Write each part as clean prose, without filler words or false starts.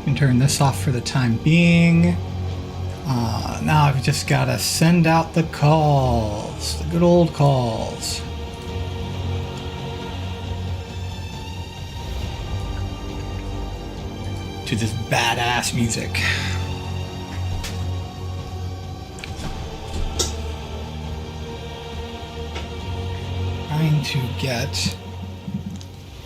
can turn this off for the time being. Now I've just got to send out the calls, the good old calls. To this badass music. Trying to get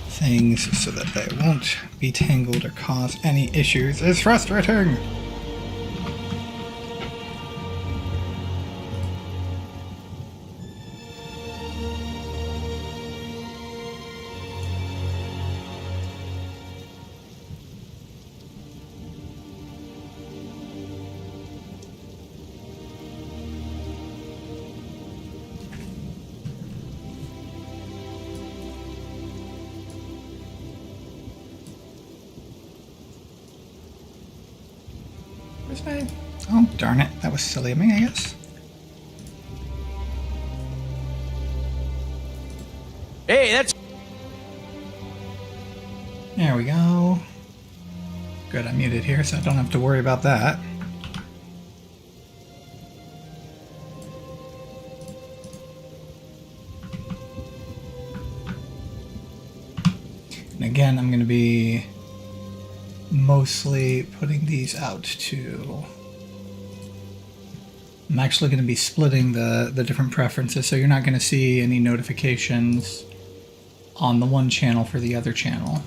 things so that they won't be tangled or cause any issues is frustrating. Oh, darn it. That was silly of me, I guess. Hey, that's... There we go. Good, I'm muted here, so I don't have to worry about that. And again, I'm going to be mostly putting these out to... I'm actually going to be splitting the different preferences, so you're not going to see any notifications on the one channel for the other channel.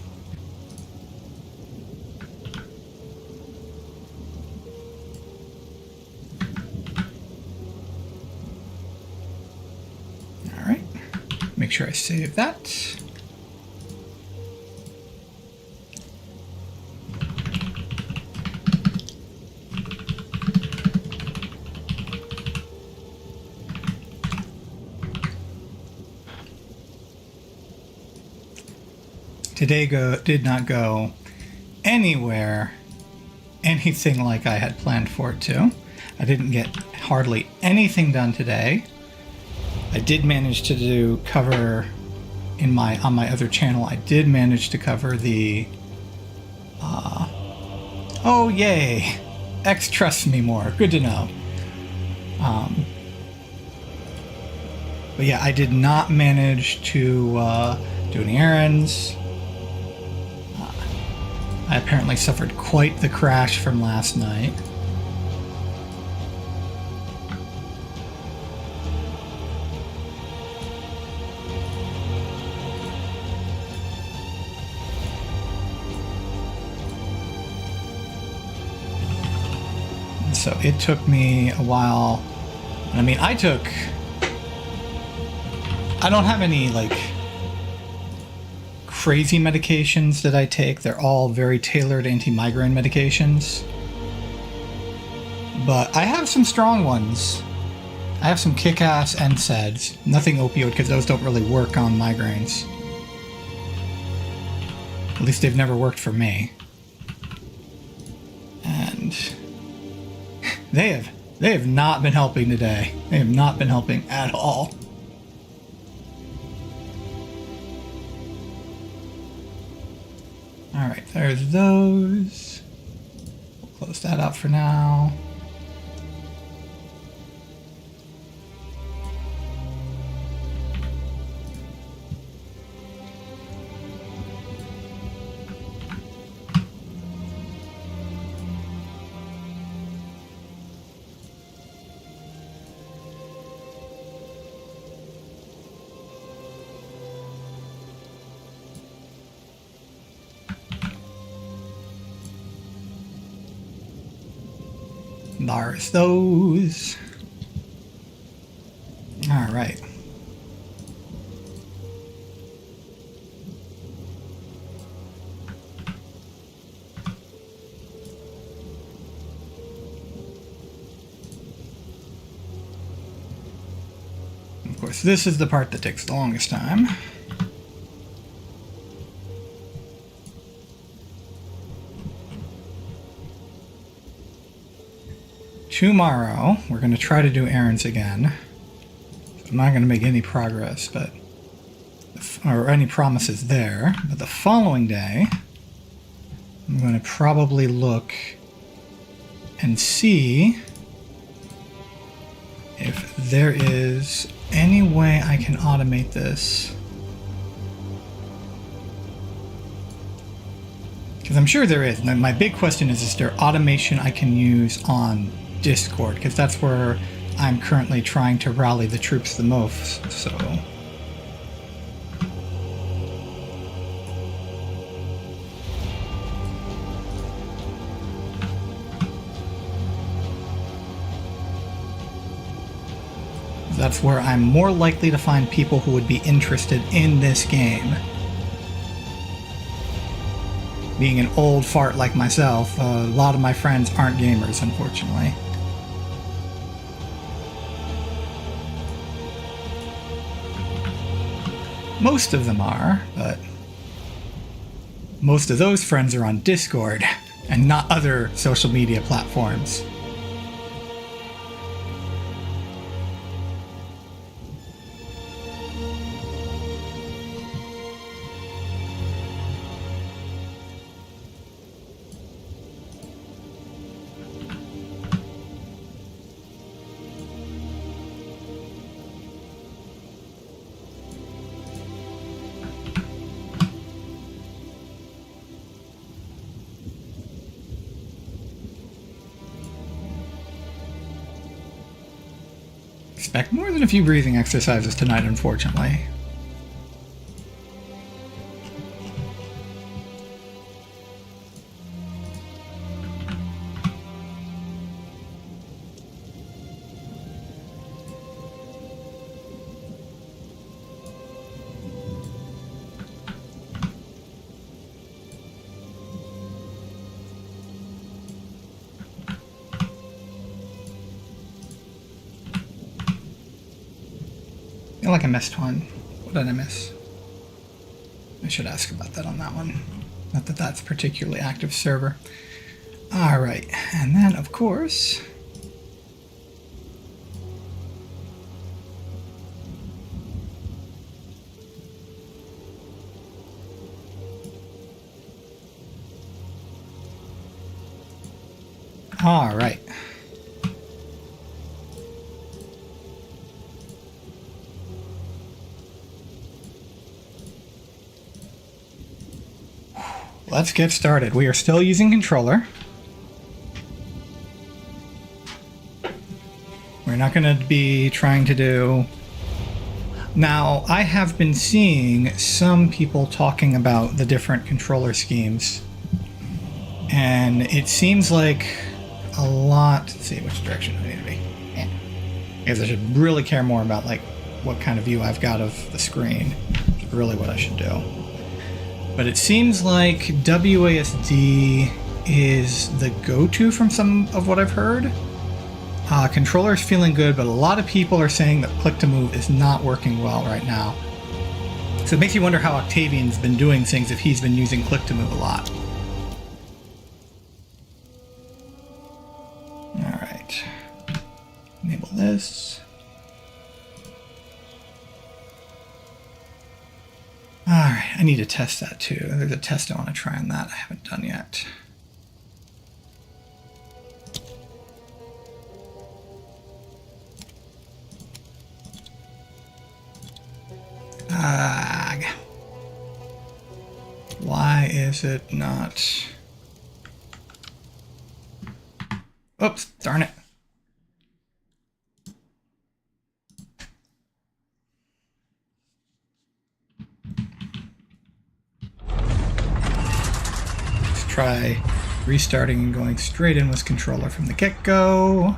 Alright, make sure I save that. Today did not go anywhere, anything like I had planned for it to. I didn't get hardly anything done today. I did manage to do cover on my other channel. I did manage to cover the oh yay, X trusts me more. Good to know. But yeah, I did not manage to do any errands. I apparently suffered quite the crash from last night. And so it took me a while. I mean, I don't have any, like, crazy medications that I take. They're all very tailored anti-migraine medications. But I have some strong ones. I have some kick-ass NSAIDs. Nothing opioid, because those don't really work on migraines. At least they've never worked for me. And they have not been helping today. They have not been helping at all. Alright, there's those. We'll close that out for now. There's those. All right. Of course, this is the part that takes the longest time. Tomorrow, we're going to try to do errands again. I'm not going to make any progress, or any promises there. But the following day, I'm going to probably look and see if there is any way I can automate this. Because I'm sure there is. And my big question is there automation I can use on Discord? Because that's where I'm currently trying to rally the troops the most, so... That's where I'm more likely to find people who would be interested in this game. Being an old fart like myself, a lot of my friends aren't gamers, unfortunately. Most of them are, but most of those friends are on Discord and not other social media platforms. Expect more than a few breathing exercises tonight, unfortunately. I feel like I missed one. What did I miss? I should ask about that on that one. Not that that's a particularly active server. Alright, and then of course... Alright. Let's get started. We are still using controller. We're not going to be trying to do... Now, I have been seeing some people talking about the different controller schemes. And it seems like a lot... Let's see, which direction do I need to be? Yeah. Because I should really care more about like what kind of view I've got of the screen. Which is really what I should do. But it seems like WASD is the go-to from some of what I've heard. Controller's feeling good, but a lot of people are saying that click-to-move is not working well right now. So it makes you wonder how Octavian's been doing things if he's been using click-to-move a lot. Alright. Enable this. Alright, I need to test that too. There's a test I want to try on that I haven't done yet. Why is it not... Oops, darn it. Let's try restarting and going straight in with controller from the get-go.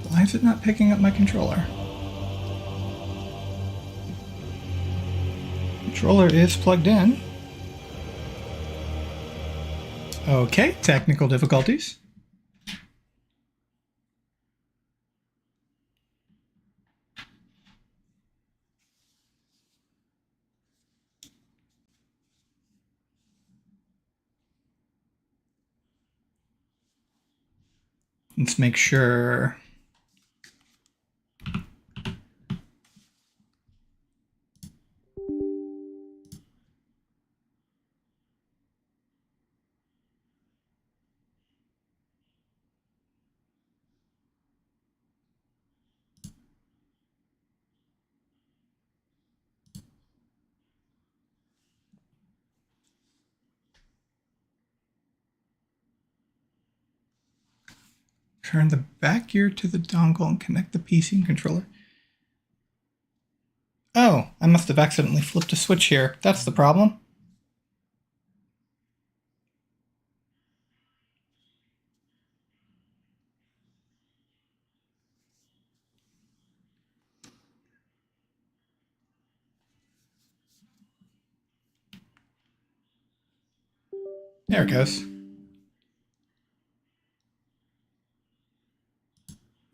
Why is it not picking up my controller? Controller is plugged in. Okay, technical difficulties. Let's make sure. Turn the back gear to the dongle and connect the PC and controller. Oh, I must have accidentally flipped a switch here. That's the problem. There it goes.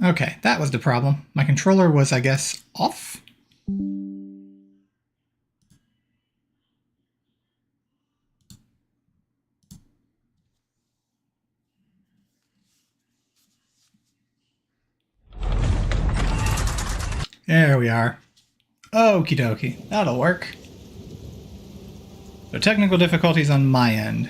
Okay, that was the problem. My controller was, I guess, off? There we are. Okie dokie, that'll work. So technical difficulties on my end.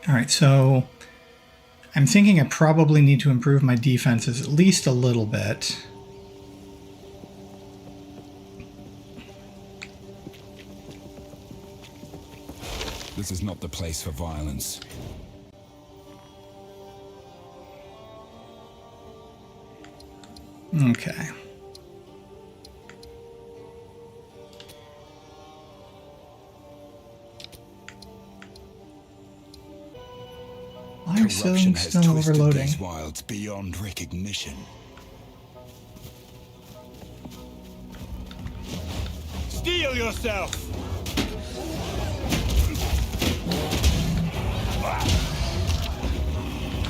Alright, so I'm thinking I probably need to improve my defenses at least a little bit. This is not the place for violence. Okay. Why are some still overloading? These wilds beyond recognition. Steel yourself!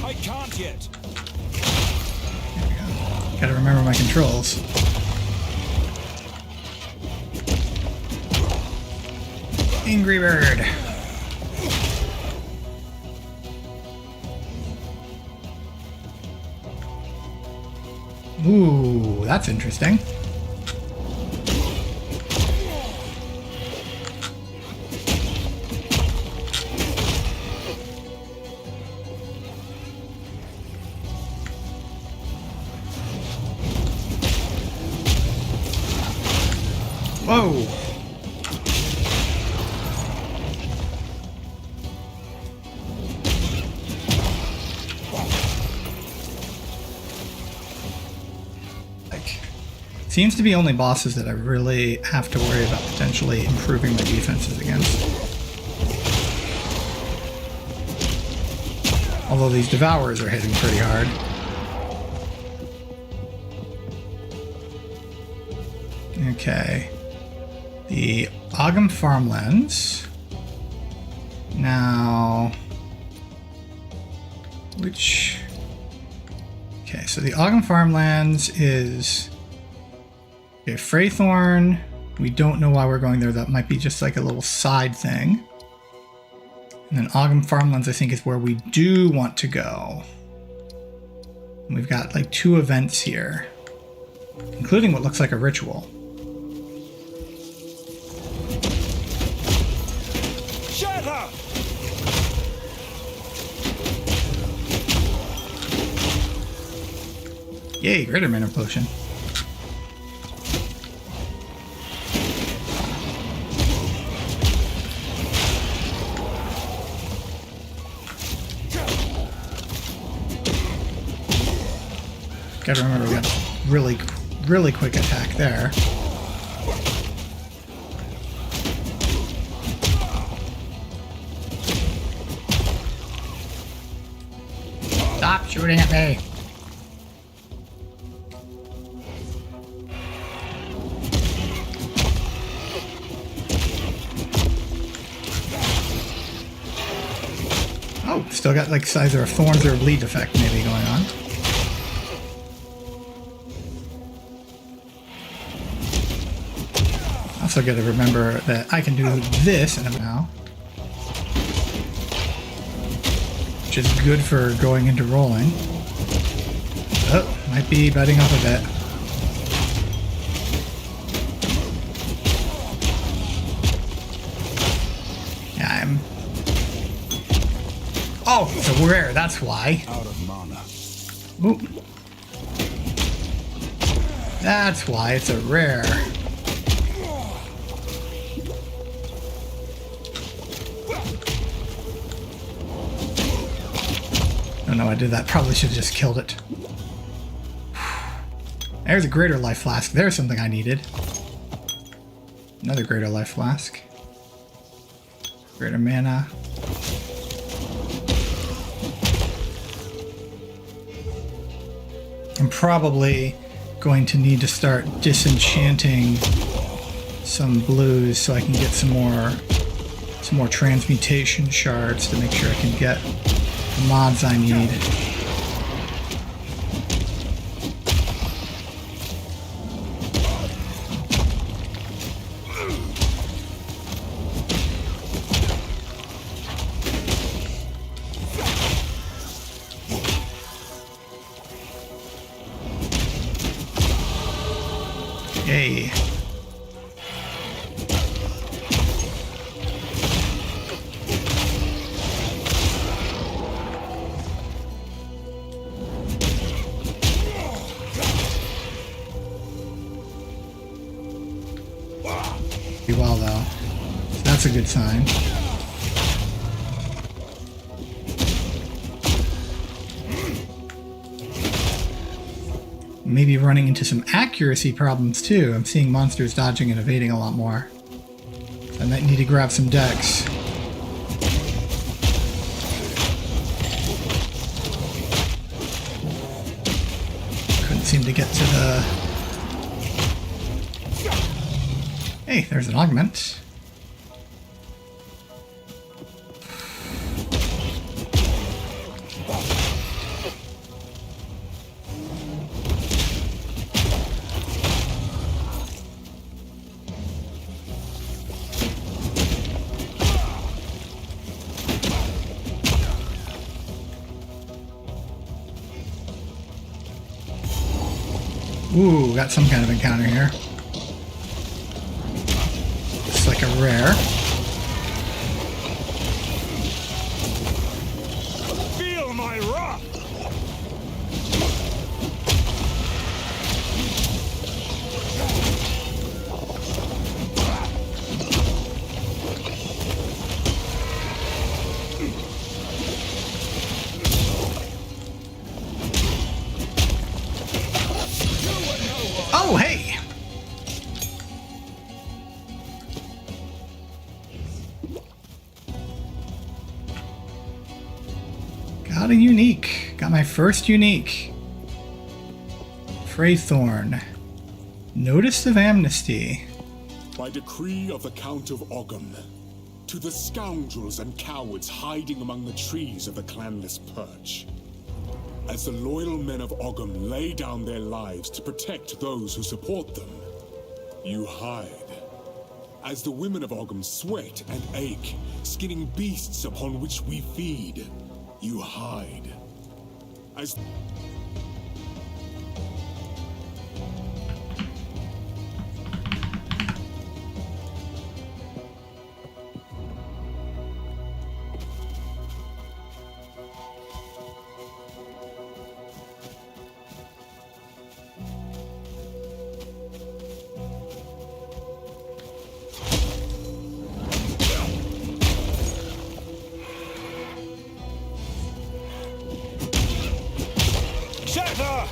I can't yet. There we go. Gotta remember my controls. Angry Bird. Ooh, that's interesting. Whoa! Seems to be only bosses that I really have to worry about potentially improving my defenses against. Although these Devourers are hitting pretty hard. Okay. The Ogham Farmlands. Now... which... okay, so the Ogham Farmlands is... okay, Freythorn, we don't know why we're going there. That might be just like a little side thing. And then Ogham Farmlands, I think, is where we do want to go. And we've got like 2 events here, including what looks like a ritual. Shut up! Yay, Greater Mana Potion. Gotta remember we got really quick attack there. Stop shooting at me! Oh, still got like either a Thorns or a Bleed effect maybe going on. also got to remember that I can do this now, which is good for going into rolling. Oh, might be butting up a bit. Yeah, I'm... Oh, it's a rare, that's why. Out of mana. Ooh. That's why it's a rare. Oh no, I did that. Probably should have just killed it. There's a greater life flask. There's something I needed. Another greater life flask. Greater mana. I'm probably going to need to start disenchanting some blues so I can get some more transmutation shards to make sure I can get the mods I need. Yay. Pretty well though. So that's a good sign. Maybe running into some accuracy problems too. I'm seeing monsters dodging and evading a lot more. So I might need to grab some decks. Couldn't seem to get to the... Hey, there's an augment. Ooh, got some kind of encounter here. It's like a rare. Feel my wrath! Oh, hey! Got a unique. Got my first unique. Freythorn. Notice of Amnesty. By decree of the Count of Ogham, to the scoundrels and cowards hiding among the trees of the clanless Perch. As the loyal men of Ogham lay down their lives to protect those who support them, you hide. As the women of Ogham sweat and ache, skinning beasts upon which we feed, you hide. As Shatter!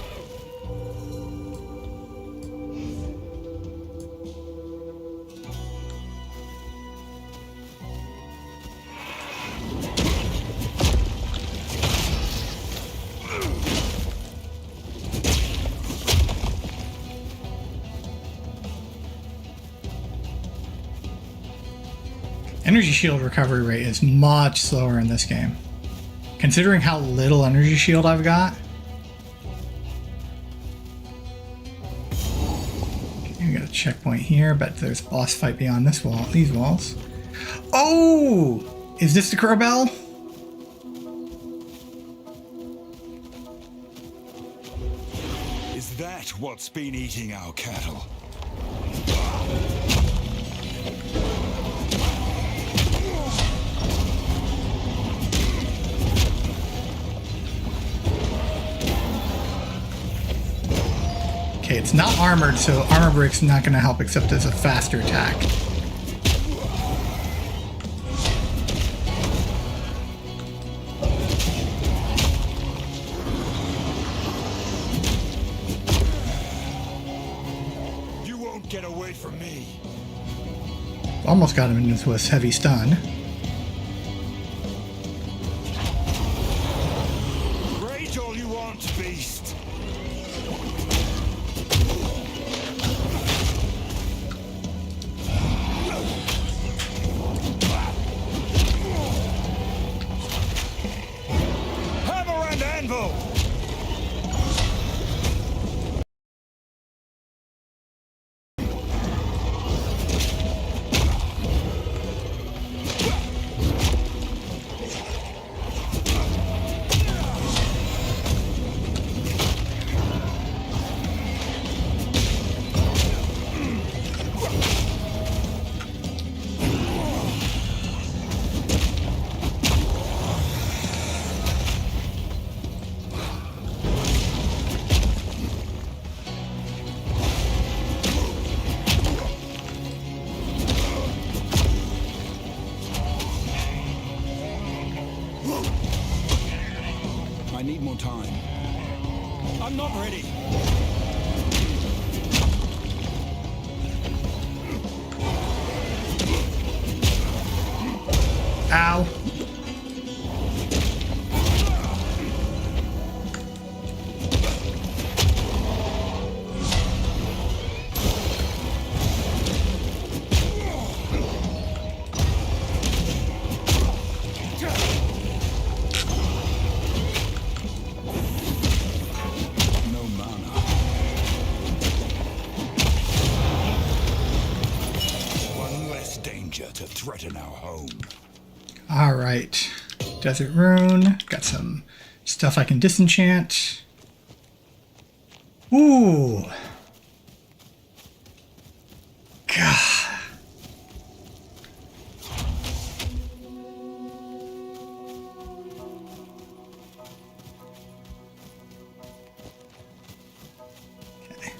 Energy shield recovery rate is much slower in this game. Considering how little energy shield I've got. Okay, we got a checkpoint here, but there's a boss fight beyond this wall, these walls. Oh! Is this the Crow Bell? Is that what's been eating our cattle? Okay, it's not armored, so armor break's not going to help except as a faster attack. You won't get away from me. Almost got him into a heavy stun. Rage all you want, beast. Hammer and anvil! I need more time. I'm not ready. Ow. No mana. One less danger to threaten our home. Alright. Desert Rune. Got some stuff I can disenchant. Ooh. God. Okay.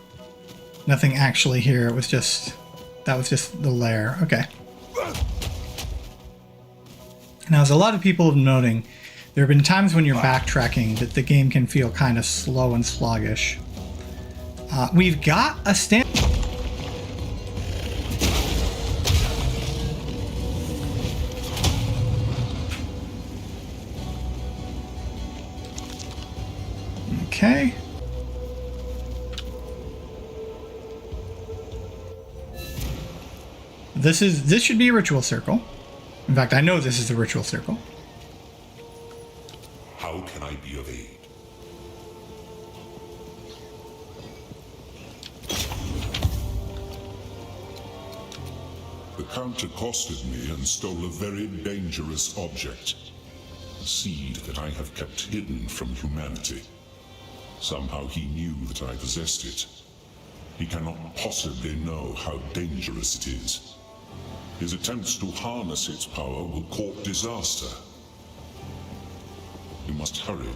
Nothing actually here. It was just... That was just the lair. Okay. Now, as a lot of people have noting, there have been times when you're backtracking that the game can feel kind of slow and sluggish. We've got a stand. Okay. This should be a ritual circle. In fact, I know this is the ritual circle. How can I be of aid? The Count accosted me and stole a very dangerous object. A seed that I have kept hidden from humanity. Somehow he knew that I possessed it. He cannot possibly know how dangerous it is. His attempts to harness its power will court disaster. You must hurry.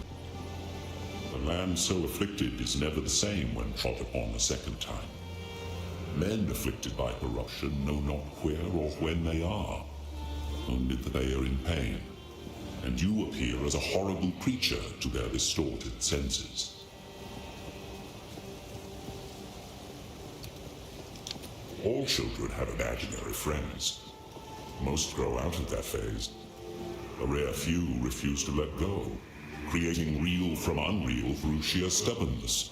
The land so afflicted is never the same when trod upon a second time. Men afflicted by corruption know not where or when they are, only that they are in pain, and you appear as a horrible creature to their distorted senses. All children have imaginary friends. Most grow out of that phase. A rare few refuse to let go, creating real from unreal through sheer stubbornness.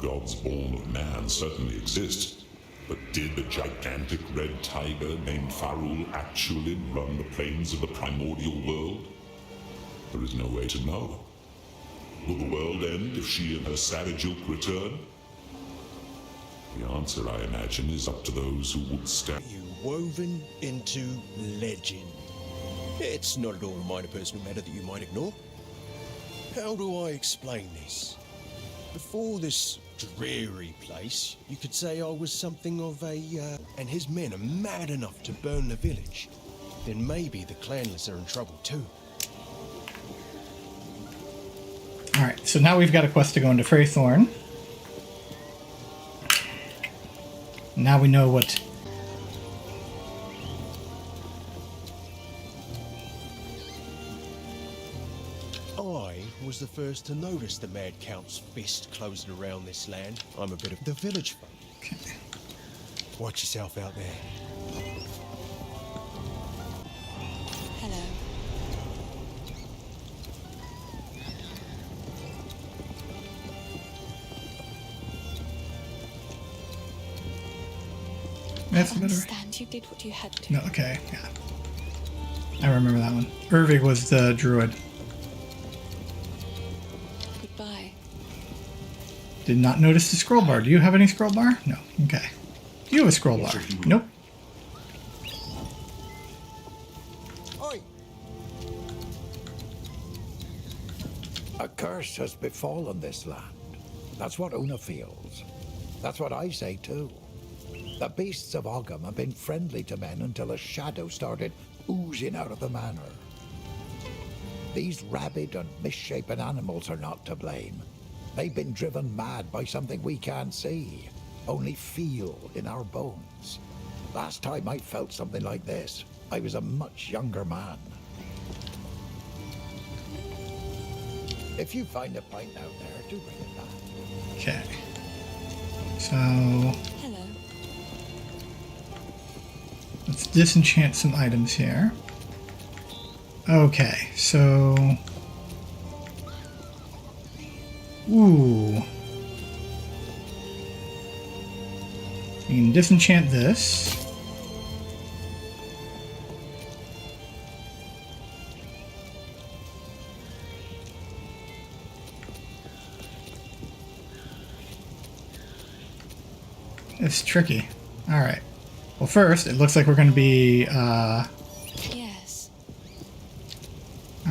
Gods born of man certainly exist, but did the gigantic red tiger named Farul actually run the plains of the primordial world? There is no way to know. Will the world end if she and her savage ilk return? The answer, I imagine, is up to those who would stand. You woven into legend. It's not at all a minor personal matter that you might ignore. How do I explain this? Before this dreary place, you could say I was something of a, and his men are mad enough to burn the village. Then maybe the clanless are in trouble too. Alright, so now we've got a quest to go into Freythorn. Now we know what... I was the first to notice the Mad Count's fist closing around this land. I'm a bit of the village folk. Okay. Watch yourself out there. Hello. That's I better. understand you did what you had to. No, okay, yeah. I remember that one. Ervig was the druid. Goodbye. Did not notice the scroll bar. Do you have any scroll bar? No. Okay. Do you have a scroll bar? Nope. Oi! A curse has befallen this land. That's what Una feels. That's what I say too. The beasts of Ogham have been friendly to men until a shadow started oozing out of the manor. These rabid and misshapen animals are not to blame. They've been driven mad by something we can't see, only feel in our bones. Last time I felt something like this, I was a much younger man. If you find a pint out there, do bring it back. Okay. So... Hello. let's disenchant some items here. Okay, so... ooh. You can disenchant this. It's tricky. Alright. Well, first, it looks like we're going to be, Yes.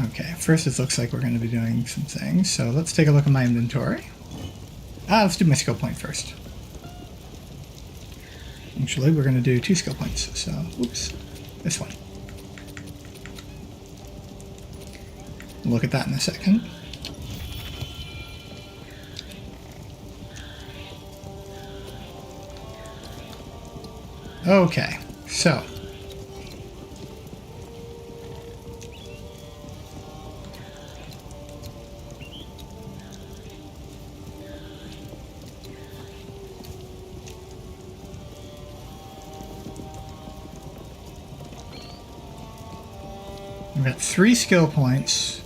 okay, first it looks like we're going to be doing some things. So let's take a look at my inventory. Let's do my skill point first. Actually, we're going to do 2 skill points. So, oops, this one. We'll look at that in a second. Okay, so we've got 3 skill points.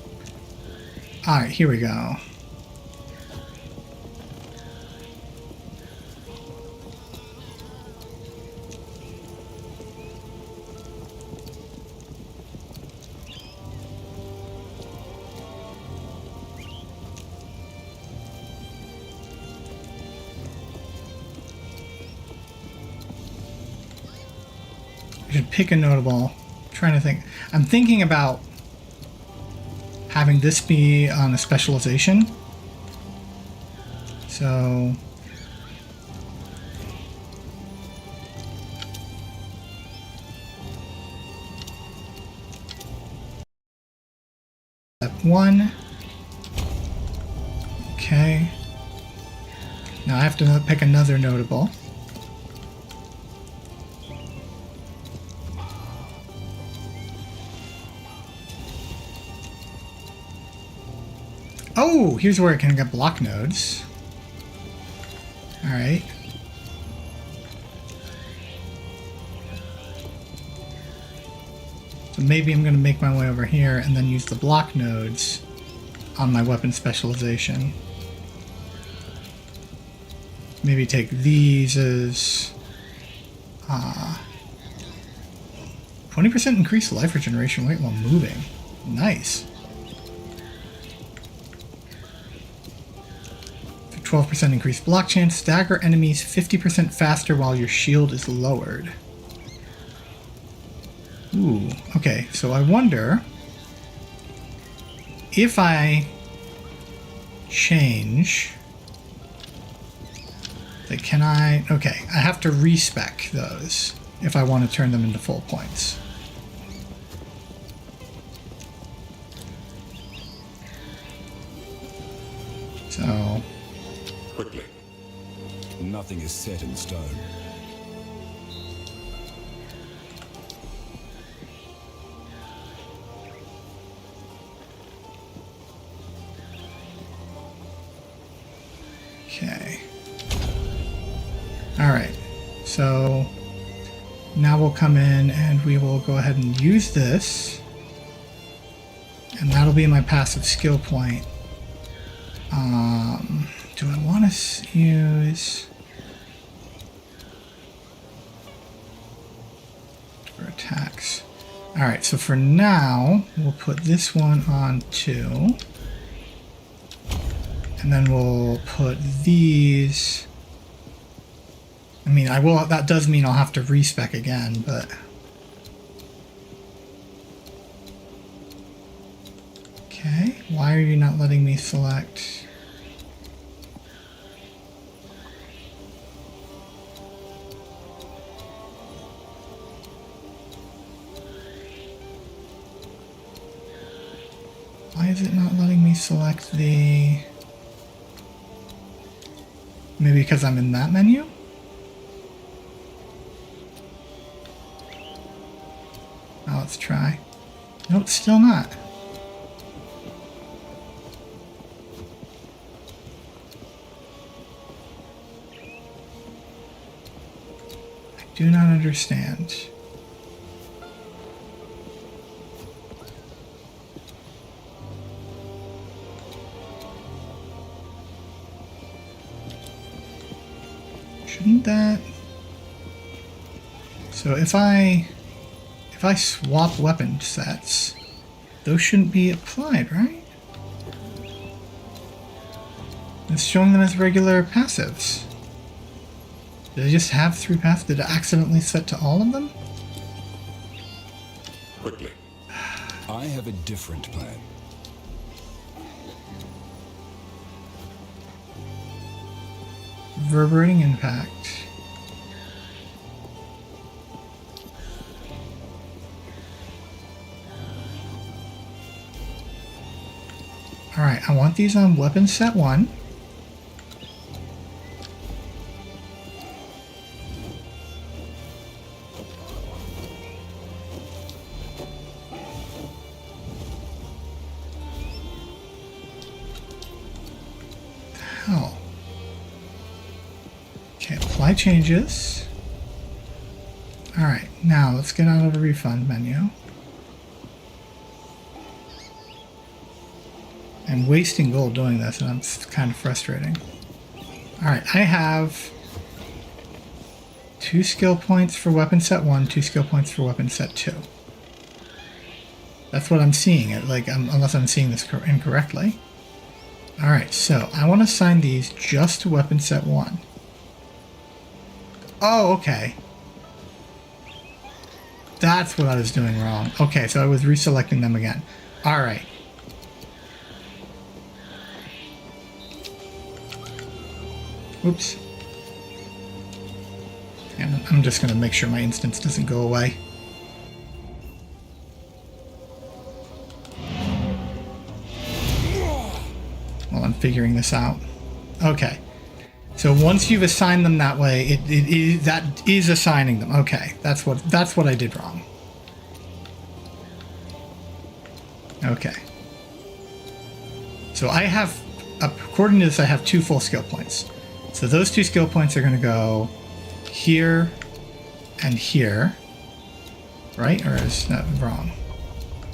Alright, here we go. I should pick a notable. I'm trying to think. I'm thinking about having this be on a specialization. So step 1. Okay. Now I have to pick another notable. Oh, here's where I can get block nodes. Alright. So maybe I'm going to make my way over here and then use the block nodes on my weapon specialization. Maybe take these as 20% increased life regeneration rate while moving. Nice. 12% increased block chance. Stagger enemies 50% faster while your shield is lowered. Ooh, okay. So I wonder if I change... Like, can I... Okay, I have to respec those if I want to turn them into full points. So... Quickly. Nothing is set in stone. Okay. Alright, so now we'll come in and we will go ahead and use this. And that'll be my passive skill point. Do I want to use... for attacks. Alright, so for now, we'll put this one on 2. And then we'll put these... I mean, I will. That does mean I'll have to respec again, but... Okay, why are you not letting me select... Why is it not letting me select the... Maybe because I'm in that menu? Now let's try. Nope, still not. I do not understand. Shouldn't that... So if I swap weapon sets, those shouldn't be applied, right? It's showing them as regular passives. Did I just have 3 passives? Did I accidentally set to all of them? Quickly. I have a different plan. Reverberating impact. Alright, I want these on weapon set 1. Hell. Okay, apply changes. Alright, now let's get out of the refund menu. I'm wasting gold doing this, and it's kind of frustrating. Alright, I have 2 skill points for weapon set 1, 2 skill points for weapon set 2. That's what I'm seeing, unless I'm seeing this incorrectly. Alright, so I want to assign these just to weapon set 1. Oh, okay. That's what I was doing wrong. Okay, so I was reselecting them again. Alright. Oops. And I'm just going to make sure my instance doesn't go away. While I'm figuring this out. Okay. So once you've assigned them that way, that is assigning them. Okay, that's what I did wrong. Okay. So I have, according to this, I have 2 full skill points. So those 2 skill points are going to go here and here, right? Or is that wrong?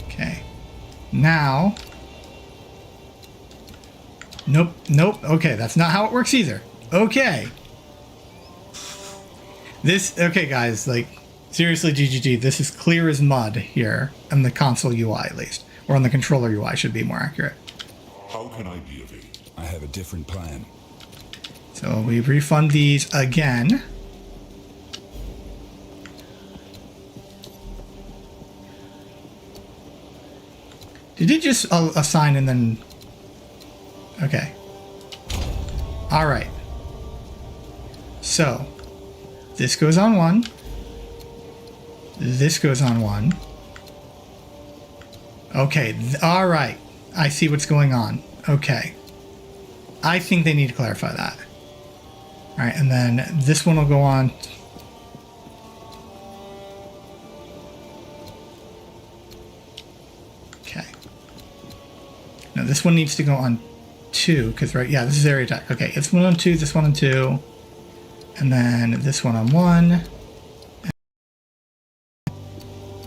Okay. Now, nope. Okay, that's not how it works either. Okay. Okay, guys, seriously, GGG, this is clear as mud here on the console UI, at least. Or on the controller UI, should be more accurate. How can I be of aid? I have a different plan. So we refund these again. Did he just assign and then... Okay. Alright. So, this goes on one. This goes on one. Okay, alright. I see what's going on. Okay. I think they need to clarify that. Alright, and then this one will go on... Okay. No, this one needs to go on 2, because, right, yeah, this is area attack. Okay, it's one on 2, this one on 2, and then this one on 1.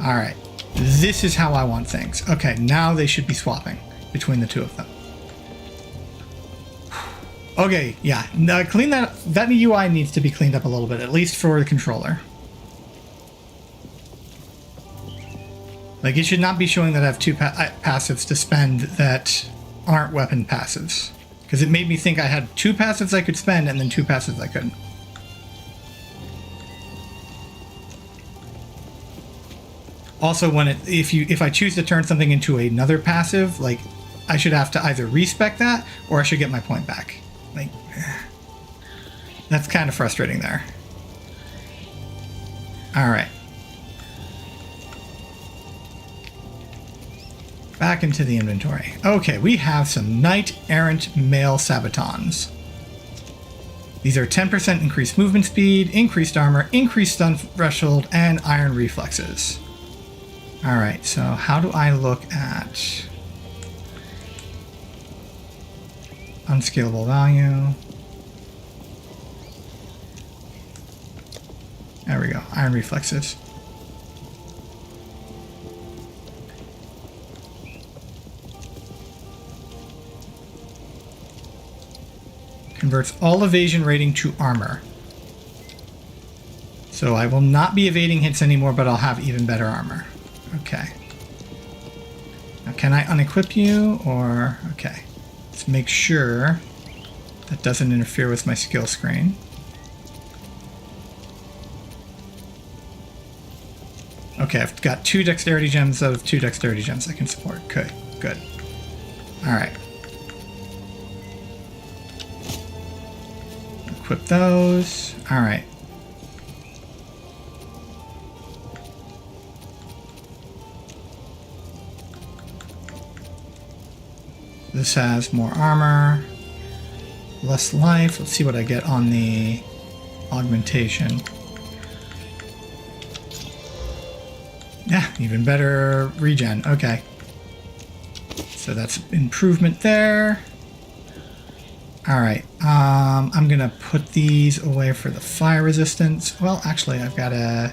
Alright, this is how I want things. Okay, now they should be swapping between the two of them. Okay, yeah, clean that UI needs to be cleaned up a little bit, at least for the controller. Like, it should not be showing that I have two passives to spend that aren't weapon passives. Because it made me think I had 2 passives I could spend and then 2 passives I couldn't. Also, if I choose to turn something into another passive, like, I should have to either respec that or I should get my point back. Like, that's kind of frustrating there. All right. Back into the inventory. Okay, we have some Knight Errant Male Sabatons. These are 10% increased movement speed, increased armor, increased stun threshold, and iron reflexes. Alright, so how do I look at unscalable value? There we go, iron reflexes. Converts all evasion rating to armor. So I will not be evading hits anymore, but I'll have even better armor. Okay. Now can I unequip you, or... Okay. Let's make sure that doesn't interfere with my skill screen. Okay, I've got 2 dexterity gems out of 2 dexterity gems I can support. Good, good. Alright. Equip those. Alright. This has more armor, less life. Let's see what I get on the augmentation. Yeah, even better regen. Okay. So that's improvement there. Alright, I'm gonna put these away for the fire resistance. Well, actually, I've gotta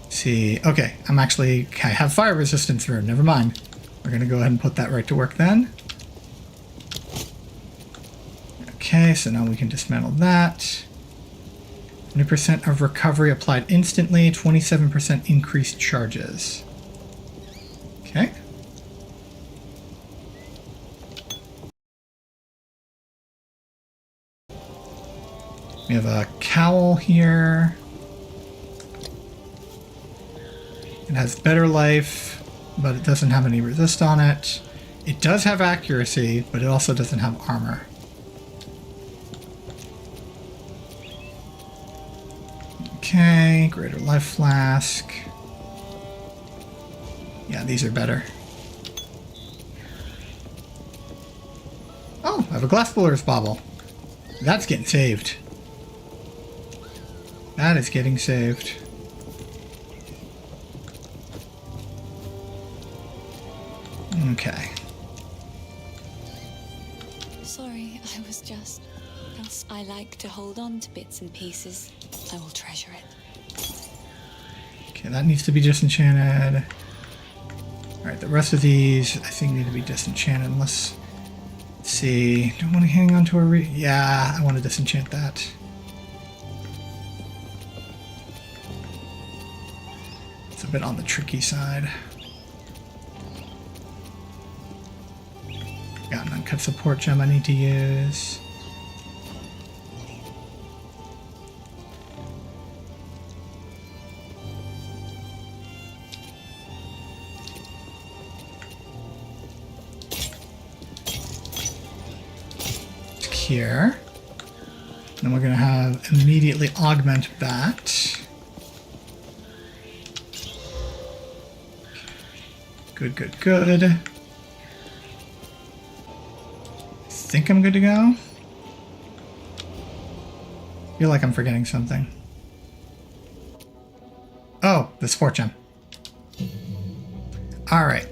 see. Okay, I have fire resistance room. Never mind. We're gonna go ahead and put that right to work then. Okay, so now we can dismantle that. 20% of recovery applied instantly, 27% increased charges. Okay. We have a cowl here. It has better life, but it doesn't have any resist on it. It does have accuracy, but it also doesn't have armor. Okay, greater life flask. Yeah, these are better. Oh, I have a glass buller's bauble. That's getting saved. That is getting saved. Okay. Sorry, I was just... I like to hold on to bits and pieces. I will treasure it. Okay, that needs to be disenchanted. Alright, the rest of these I think need to be disenchanted unless... Let's see. Do I want to hang on to a yeah, I want to disenchant that. It's a bit on the tricky side. Got an uncut support gem I need to use. here. Then we're going to have immediately augment that. Good, good, good. I think I'm good to go. Feel like I'm forgetting something. Oh, the sport gem. All right.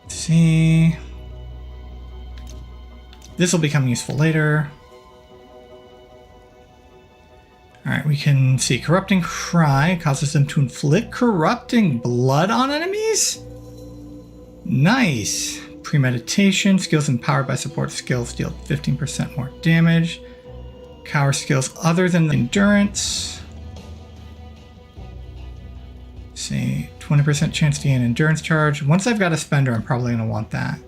Let's see. This will become useful later. Alright, we can see Corrupting Cry causes them to inflict corrupting blood on enemies? Nice. Premeditation, skills empowered by support skills deal 15% more damage. Cower skills other than the endurance. Let's see, 20% chance to gain endurance charge. Once I've got a spender, I'm probably going to want that.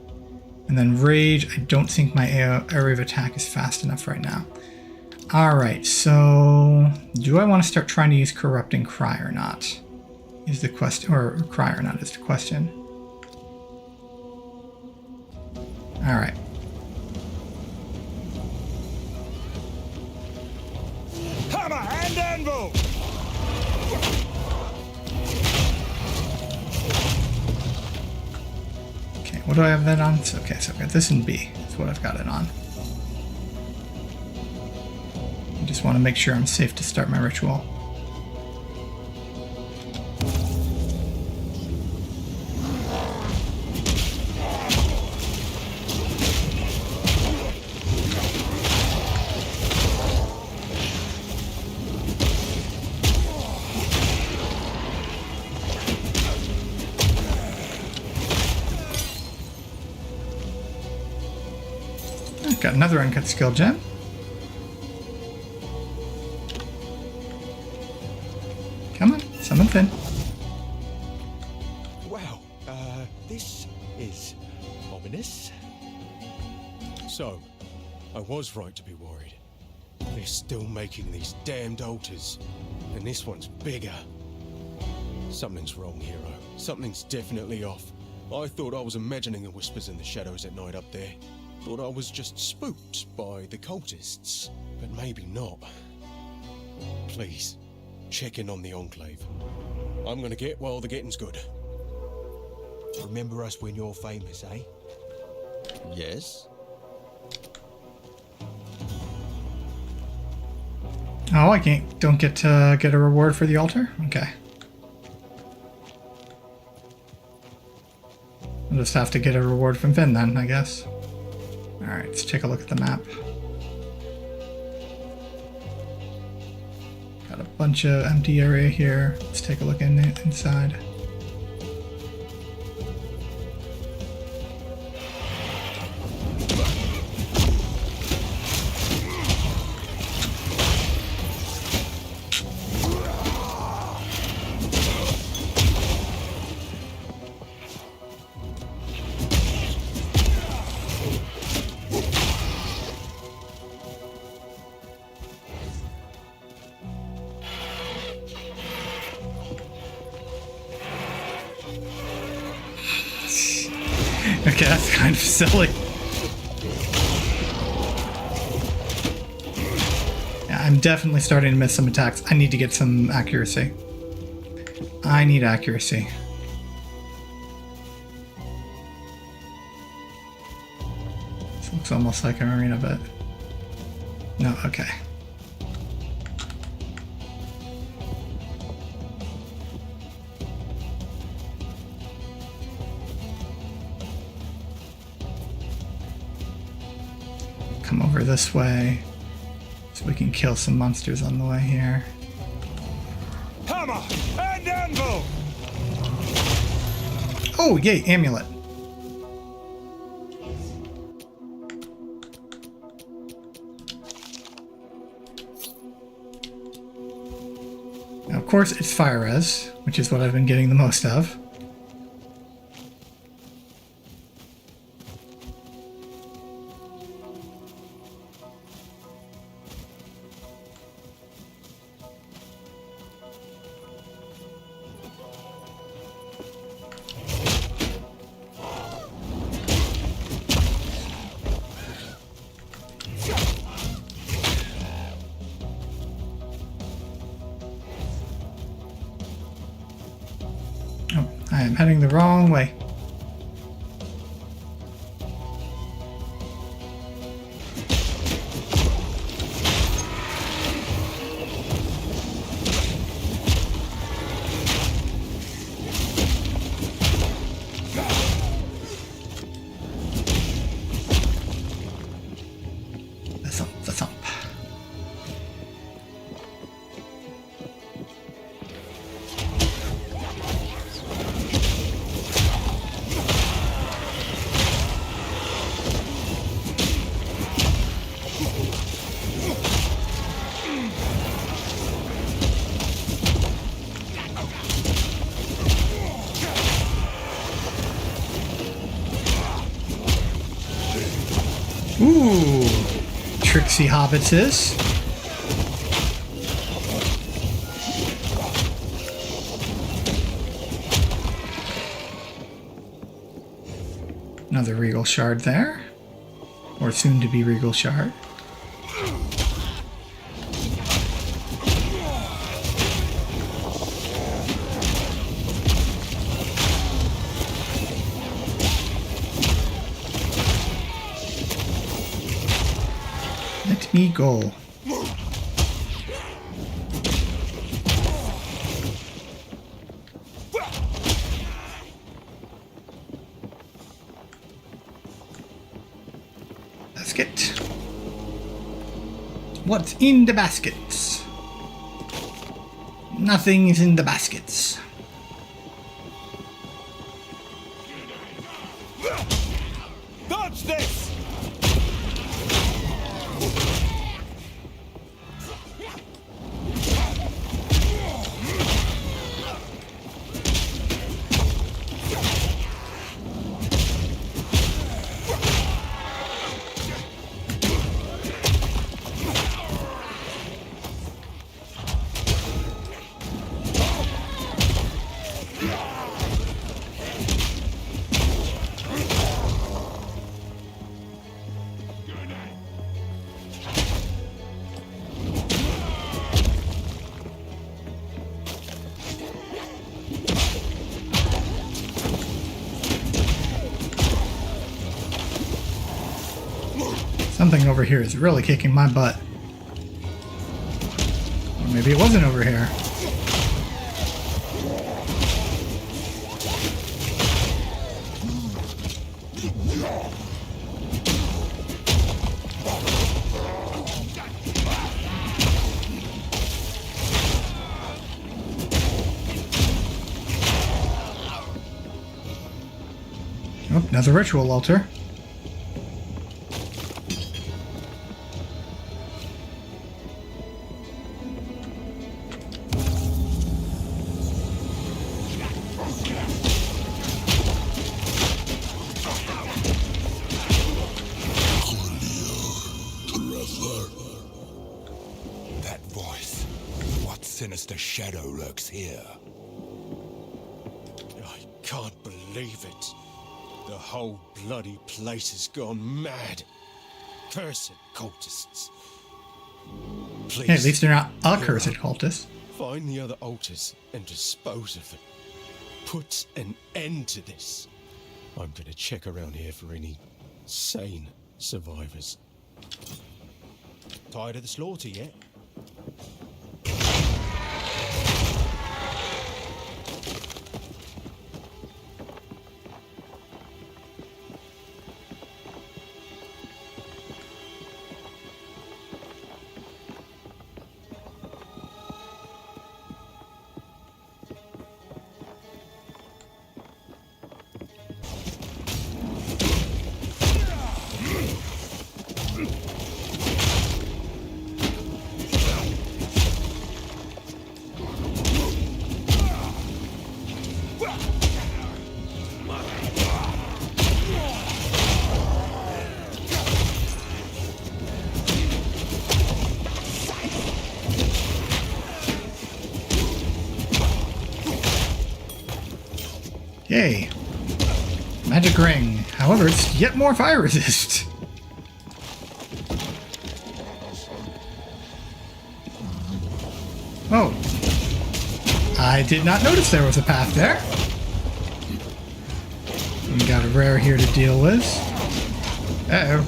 And then Rage, I don't think my area of attack is fast enough right now. Alright, so do I want to start trying to use Corrupting Cry or not? Is the question, or Cry or not is the question. Alright. Hammer and anvil! Okay, what do I have that on? Okay, so I've got this in B. That's what I've got it on. I just want to make sure I'm safe to start my ritual. Got another uncut skill gem. Come on, summon Finn. Wow, this is ominous. So, I was right to be worried. They're still making these damned altars, and this one's bigger. Something's wrong, hero. Something's definitely off. I thought I was imagining the whispers in the shadows at night up there. Thought I was just spooked by the cultists, but maybe not. Please, check in on the Enclave. I'm gonna get while the getting's good. Remember us when you're famous, eh? Yes? Oh, I don't get to get a reward for the altar? Okay. I'll just have to get a reward from Finn then, I guess. Alright, let's take a look at the map. Got a bunch of empty area here. Let's take a look inside. Okay, that's kind of silly. Yeah, I'm definitely starting to miss some attacks. I need to get some accuracy. I need accuracy. This looks almost like an arena, but... No, okay. Come over this way so we can kill some monsters on the way here. Hammer and anvil! Oh, yay, amulet. Now, of course, it's fire res, which is what I've been getting the most of. I am heading the wrong way. The thump, the thump. Ooh, tricksy hobbitses. Another Regal Shard there. Or soon to be Regal Shard. Let me go. Basket. What's in the baskets? Nothing is in the baskets. Dodge this! Something over here is really kicking my butt. Or maybe it wasn't over here. Oh, another ritual altar. That voice. What sinister shadow lurks here? I can't believe it. The whole bloody place has gone mad. Cursed cultists. Please, Hey, at least they're not a cursed cultist. find the other altars and dispose of them. Put an end to this. I'm gonna check around here for any sane survivors. Tired of the slaughter yet? Yay. Magic ring. However, it's yet more fire resist. Oh. I did not notice there was a path there. We got a rare here to deal with. Uh-oh.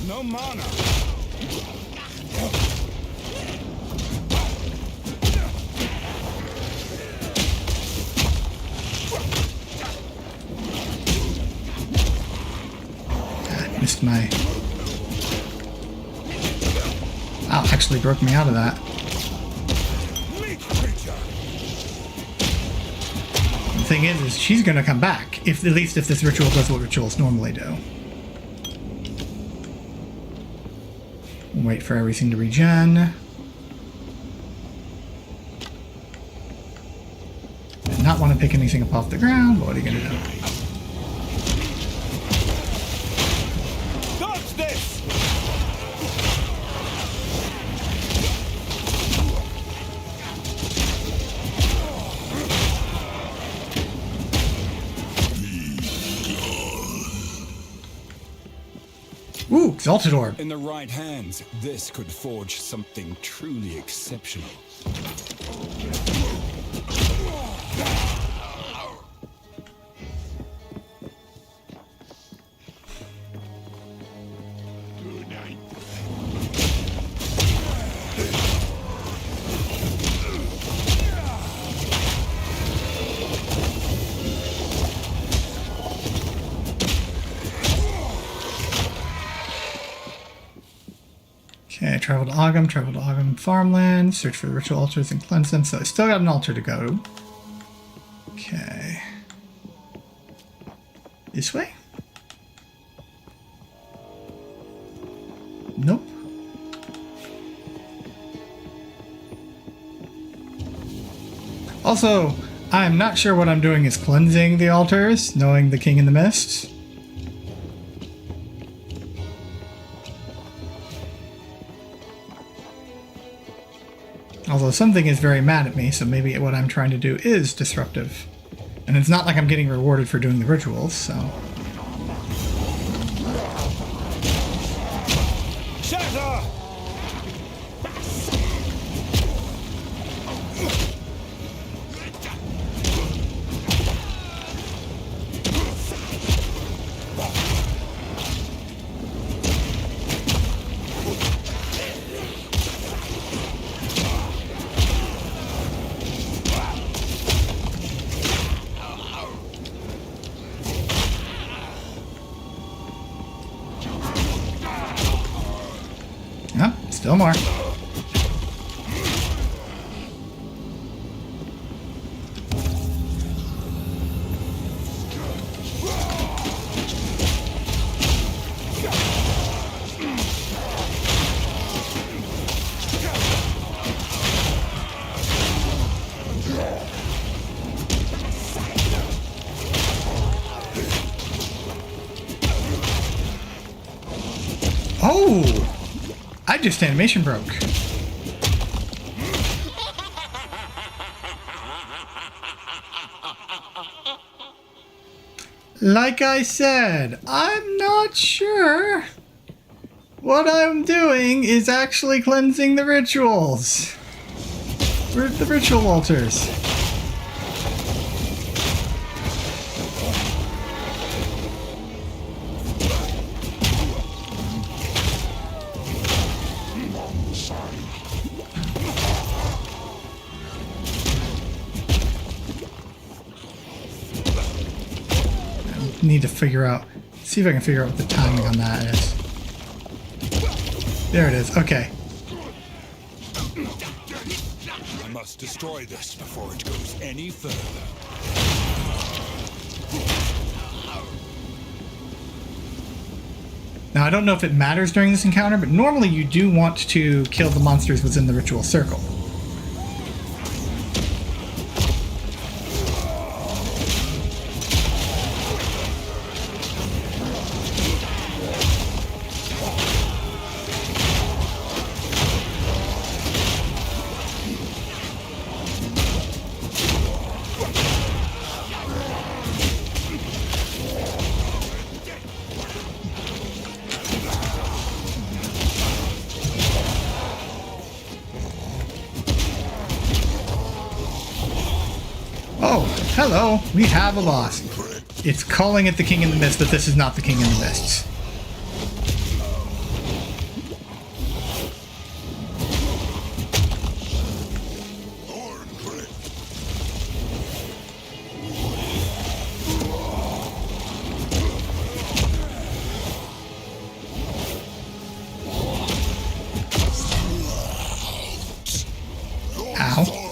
No mana. Missed my... Wow, actually broke me out of that. The thing is she's gonna come back, at least if this ritual does what rituals normally do. We'll wait for everything to regen. Did not want to pick anything up off the ground, but what are you gonna do? Dodge this! Ooh, Exalted Orb. In the right hands, this could forge something truly exceptional. Okay, travel to Ogum farmland, search for the ritual altars and cleanse them. So I still got an altar to go. Okay. This way? Nope. Also, I'm not sure what I'm doing is cleansing the altars, knowing the King in the Mist. Although something is very mad at me, so maybe what I'm trying to do is disruptive. And it's not like I'm getting rewarded for doing the rituals, so... Shatter! Yep, still more. Oh! I just animation broke. Like I said, I'm not sure. What I'm doing is actually cleansing the rituals. The ritual altars. Need to figure out, see if I can figure out what the timing on that is. There it is, okay. I must destroy this before it goes any further. Now I don't know if it matters during this encounter, but normally you do want to kill the monsters within the ritual circle. Hello, we have a boss. It's calling it the King in the Mist, but this is not the King in the Mists. Ow.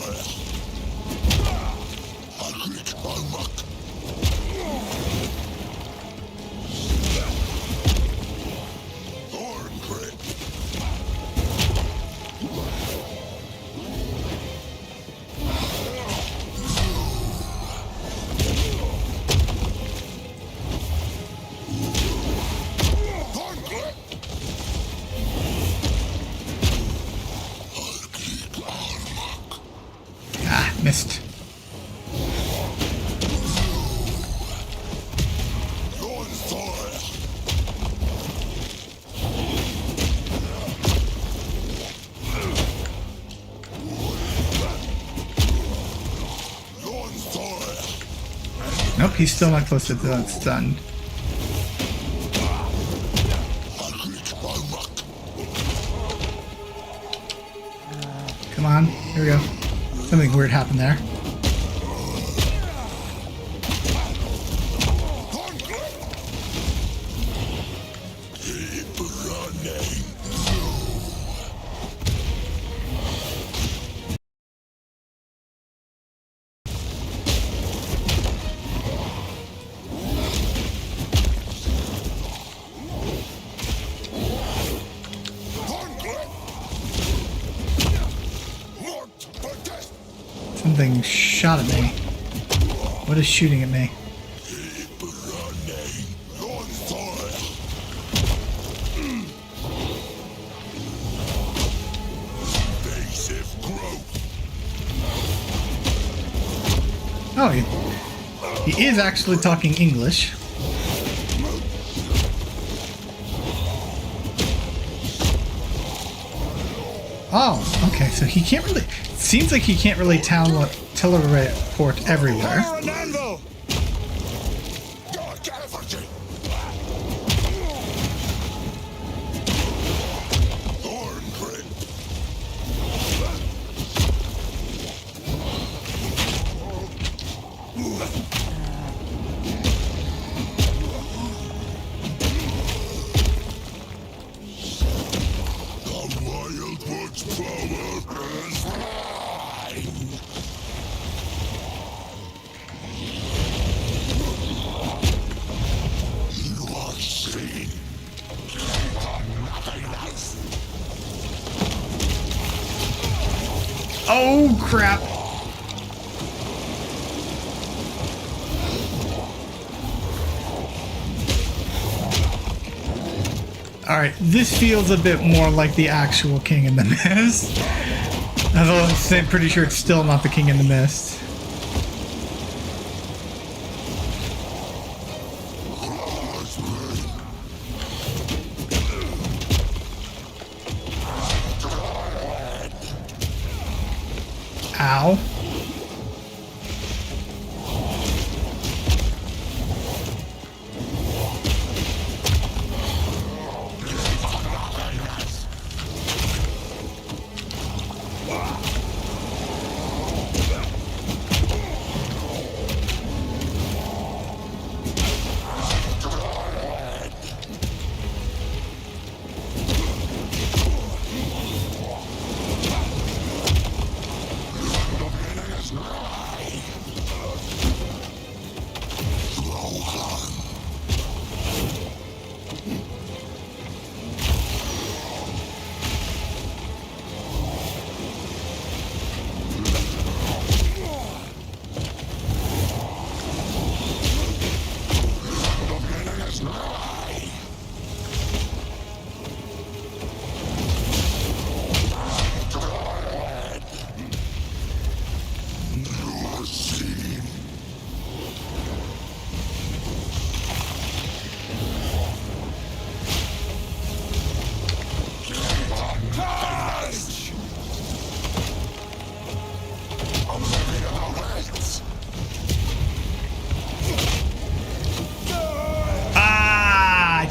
Ah, missed. Nope, he's still not close to that stun. Come on, here we go. Something weird happened there. Something shot at me. What is shooting at me? Oh, he is actually talking English. Oh, okay, so he can't really... Seems like he can't really teleport everywhere. Power and anvil! Oh, crap. Alright, this feels a bit more like the actual King in the Mist. Although I'm pretty sure it's still not the King in the Mist. Ow.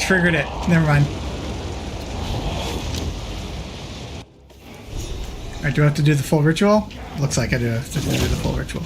triggered it. Never mind. Alright, do I have to do the full ritual? Looks like I do have to do the full ritual.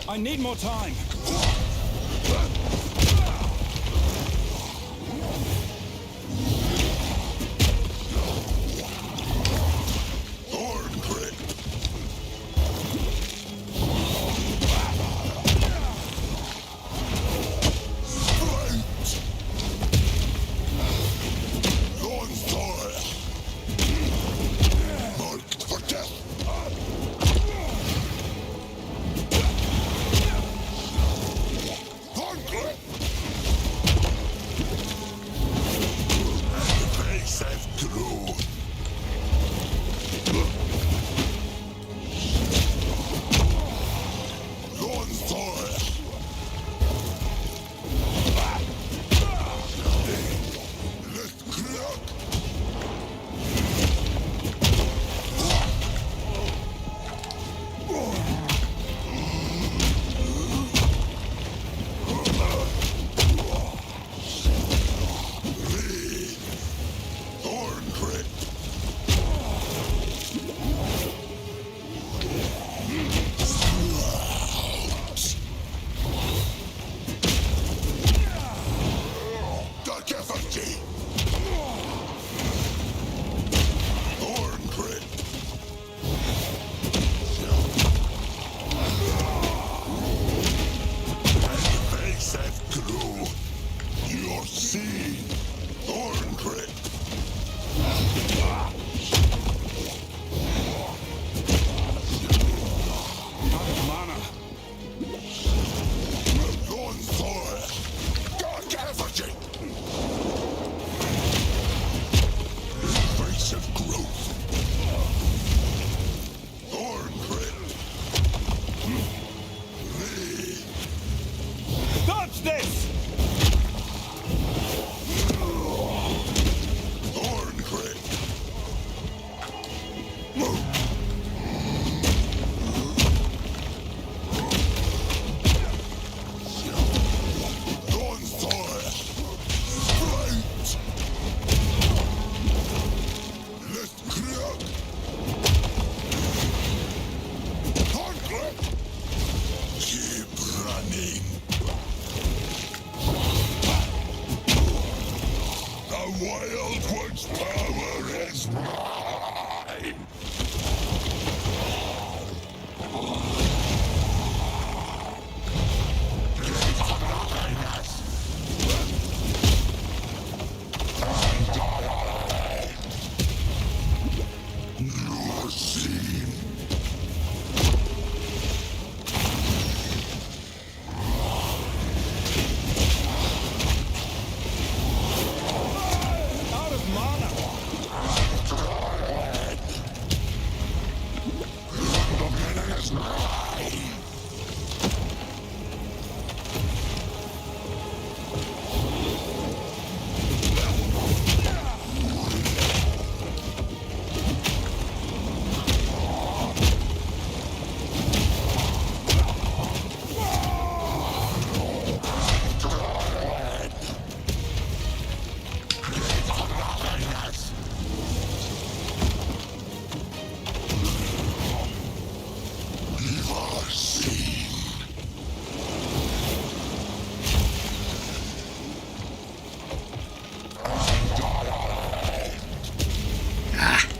I need more time.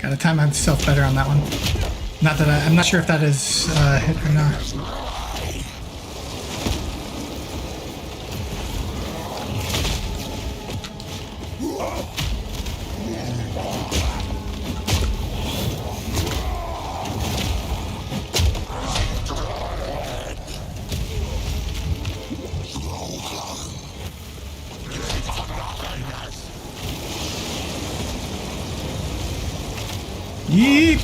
Gotta time myself better on that one. Not that I'm not sure if that is hit or not. Yeet!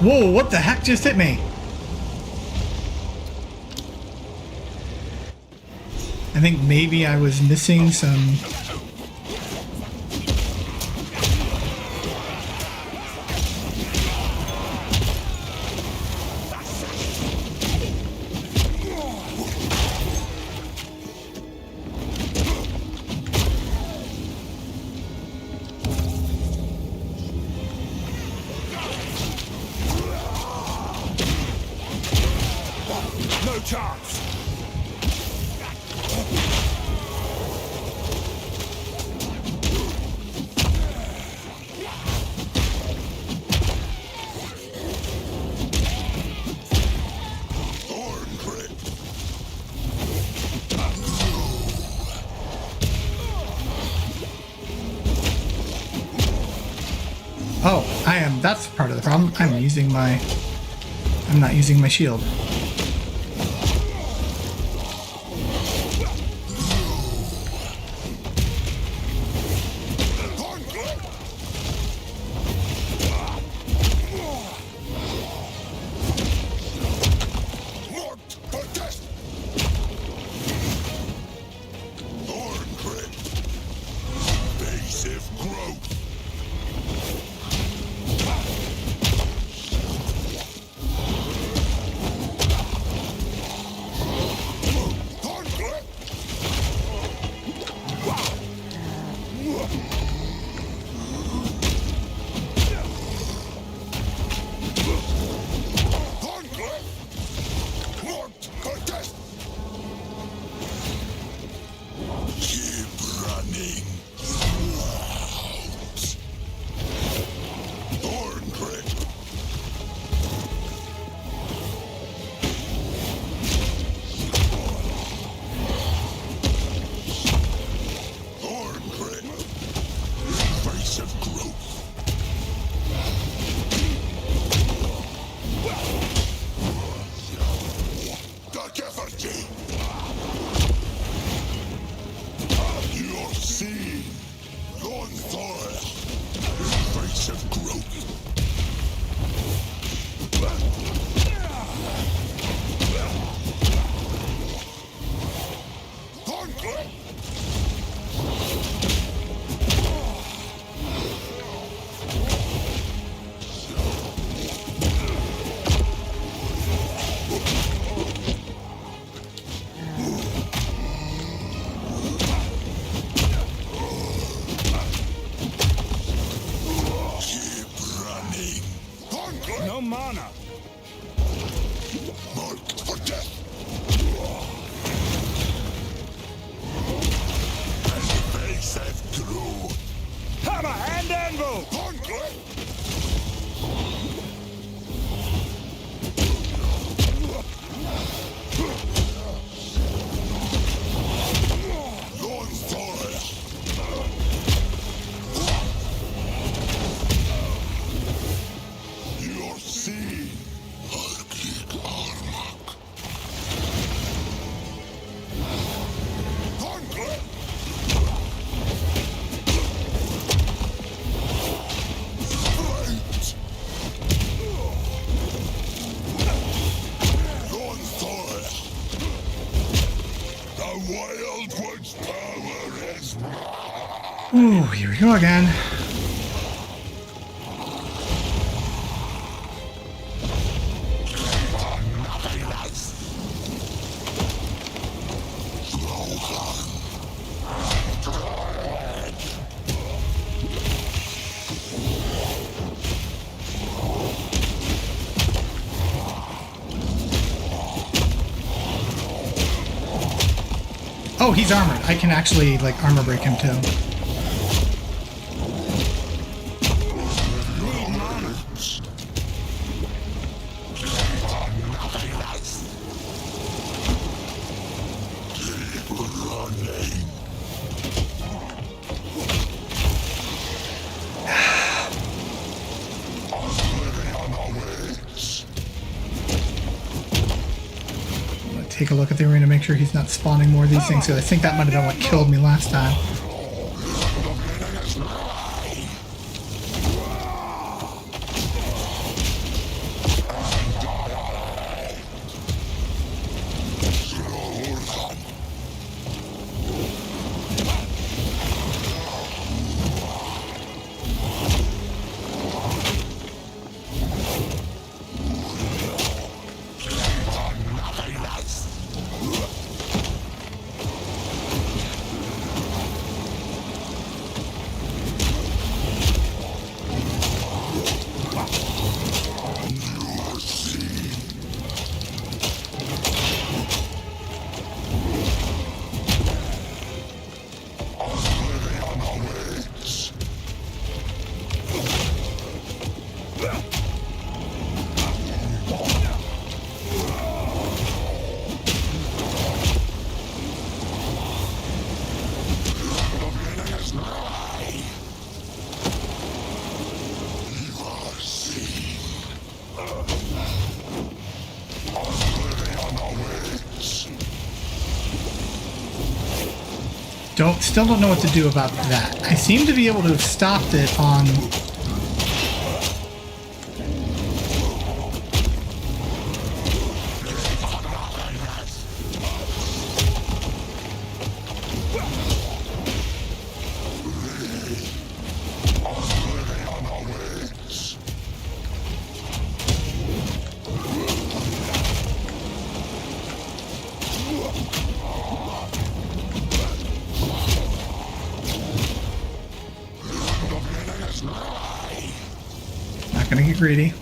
Whoa, what the heck just hit me? I think maybe I was missing some... No chance. Oh, that's part of the problem. I'm not using my shield. No mana. Marked for death. And the face have through. Hammer and anvil. Ooh, here we go again. Oh, he's armored. I can actually, like, armor break him, too. take a look at the arena, make sure he's not spawning more of these things, because I think that might have been what killed me last time. Still don't know what to do about that. I seem to be able to have stopped it on... Not gonna get greedy.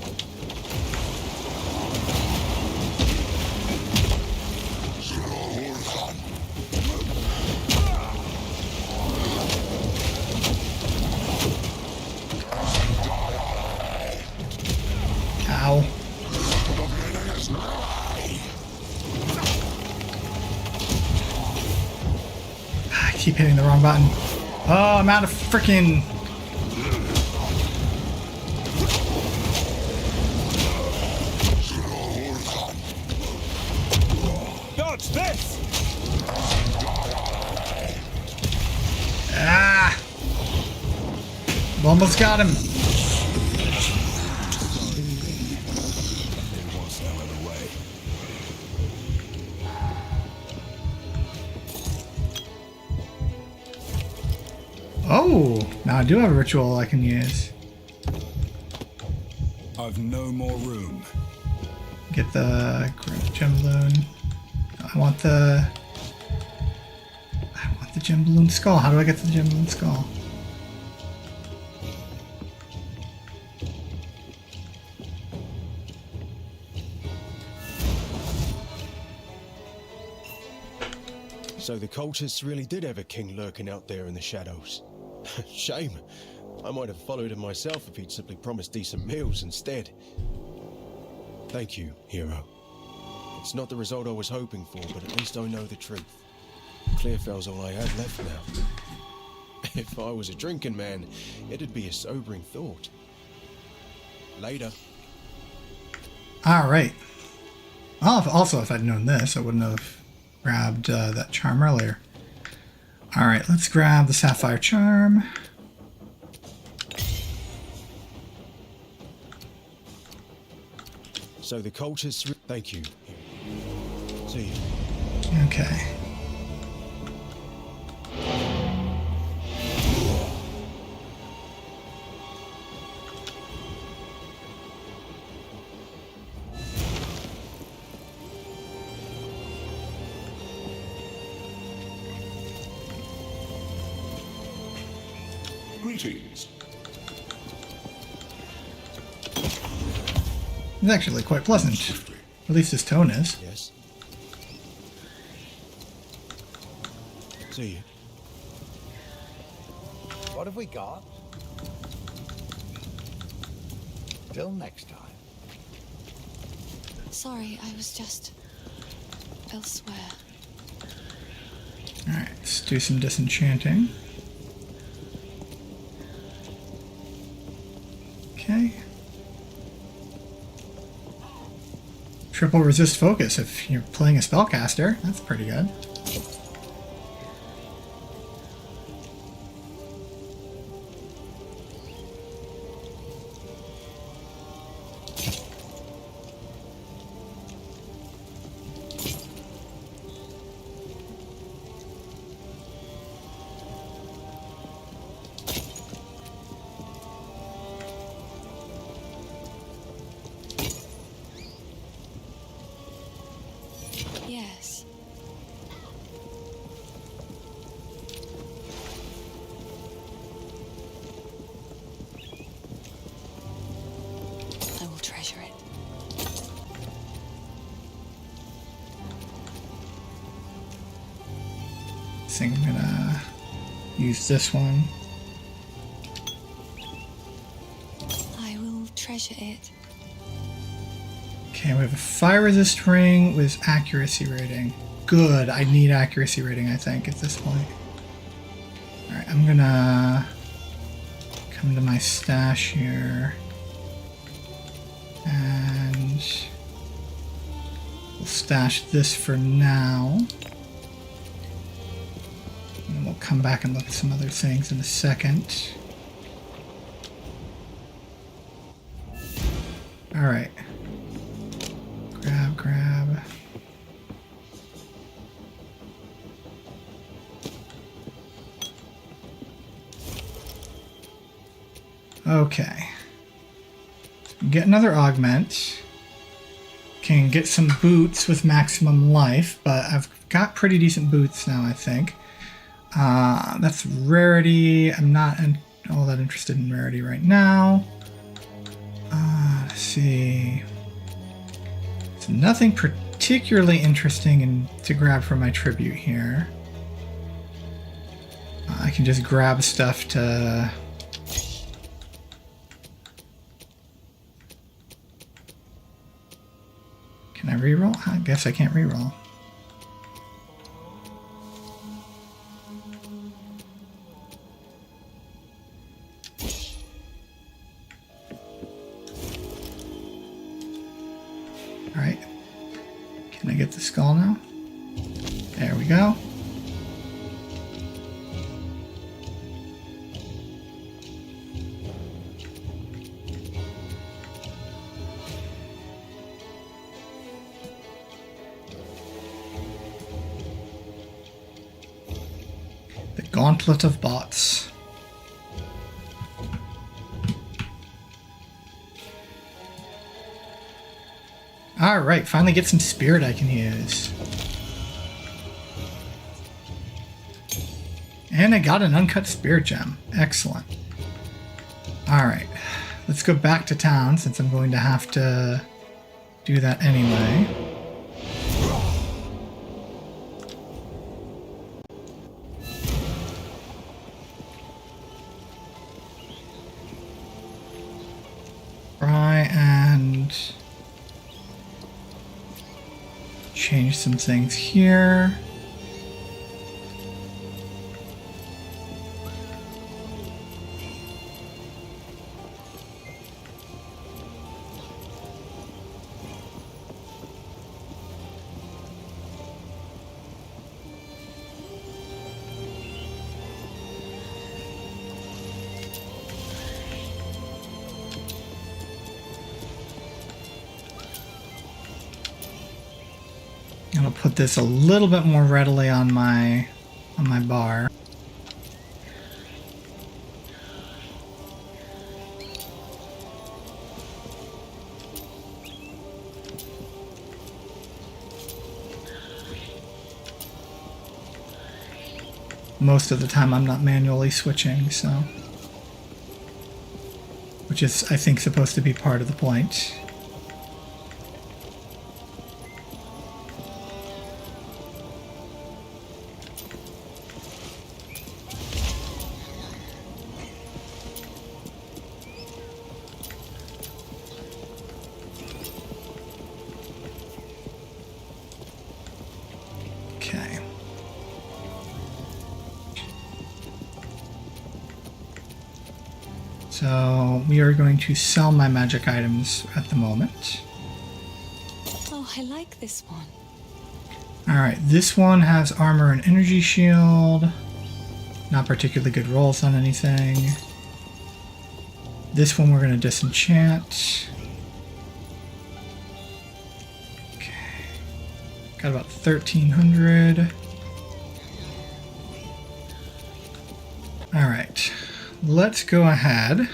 Ow. I keep hitting the wrong button. Oh, I'm out of freaking... Dodge this! Ah! Almost got him. There was no other way. Oh, now I do have a ritual I can use. I've no more room. Get the gem balloon. I want the gem balloon skull. How do I get to the gem balloon skull? So the cultists really did have a king lurking out there in the shadows. Shame. I might have followed him myself if he'd simply promised decent meals instead. Thank you, hero. It's not the result I was hoping for, but at least I know the truth. Clearfell's all I have left now. If I was a drinking man, it'd be a sobering thought. Later. Alright. Well, also, if I'd known this, I wouldn't have grabbed that charm earlier. Alright, let's grab the sapphire charm. So the cultists... Thank you. See you. Okay. Greetings. It's actually quite pleasant. At least his tone is. Yes. See you. What have we got? Till next time. Sorry, I was just elsewhere. Alright, let's do some disenchanting. Okay. Triple resist focus if you're playing a spellcaster. That's pretty good. Yes. I will treasure it. I think I'm gonna use this one. I will treasure it. Okay, we have a fire resist ring with accuracy rating. Good, I need accuracy rating, I think, at this point. Alright, I'm gonna come to my stash here. And we'll stash this for now. And we'll come back and look at some other things in a second. Alright. Grab. Okay. Get another augment. Can get some boots with maximum life, but I've got pretty decent boots now, I think. That's rarity. I'm not all that interested in rarity right now. Let's see. It's nothing particularly interesting to grab for my tribute here. I can just grab stuff to... Can I reroll? I guess I can't reroll. Alright. Can I get the skull now? There we go. The Gauntlet of Bots. Alright, finally get some spirit I can use. And I got an uncut spirit gem. Excellent. Alright, let's go back to town since I'm going to have to do that anyway. Try and change some things here. And I'll put this a little bit more readily on my bar. Most of the time I'm not manually switching, so... Which is, I think, supposed to be part of the point. Okay. So we are going to sell my magic items at the moment. Oh, I like this one. Alright, this one has armor and energy shield. Not particularly good rolls on anything. This one we're going to disenchant. Okay. Got about 1,300. Alright. Let's go ahead.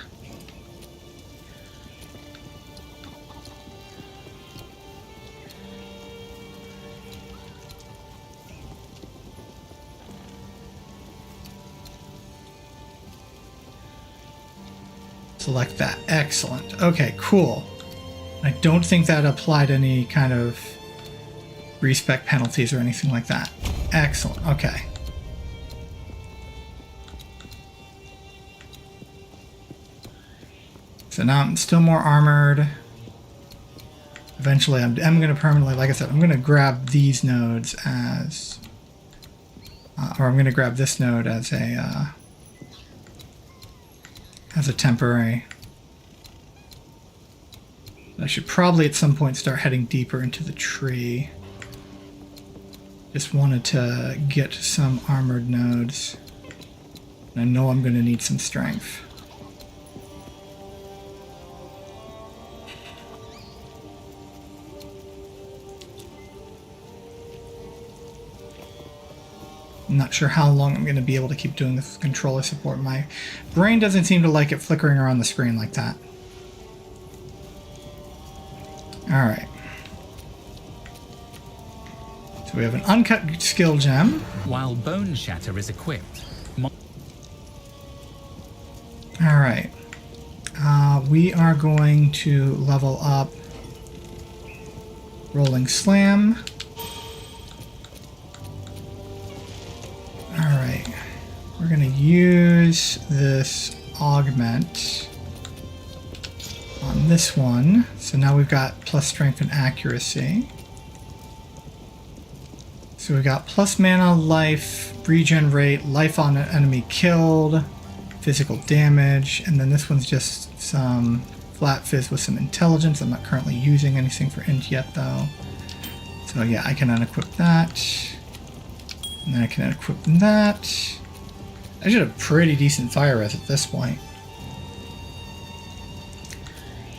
Select that. Excellent. Okay, cool. I don't think that applied any kind of respec penalties or anything like that. Excellent. Okay. So now I'm still more armored. Eventually I'm going to permanently, like I said, I'm going to grab these nodes as... or I'm going to grab this node as a temporary. I should probably at some point start heading deeper into the tree. Just wanted to get some armored nodes. And I know I'm going to need some strength. I'm not sure how long I'm going to be able to keep doing this controller support. My brain doesn't seem to like it flickering around the screen like that. Alright. So we have an uncut skill gem. While Bone Shatter is equipped. Alright. We are going to level up Rolling Slam. Alright. We're going to use this augment on this one. So now we've got plus strength and accuracy. So we've got plus mana, life, regen rate, life on an enemy killed, physical damage, and then this one's just some flat fizz with some intelligence. I'm not currently using anything for int yet though. So yeah, I can unequip that. And then I can unequip that. I should have pretty decent fire res at this point.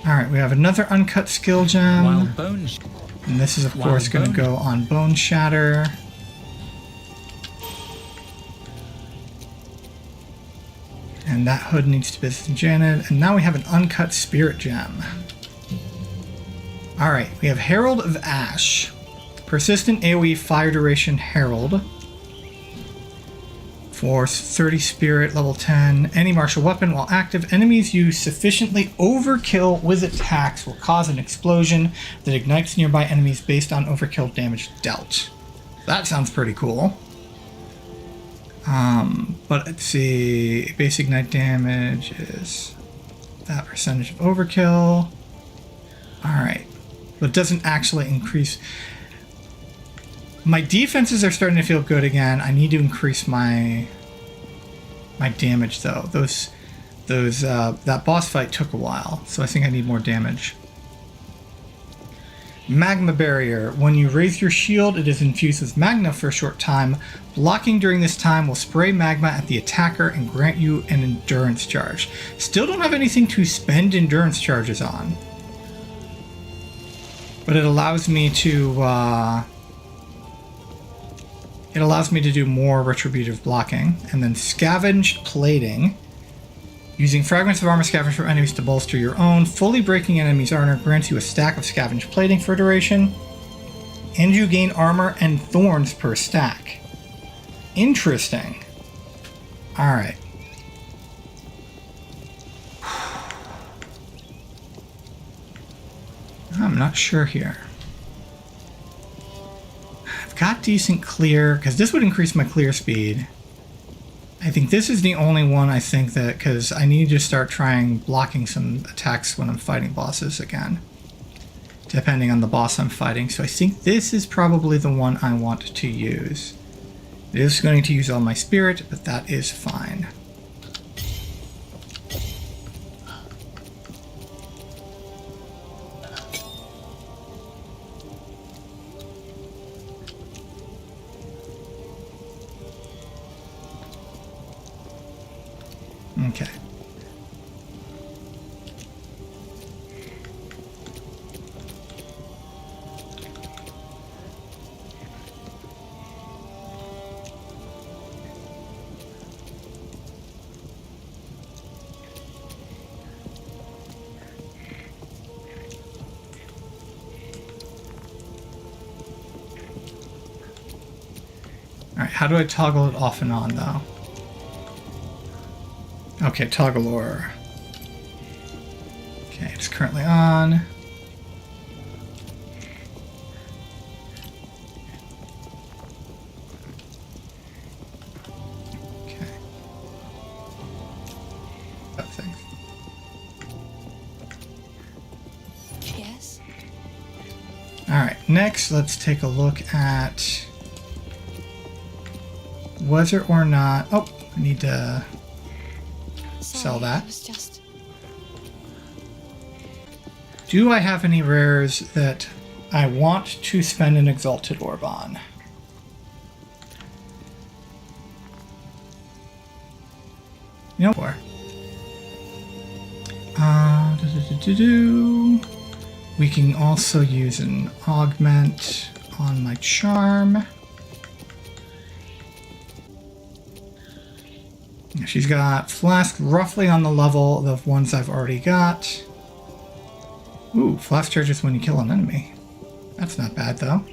Alright, we have another uncut skill gem. And this is of course going to go on Bone Shatter. And that hood needs to be disenchanted. And now we have an uncut spirit gem. Alright, we have Herald of Ash. Persistent AoE fire duration Herald. For 30 spirit, level 10. Any martial weapon while active, enemies use sufficiently overkill with attacks will cause an explosion that ignites nearby enemies based on overkill damage dealt. That sounds pretty cool. But let's see, base ignite damage is that percentage of overkill. Alright, but it doesn't actually increase. My defenses are starting to feel good again. I need to increase my damage though. That boss fight took a while, so I think I need more damage. Magma Barrier. When you raise your shield, it is infused with magma for a short time. Blocking during this time will spray magma at the attacker and grant you an endurance charge. Still don't have anything to spend endurance charges on. But it allows me to do more retributive blocking. And then Scavenged Plating. Using fragments of armor scavenged from enemies to bolster your own, fully breaking an enemy's armor grants you a stack of scavenged plating for a duration, and you gain armor and thorns per stack. Interesting. Alright. I'm not sure here. I've got decent clear, because this would increase my clear speed. I think this is the only one I think that, because I need to start trying blocking some attacks when I'm fighting bosses again. Depending on the boss I'm fighting. So I think this is probably the one I want to use. It is going to use all my spirit, but that is fine. Okay. Alright, how do I toggle it off and on, though? Okay, toggle or. Okay, it's currently on. Okay. That thing. Yes? Alright, next let's take a look at whether or not... Oh, I need to sell that. I was just... Do I have any rares that I want to spend an Exalted Orb on? You know where? We can also use an Augment on my Charm. She's got Flask roughly on the level of ones I've already got. Ooh, Flask charges when you kill an enemy. That's not bad, though.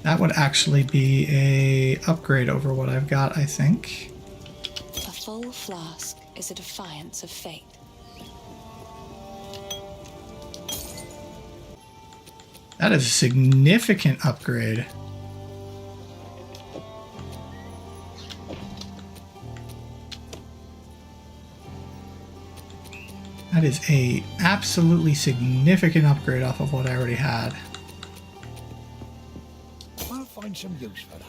That would actually be a upgrade over what I've got, I think. A full flask is a defiance of fate. That is a significant upgrade. That is a absolutely significant upgrade off of what I already had. I'll find some use for that.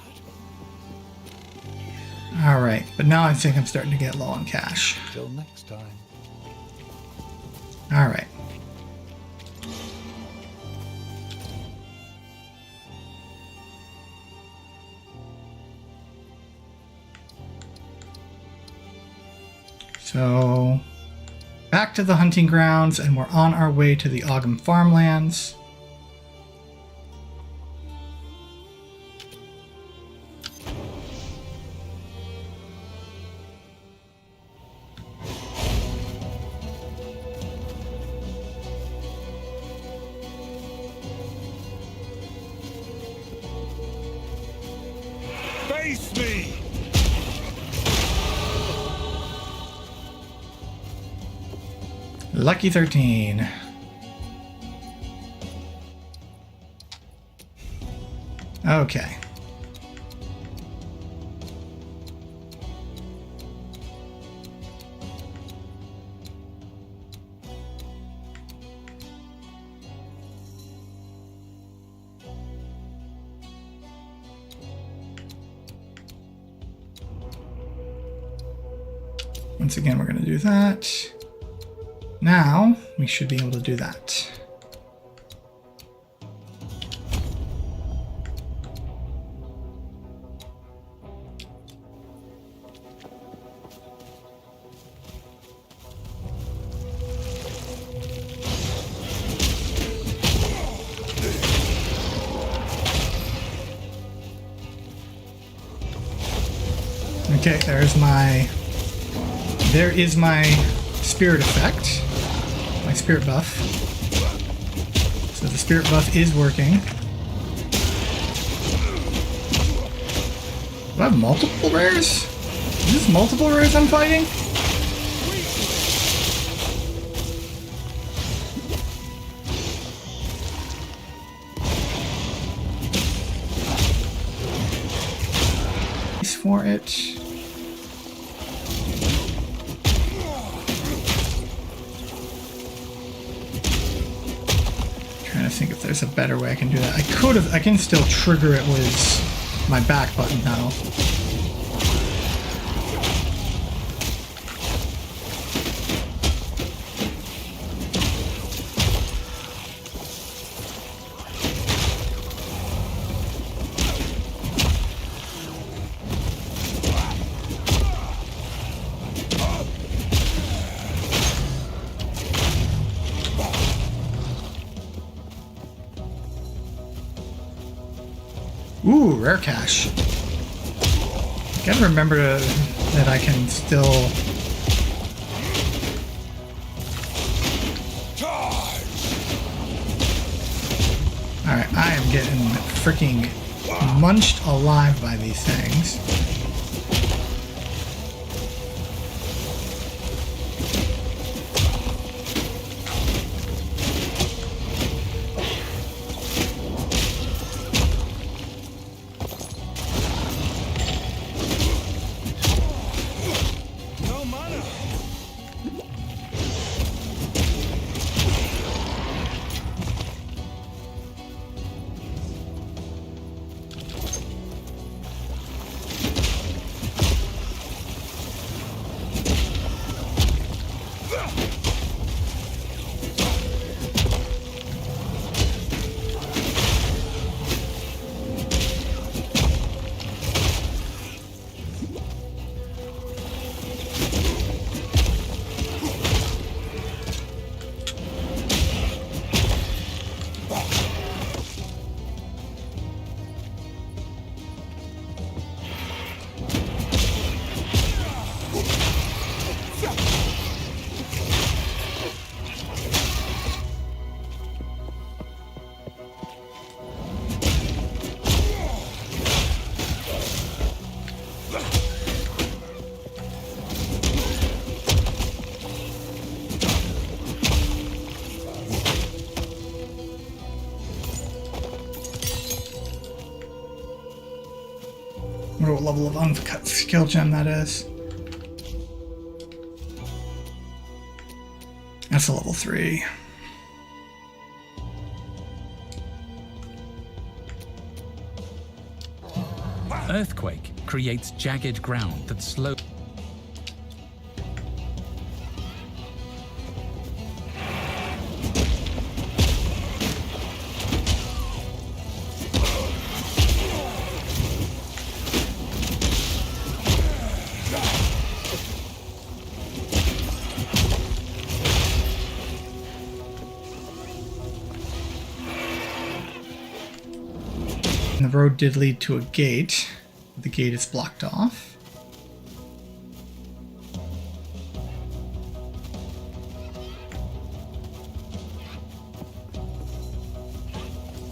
Alright, but now I think I'm starting to get low on cash. Till next time. Alright. So, back to the hunting grounds, and we're on our way to the Ogham farmlands. Face me! Lucky 13. Okay. Once again, we're going to do that. Now, we should be able to do that. Okay, there is my spirit effect, my spirit buff. So the spirit buff is working. Do I have multiple rares? Is this multiple rares I'm fighting? For it. Trying to think if there's a better way I can do that. I can still trigger it with my back button now. Ooh, rare cache. Gotta remember that I can still... Alright, I am getting freaking munched alive by these things. No mana. I wonder what level of uncut skill gem that is. That's a level 3. Earthquake creates jagged ground that slows. The road did lead to a gate. The gate is blocked off.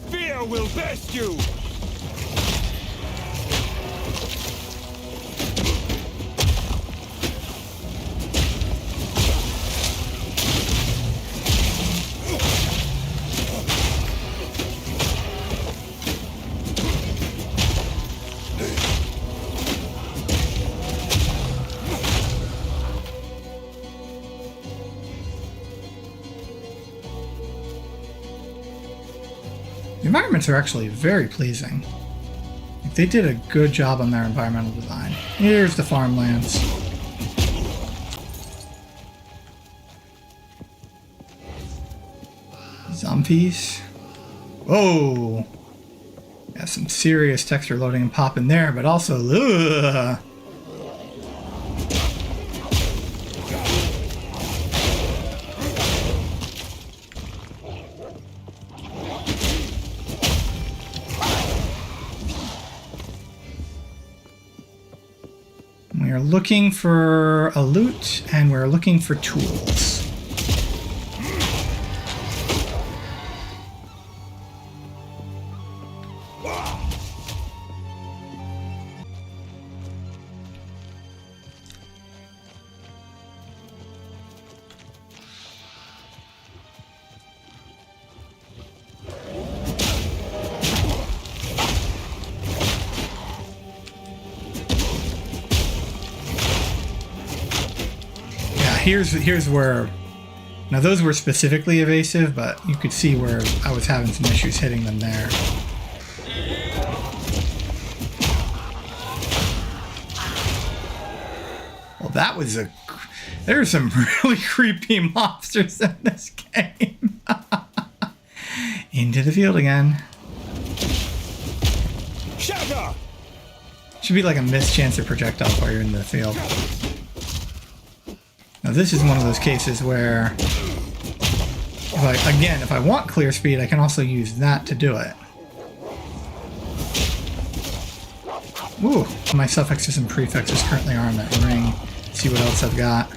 Fear will best you. The environments are actually very pleasing. They did a good job on their environmental design. Here's the farmlands. Zombies. Whoa! Yeah, some serious texture loading and pop in there, but also, ugh. We are looking for a loot, and we're looking for tools. Here's where, now those were specifically evasive, but you could see where I was having some issues hitting them there. Well, that was there are some really creepy monsters in this game. Into the field again. Shatter! Should be like a missed chance of projectile while you're in the field. Now this is one of those cases where, if I want clear speed, I can also use that to do it. Ooh, my suffixes and prefixes currently are on that ring. See what else I've got.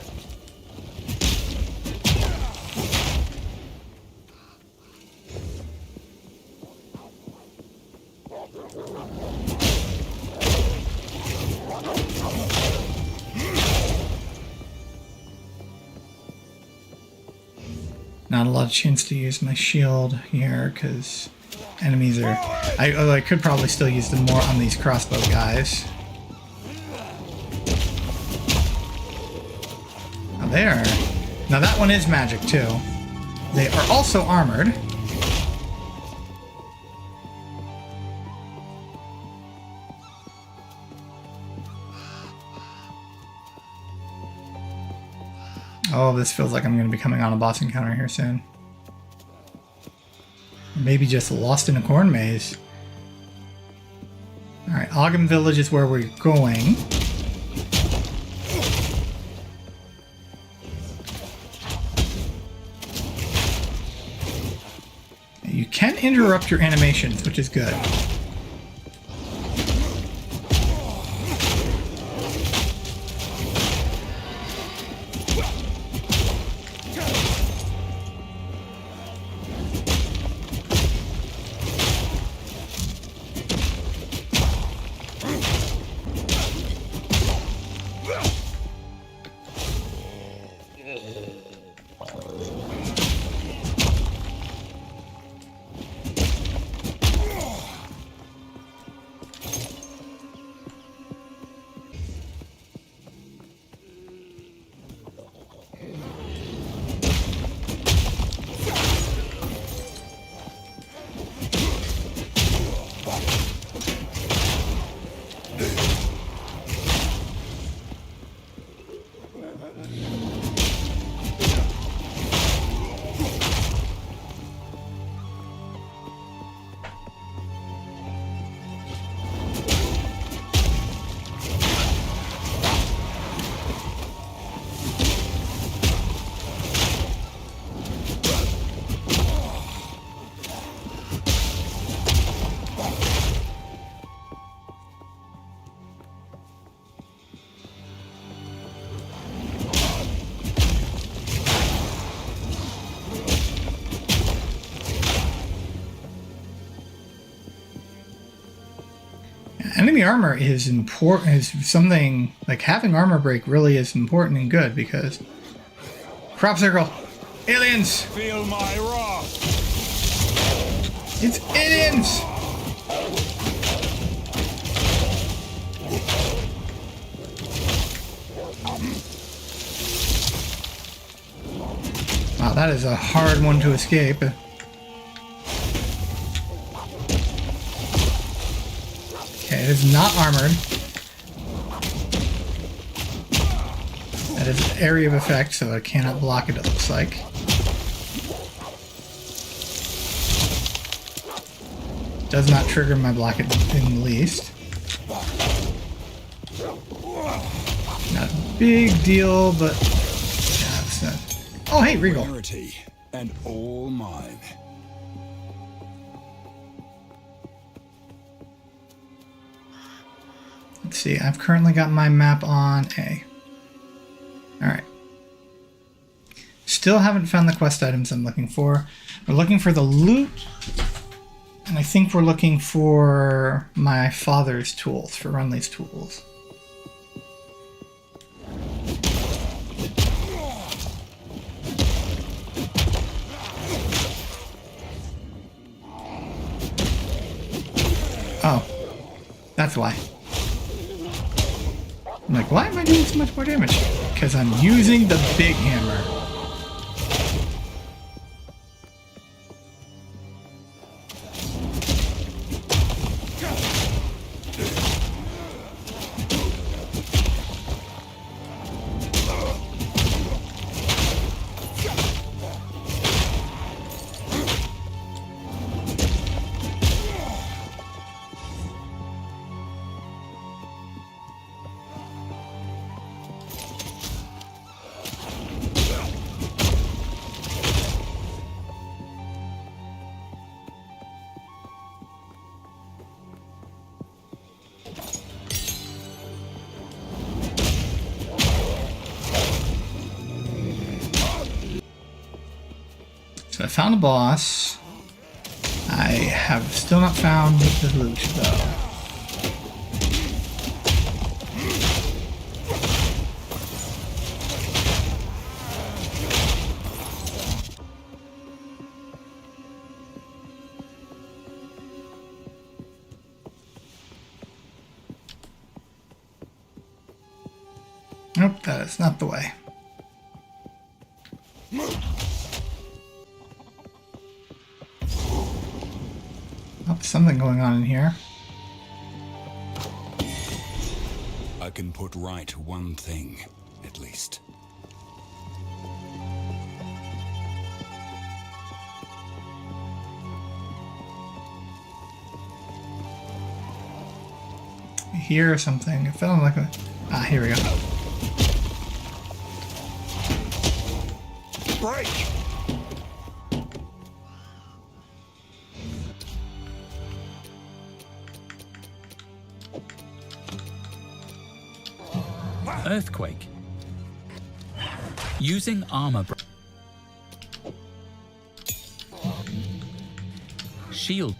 Not a lot of chance to use my shield here because enemies are... although I could probably still use them more on these crossbow guys. Now there. Now that one is magic too. They are also armored. Oh, this feels like I'm going to be coming on a boss encounter here soon. Maybe just lost in a corn maze. Alright, Ogden Village is where we're going. You can interrupt your animations, which is good. Enemy armor is important, is something like having armor break really is important and good because crop circle, aliens, Feel my wrath. it's aliens. Wow, that is a hard one to escape. Okay, it is not armored. That is an area of effect, so I cannot block it, it looks like. Does not trigger my block it in the least. Not a big deal, but yeah, it's not. Oh, hey, Regal. Rarity and all mine. Let's see, I've currently got my map on A. Alright. Still haven't found the quest items I'm looking for. We're looking for the loot, and I think we're looking for my father's tools, for Renly's tools. Oh, that's why. I'm like, why am I doing so much more damage? Because I'm using the big hammer. So I found a boss. I have still not found the loot though. Nope, that is not the way. Oh, something going on in here. I can put right one thing, at least. I hear something. It felt like a... Ah, here we go. Break! Earthquake. Using armor. Shield.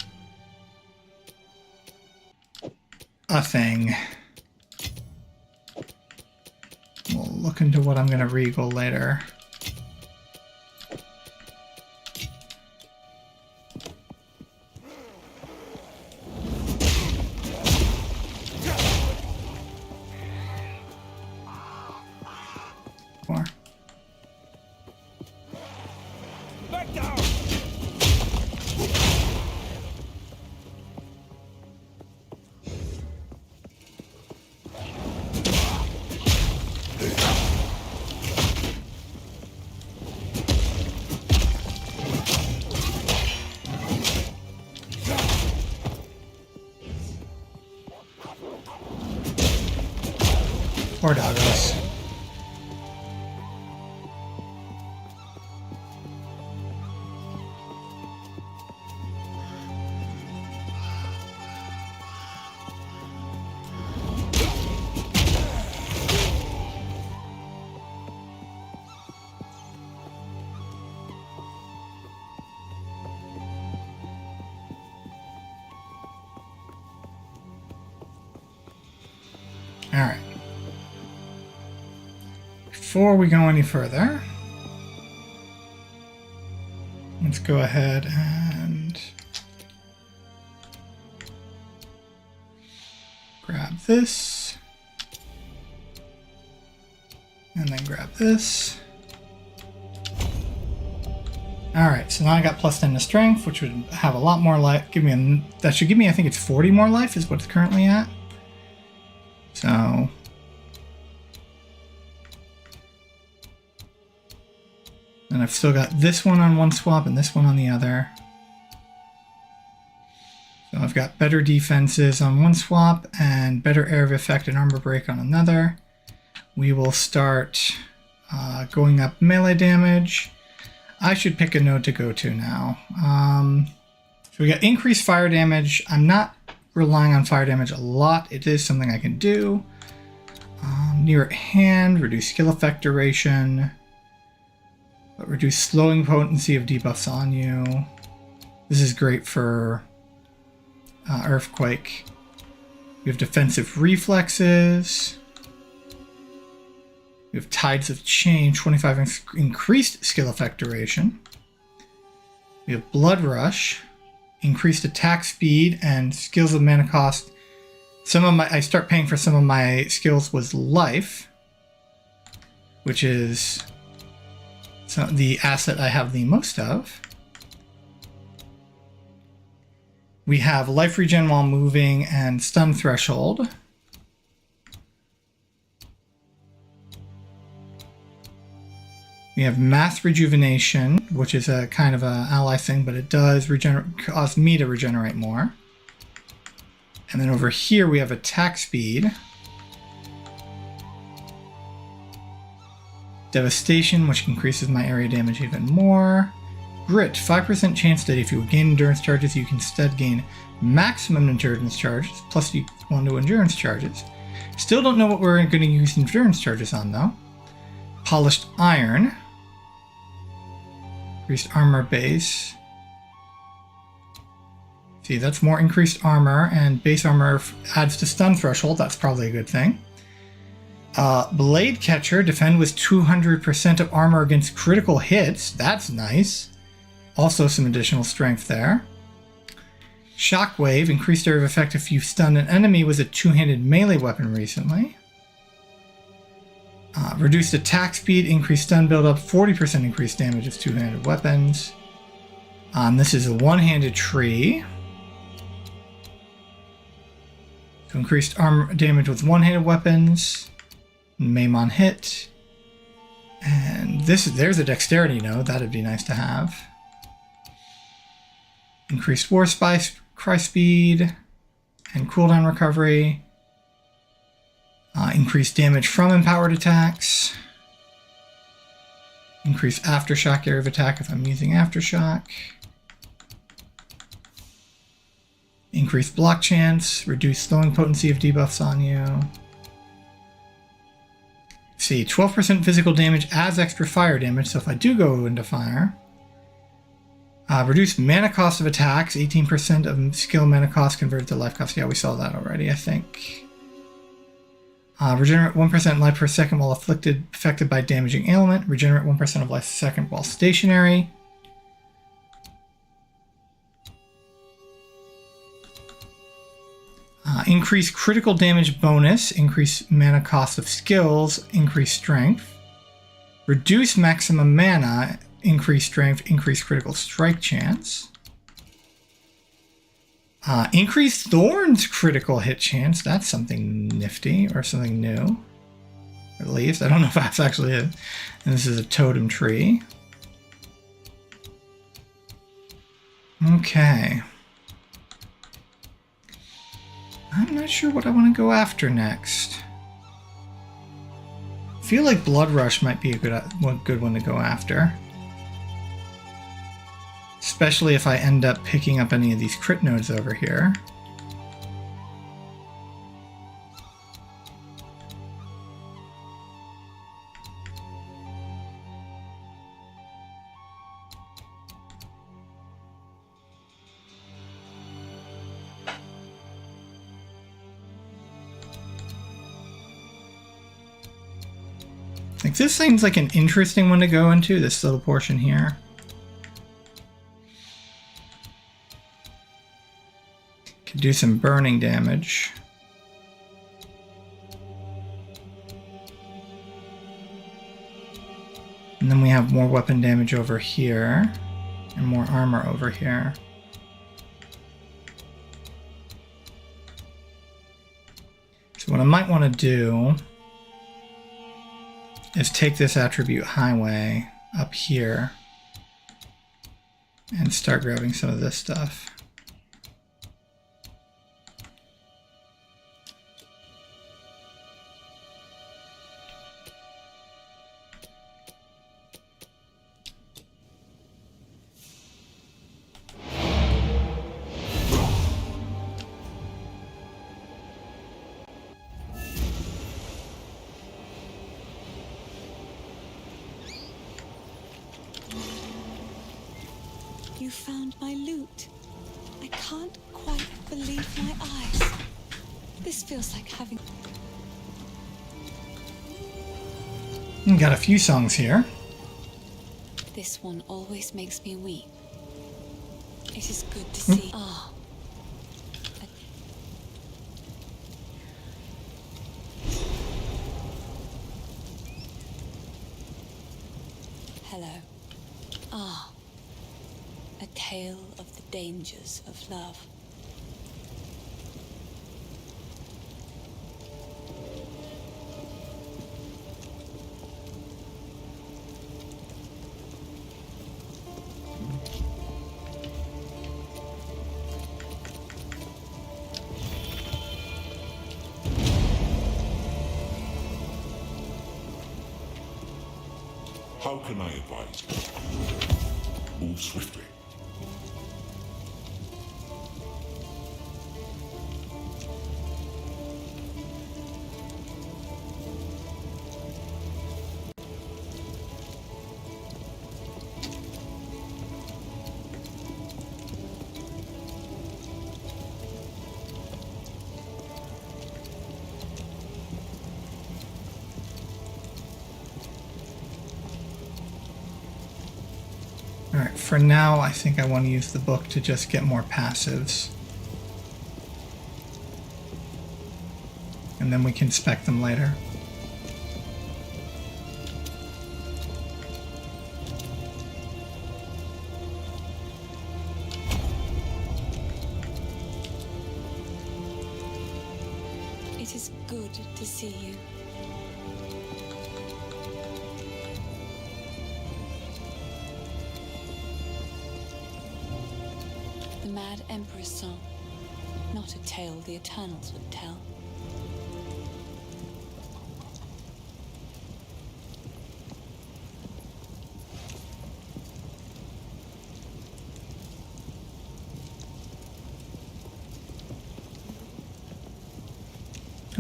A thing. We'll look into what I'm gonna regal later. More. Back down! Poor doggos. All right. Before we go any further, let's go ahead and grab this, and then grab this. All right, so now I got plus 10 to strength, which would have a lot more life. That should give me, I think it's 40 more life is what it's currently at. So and I've still got this one on one swap and this one on the other. So I've got better defenses on one swap and better area of effect and armor break on another. We will start going up melee damage. I should pick a node to go to now. So we got increased fire damage. I'm not relying on fire damage a lot. It is something I can do. Near at hand, reduce skill effect duration. But reduce slowing potency of debuffs on you. This is great for Earthquake. We have defensive reflexes. We have Tides of Change, 25 increased skill effect duration. We have Blood Rush, increased attack speed and skills of mana cost. I start paying for some of my skills was life, which is the asset I have the most of. We have life regen while moving and stun threshold. We have mass rejuvenation, which is a kind of an ally thing, but it does cause me to regenerate more. And then over here we have attack speed. Devastation, which increases my area damage even more. Grit, 5% chance that if you gain endurance charges, you can instead gain maximum endurance charges, plus you want to endurance charges. Still don't know what we're going to use endurance charges on though. Polished iron. Increased armor base. See, that's more increased armor, and base armor adds to stun threshold. That's probably a good thing. Blade Catcher, defend with 200% of armor against critical hits. That's nice. Also some additional strength there. Shockwave, increased area of effect if you stun an enemy with a two-handed melee weapon recently. Reduced attack speed, increased stun buildup, 40% increased damage of two-handed weapons. This is a one-handed tree. So increased armor damage with one-handed weapons. Maimon hit. And there's a dexterity node, that'd be nice to have. Increased war spice, cry speed, and cooldown recovery. Increased damage from empowered attacks. Increased aftershock area of attack if I'm using aftershock. Increased block chance, reduced slowing potency of debuffs on you. See, 12% physical damage adds extra fire damage, so if I do go into fire. Reduced mana cost of attacks, 18% of skill mana cost converted to life cost. Yeah, we saw that already, I think. Regenerate 1% life per second while affected by damaging ailment. Regenerate 1% of life per second while stationary. Increase critical damage bonus, increase mana cost of skills, increase strength. Reduce maximum mana, increase strength, increase critical strike chance. Increase Thorn's critical hit chance, that's something nifty, or something new. At least, I don't know if that's actually it. And this is a totem tree. Okay. I'm not sure what I want to go after next. I feel like Blood Rush might be a good one to go after. Especially if I end up picking up any of these crit nodes over here. Like, this seems like an interesting one to go into, this little portion here. Could do some burning damage. And then we have more weapon damage over here, and more armor over here. So what I might want to do is take this attribute highway up here and start grabbing some of this stuff. You found my loot. I can't quite believe my eyes. This feels like having... Got a few songs here. This one always makes me weep. It is good to see. Ah. Hello. Ah. A tale of the dangers of love. How can I advise? Move swiftly. Alright, for now, I think I want to use the book to just get more passives. And then we can spec them later. It is good to see you. The Mad Emperor's song. Not a tale the Eternals would tell.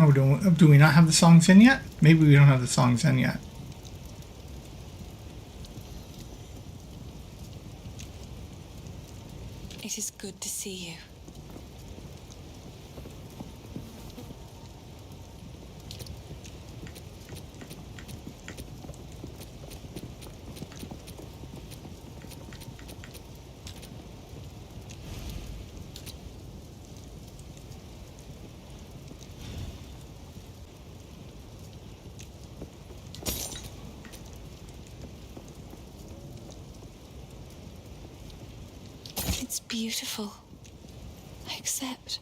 Oh, do we not have the songs in yet? Maybe we don't have the songs in yet. It is good to see you. It's beautiful. I accept.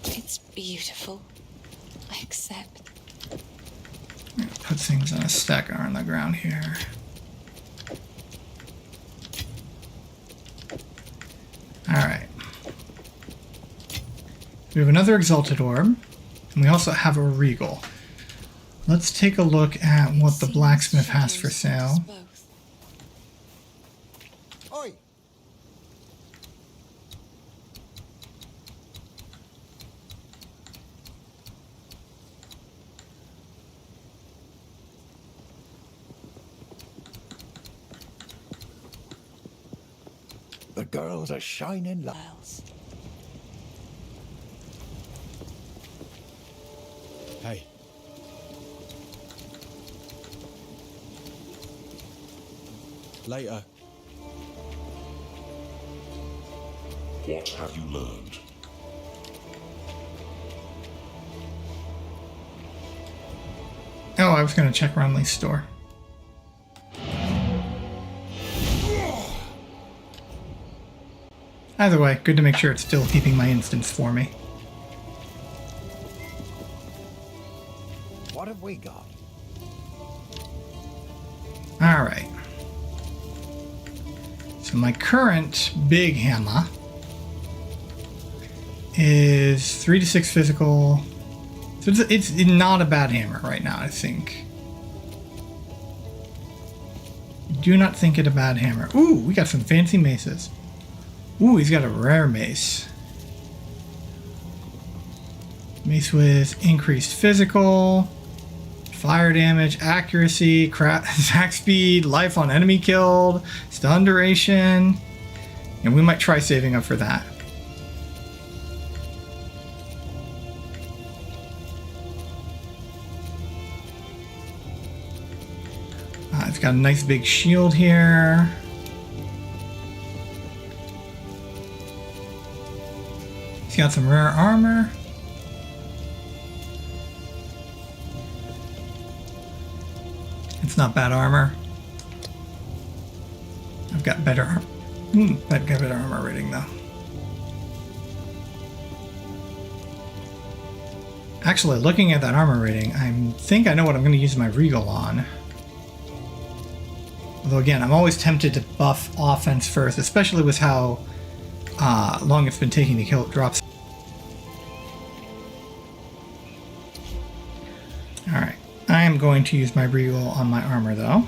It's beautiful. I accept. Put things on a stack on the ground here. Alright. We have another Exalted Orb, and we also have a Regal. Let's take a look at what the blacksmith has for sale. Oi! The girl's a shining light. Miles. Hey. Later. What have you learned? Oh, I was going to check around Lee's store. Either way, good to make sure it's still keeping my instance for me. What have we got? Alright. So my current big hammer is 3 to 6 physical. So it's not a bad hammer right now, I think. Do not think it a bad hammer. Ooh, we got some fancy maces. Ooh, he's got a rare mace. Mace with increased physical, fire damage, accuracy, attack speed, life on enemy killed, stun duration. And we might try saving up for that. It's got a nice big shield here. He's got some rare armor. It's not bad armor. I've got better armor. I've got better armor rating though. Actually, looking at that armor rating, I think I know what I'm going to use my Regal on. Although again, I'm always tempted to buff offense first, especially with how long it's been taking to kill drops. Alright, I am going to use my Regal on my armor though.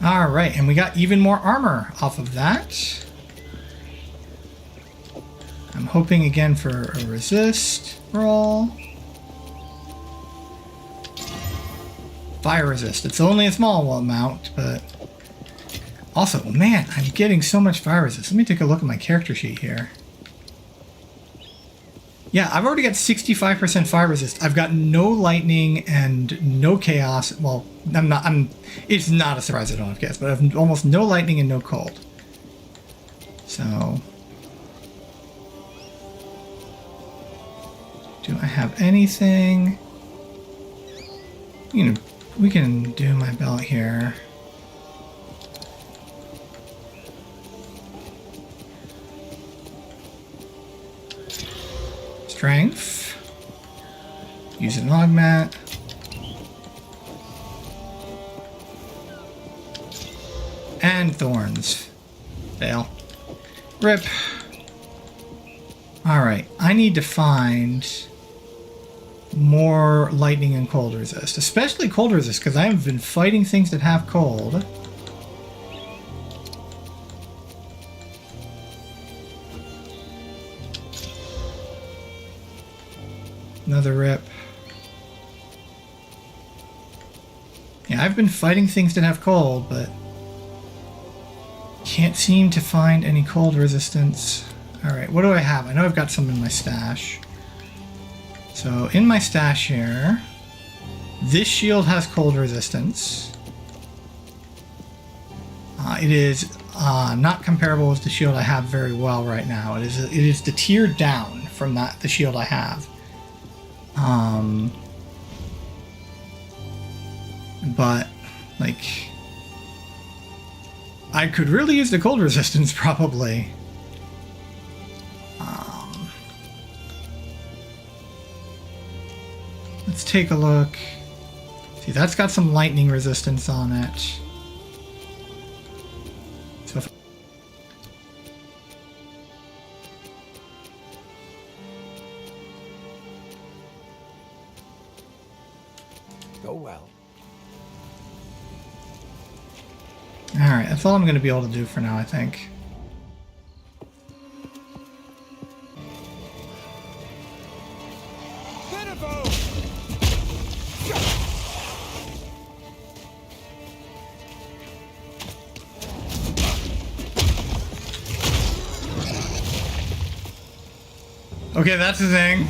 Alright, and we got even more armor off of that. hoping again for a resist roll. Fire resist. It's only a small amount, but also, man, I'm getting so much fire resist. Let me take a look at my character sheet here. Yeah, I've already got 65% fire resist. I've got no lightning and no chaos. Well, it's not a surprise I don't have chaos, but I have almost no lightning and no cold. So, do I have anything? You know, we can do my belt here. Strength. Use an augment. And thorns. Fail. Rip. Alright, I need to find more lightning and cold resist. Especially cold resist, because I have been fighting things that have cold. Another rip. Yeah, I've been fighting things that have cold, but can't seem to find any cold resistance. Alright, what do I have? I know I've got some in my stash. So, in my stash here, this shield has cold resistance. It is not comparable with the shield I have very well right now. It is the tier down from the shield I have. But, like, I could really use the cold resistance, probably. Let's take a look. See, that's got some lightning resistance on it. So if Go well. Alright, that's all I'm going to be able to do for now, I think. Okay, that's the thing.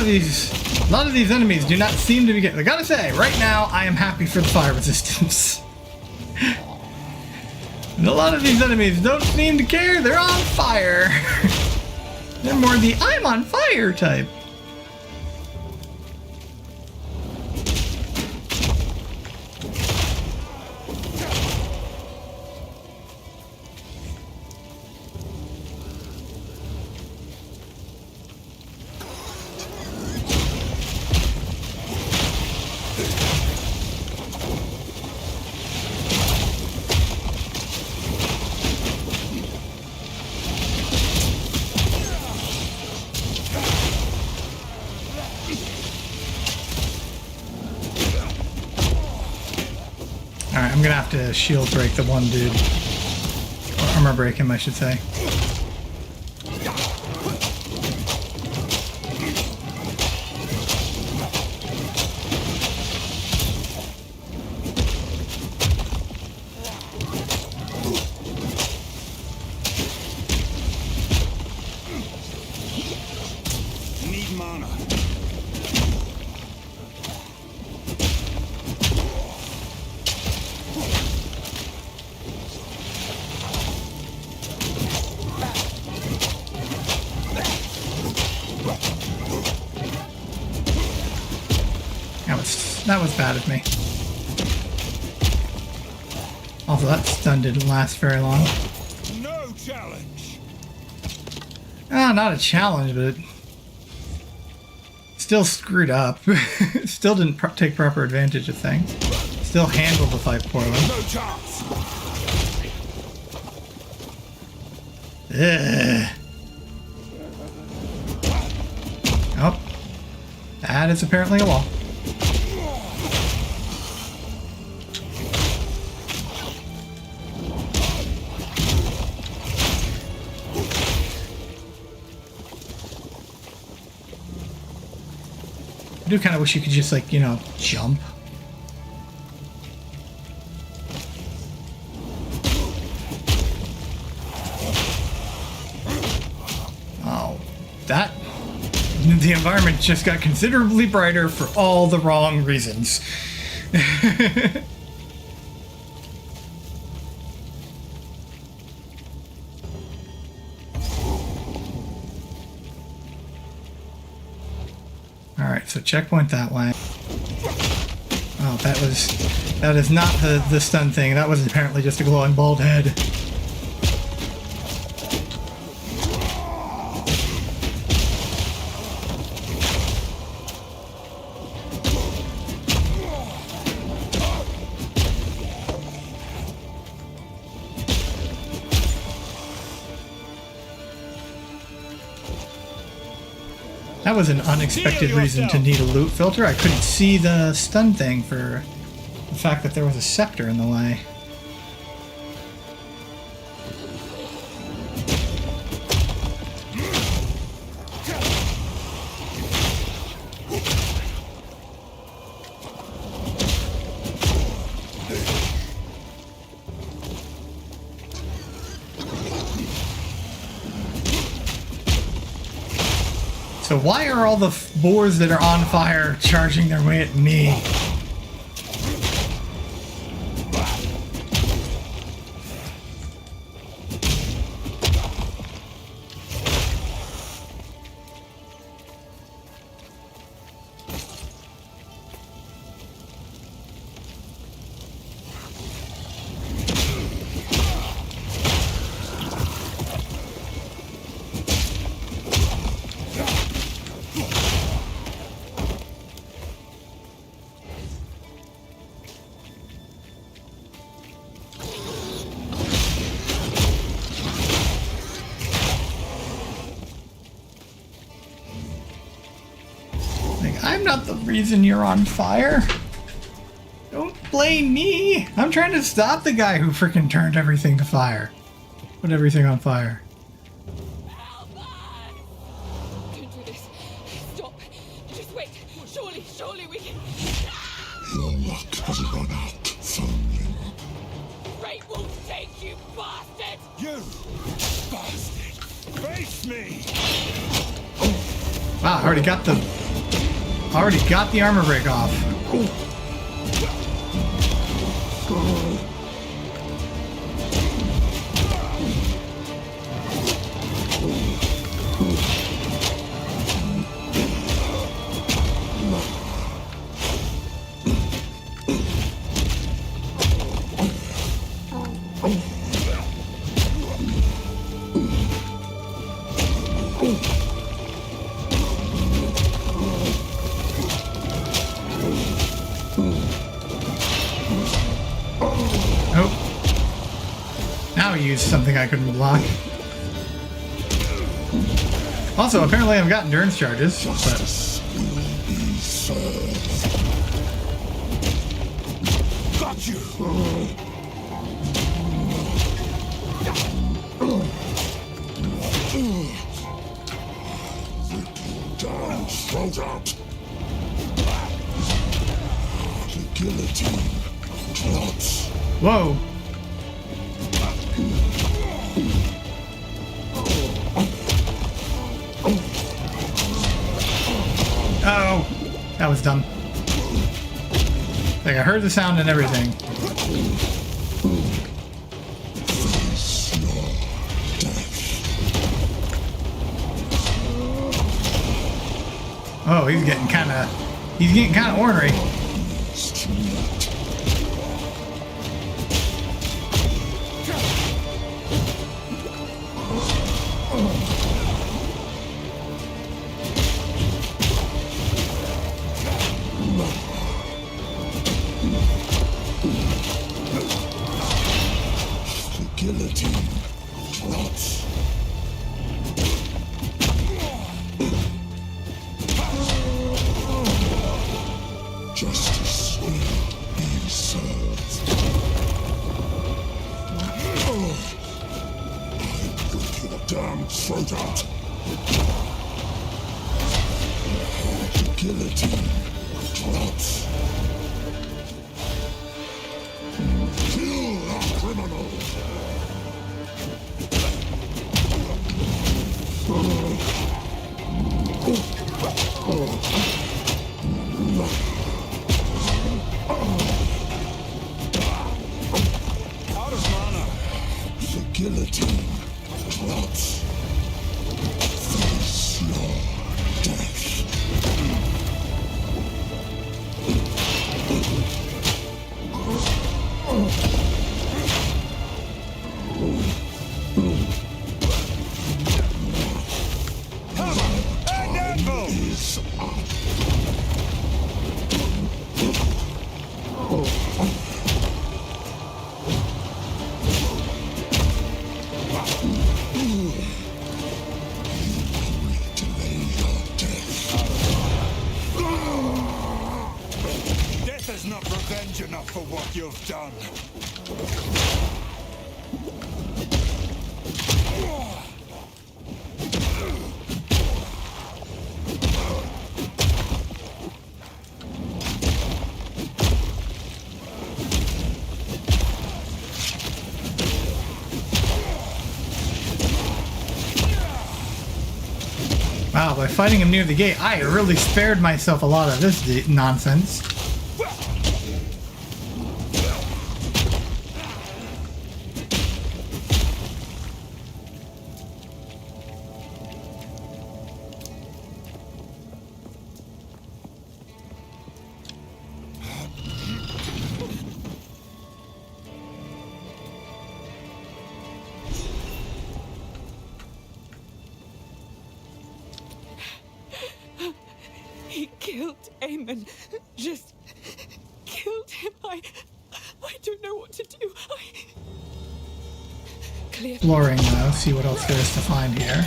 A lot of these enemies do not seem to be getting. I gotta say, right now I am happy for the fire resistance. And a lot of these enemies don't seem to care. They're on fire. They're more the I'm on fire type. Alright, I'm gonna have to shield break the one dude. Or armor break him, I should say. Need mana. That was bad of me. Also, that stun didn't last very long. No challenge. Ah, not a challenge, but still screwed up. Still didn't take proper advantage of things. Still handled the fight poorly. No chance. Ugh. Oh. That is apparently a wall. I do kind of wish you could just, like, you know, jump. Oh, that... The environment just got considerably brighter for all the wrong reasons. Alright, so checkpoint that way. Oh, that is not the stun thing. That was apparently just a glowing bald head. That was an unexpected reason to need a loot filter. I couldn't see the stun thing for the fact that there was a scepter in the way. So why are all the boars that are on fire charging their way at me? I'm not the reason you're on fire. Don't blame me. I'm trying to stop the guy who freaking turned everything to fire. Put everything on fire. Don't do this. Stop. Just wait. Surely we can. Your luck has run out, Foundling. Great will take you, bastard! You bastard! Face me! Wow, I already got the armor break off. Use something I couldn't block. Also, apparently I've got endurance charges, but... Got you! Down, throat out. The guillotine drops. Whoa. Oh, that was dumb. Like, I heard the sound and everything. Oh, he's getting kind of ornery. Guillotine drops. throat out. The guillotine. Collapse. Kill our criminal. Out of mana. The guillotine. Collapse. Face your death. And anvil! Is up. Death is not revenge enough for what you've done. Wow, by fighting him near the gate, I really spared myself a lot of this nonsense. He killed Eamon. Just killed him. I don't know what to do. Clear. Exploring though, see what else there is to find here.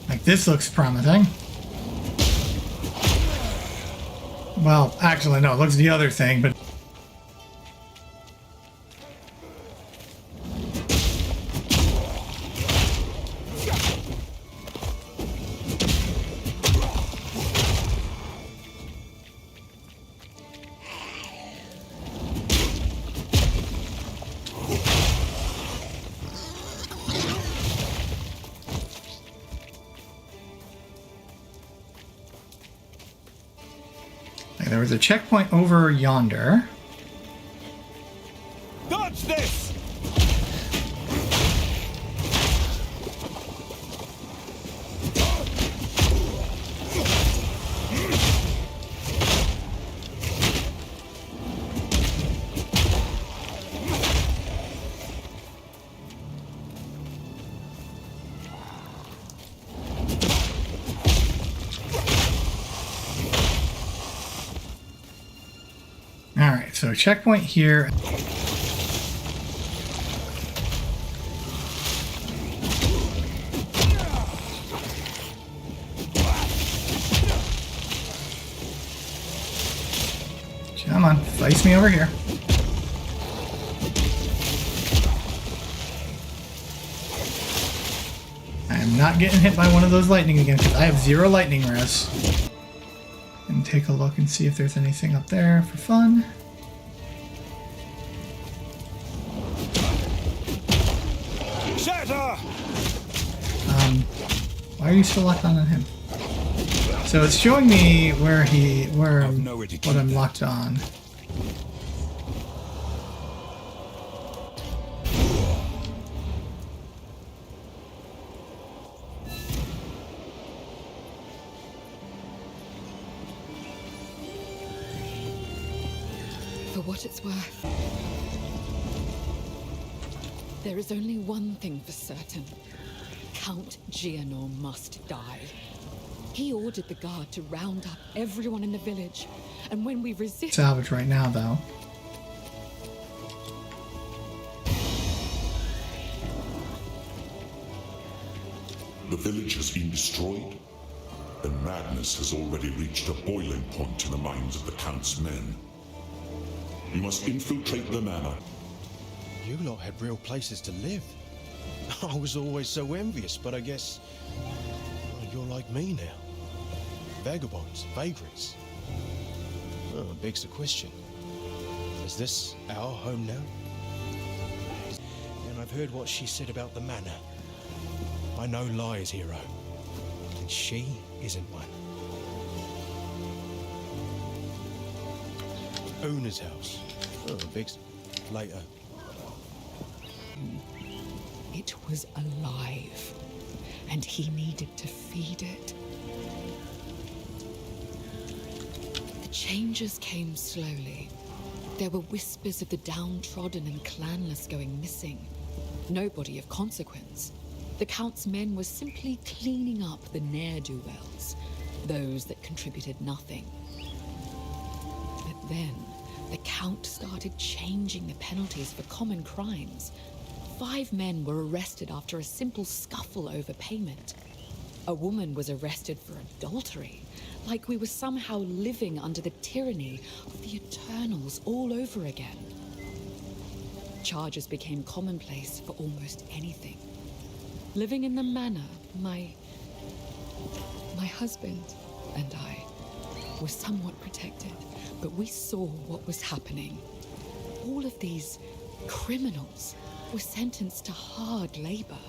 Like this looks promising. Well, actually no, it looks the other thing, but there was a checkpoint over yonder. Dodge this! Alright, so checkpoint here. Come on, face me over here. I am not getting hit by one of those lightning again because I have 0 lightning res. And take a look and see if there's anything up there for fun. Shatter! Why are you still locked on him? So it's showing me where what I'm locked on. For what it's worth, there is only one thing for certain. Count Gianor must die. He ordered the guard to round up everyone in the village, and when we resist... Salvage right now, though. The village has been destroyed, and madness has already reached a boiling point in the minds of the Count's men. You must infiltrate the manor. You lot had real places to live. I was always so envious, but I guess well, you're like me now. Vagabonds, vagrants. Oh, it begs the question. Is this our home now? And I've heard what she said about the manor. I know lies, hero. And she isn't one. Owner's house. Oh, begs later. It was alive, and he needed to feed it. The changes came slowly. There were whispers of the downtrodden and clanless going missing. Nobody of consequence. The Count's men were simply cleaning up the ne'er-do-wells, those that contributed nothing. But then, the Count started changing the penalties for common crimes. 5 men were arrested after a simple scuffle over payment. A woman was arrested for adultery, like we were somehow living under the tyranny of the Eternals all over again. Charges became commonplace for almost anything. Living in the manor, my husband and I were somewhat protected, but we saw what was happening. All of these criminals were sentenced to hard labor,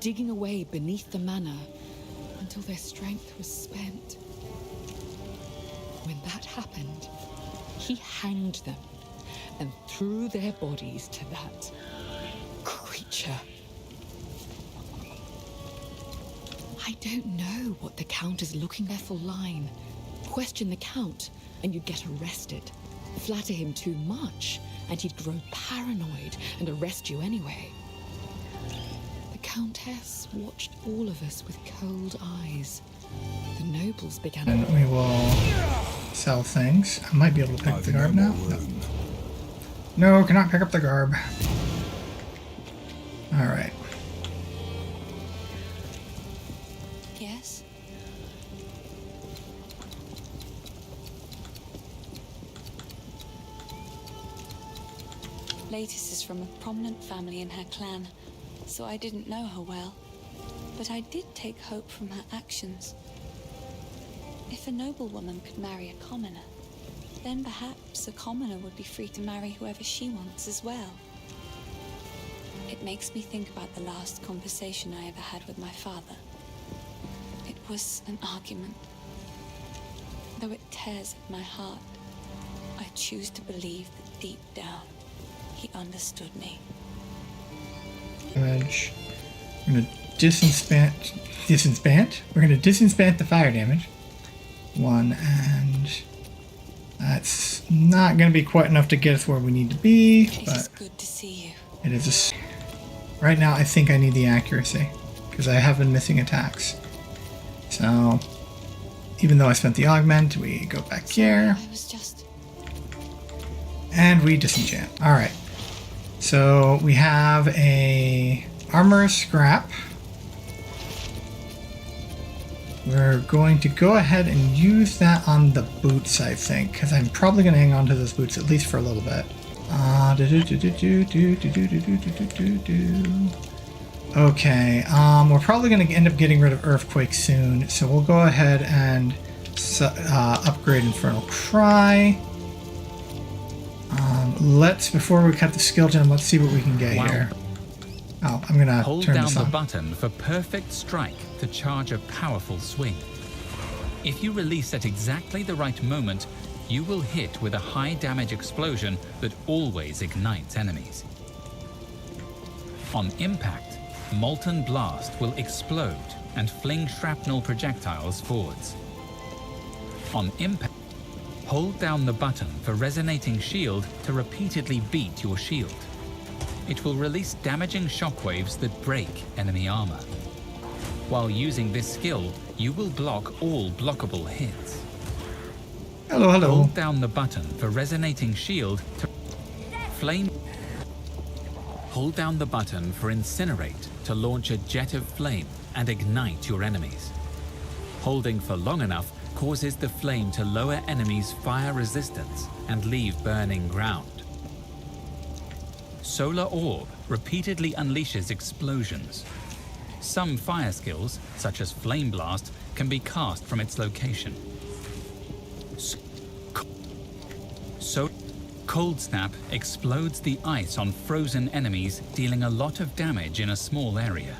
digging away beneath the manor until their strength was spent. When that happened, he hanged them and threw their bodies to that creature. I don't know what the Count is looking there for line. Question the Count and you'd get arrested. Flatter him too much and he'd grow paranoid and arrest you anyway. The Countess watched all of us with cold eyes. The nobles began... And we will sell things. I might be able to pick up the garb now. No, cannot pick up the garb. Alright. Yes? Latest is from a prominent family in her clan, so I didn't know her well. But I did take hope from her actions. If a noblewoman could marry a commoner, then perhaps a commoner would be free to marry whoever she wants as well. It makes me think about the last conversation I ever had with my father. It was an argument. Though it tears at my heart, I choose to believe that deep down, he understood me. Damage. We're gonna We're gonna disinspant the fire damage. 1, and that's not gonna be quite enough to get us where we need to be. But It's good to see you. it is right now. I think I need the accuracy because I have been missing attacks. So even though I spent the augment, we go back here. I was just... And we disenchant. Alright. So we have a armor scrap. We're going to go ahead and use that on the boots, I think, because I'm probably going to hang on to those boots at least for a little bit. Okay, we're probably going to end up getting rid of Earthquake soon, so we'll go ahead and upgrade Infernal Cry. Before we cut the skill gem, let's see what we can get here. Oh, I'm gonna Hold turn down this the on. button for perfect strike to charge a powerful swing. If you release at exactly the right moment, you will hit with a high damage explosion that always ignites enemies. On impact, Molten Blast will explode and fling shrapnel projectiles forwards. On impact, hold down the button for Resonating Shield to repeatedly beat your shield. It will release damaging shockwaves that break enemy armor. While using this skill, you will block all blockable hits. Hello, hello. Hold down the button for Resonating Shield to flame. Hold down the button for Incinerate to launch a jet of flame and ignite your enemies. Holding for long enough causes the flame to lower enemies' fire resistance and leave burning ground. solar orb repeatedly unleashes explosions. Some fire skills, such as Flame Blast, can be cast from its location. So, Cold Snap explodes the ice on frozen enemies, dealing a lot of damage in a small area.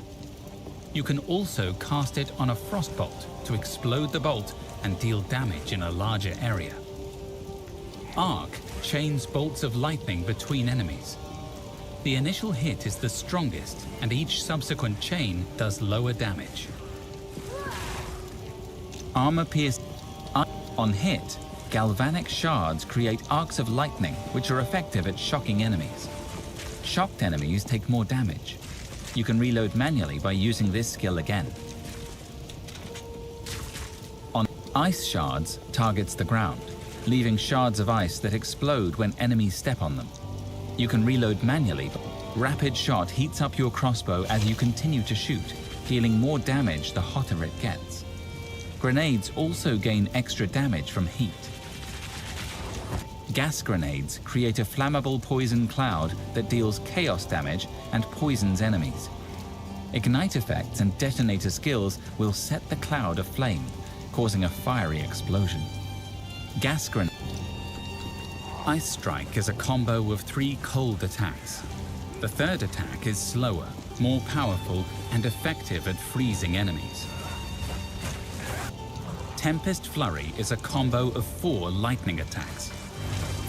You can also cast it on a Frostbolt to explode the bolt and deal damage in a larger area. Arc chains bolts of lightning between enemies. The initial hit is the strongest, and each subsequent chain does lower damage. Armor Pierce. On hit, galvanic shards create arcs of lightning, which are effective at shocking enemies. Shocked enemies take more damage. You can reload manually by using this skill again. On Ice Shards targets the ground, leaving shards of ice that explode when enemies step on them. You can reload manually. Rapid Shot heats up your crossbow as you continue to shoot, dealing more damage the hotter it gets. Grenades also gain extra damage from heat. Gas grenades create a flammable poison cloud that deals chaos damage and poisons enemies. Ignite effects and detonator skills will set the cloud aflame, causing a fiery explosion. Gas grenade. Ice Strike is a combo of 3 cold attacks. The third attack is slower, more powerful, and effective at freezing enemies. Tempest Flurry is a combo of 4 lightning attacks.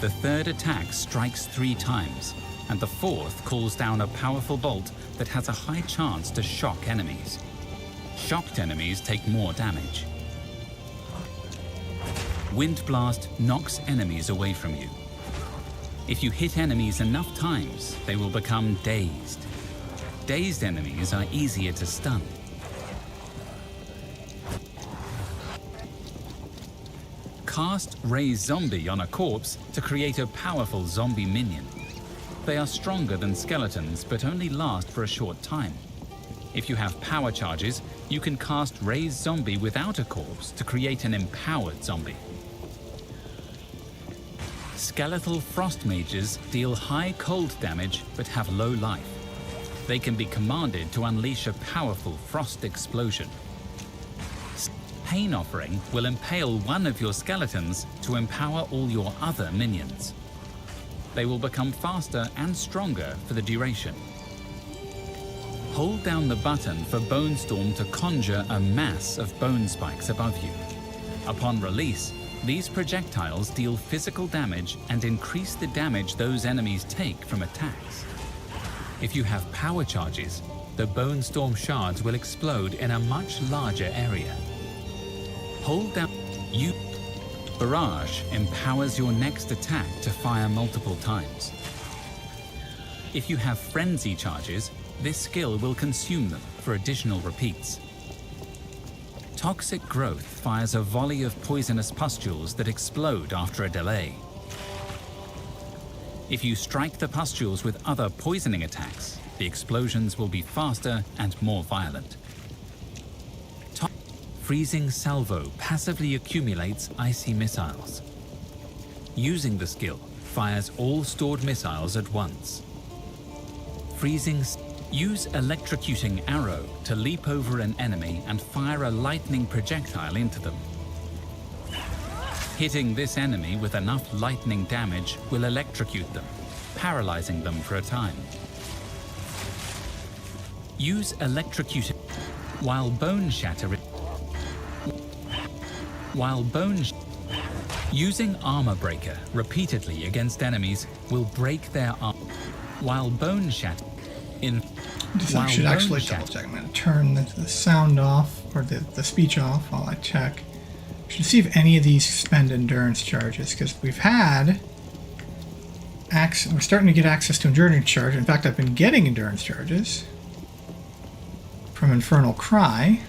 The third attack strikes 3 times, and the fourth calls down a powerful bolt that has a high chance to shock enemies. Shocked enemies take more damage. Wind Blast knocks enemies away from you. If you hit enemies enough times, they will become dazed. Dazed enemies are easier to stun. Cast Raise Zombie on a corpse to create a powerful zombie minion. They are stronger than skeletons, but only last for a short time. If you have power charges, you can cast Raise Zombie without a corpse to create an empowered zombie. Skeletal Frost Mages deal high cold damage but have low life. They can be commanded to unleash a powerful frost explosion. Pain Offering will impale one of your skeletons to empower all your other minions. They will become faster and stronger for the duration. Hold down the button for Bone Storm to conjure a mass of bone spikes above you. Upon release, these projectiles deal physical damage and increase the damage those enemies take from attacks. If you have power charges, the Bone Storm shards will explode in a much larger area. Hold down. Barrage empowers your next attack to fire multiple times. If you have Frenzy charges, this skill will consume them for additional repeats. Toxic Growth fires a volley of poisonous pustules that explode after a delay. If you strike the pustules with other poisoning attacks, the explosions will be faster and more violent. Freezing Salvo passively accumulates icy missiles. Using the skill fires all stored missiles at once. Use Electrocuting Arrow to leap over an enemy and fire a lightning projectile into them. Hitting this enemy with enough lightning damage will electrocute them, paralyzing them for a time. Use Electrocuting while Bone Shatter. Using Armor Breaker repeatedly against enemies will break their armor. While Bone Shatter I should actually double check. I'm going to turn the sound off, or the speech off while I check. I should see if any of these spend endurance charges, because we're starting to get access to endurance charge. In fact, I've been getting endurance charges from Infernal Cry.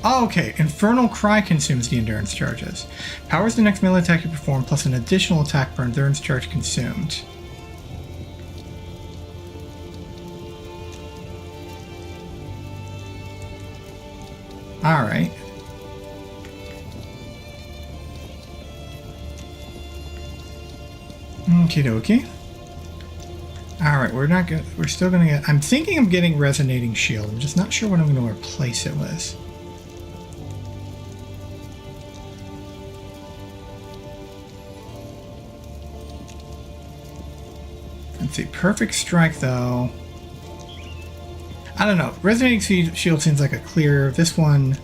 Oh, okay. Infernal Cry consumes the endurance charges. Powers the next melee attack you perform plus an additional attack per endurance charge consumed. Alright. Okie dokie. Alright, we're still gonna get, I'm thinking I'm getting Resonating Shield. I'm just not sure what I'm gonna replace it with. Let's see, Perfect Strike though. I don't know. Resonating Shield seems like a clear. This one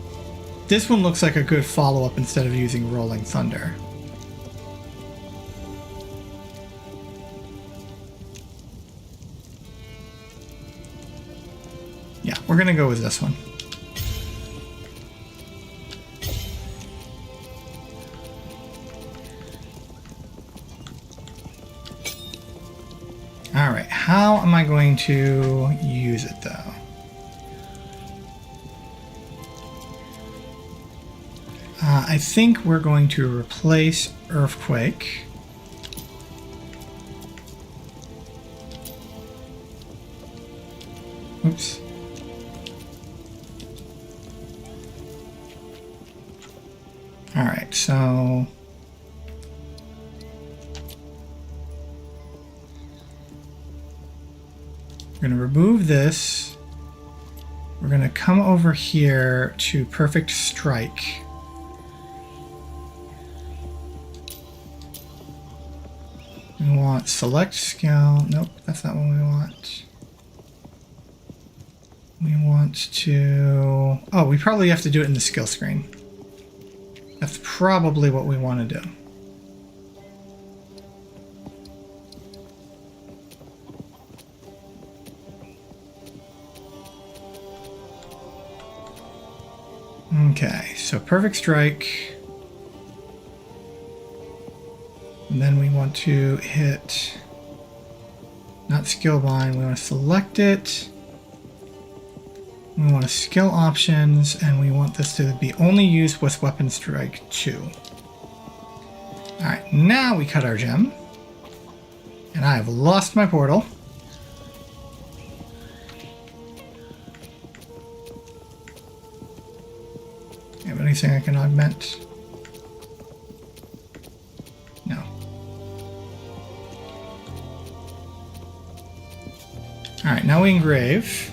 looks like a good follow-up instead of using Rolling Thunder. Yeah, we're gonna go with this one. Alright, how am I going to use it though? I think we're going to replace Earthquake. Oops. Alright, so... we're going to remove this. We're going to come over here to Perfect Strike. We want Select Skill. Nope, that's not what we want. We want to... oh, we probably have to do it in the skill screen. That's probably what we want to do. Okay, so Perfect Strike. And then we want to hit, not skill bind, we want to select it. We want to skill options, and we want this to be only used with Weapon Strike 2. Alright, now we cut our gem. And I have lost my portal. Have anything I can augment? No. Alright, now we engrave.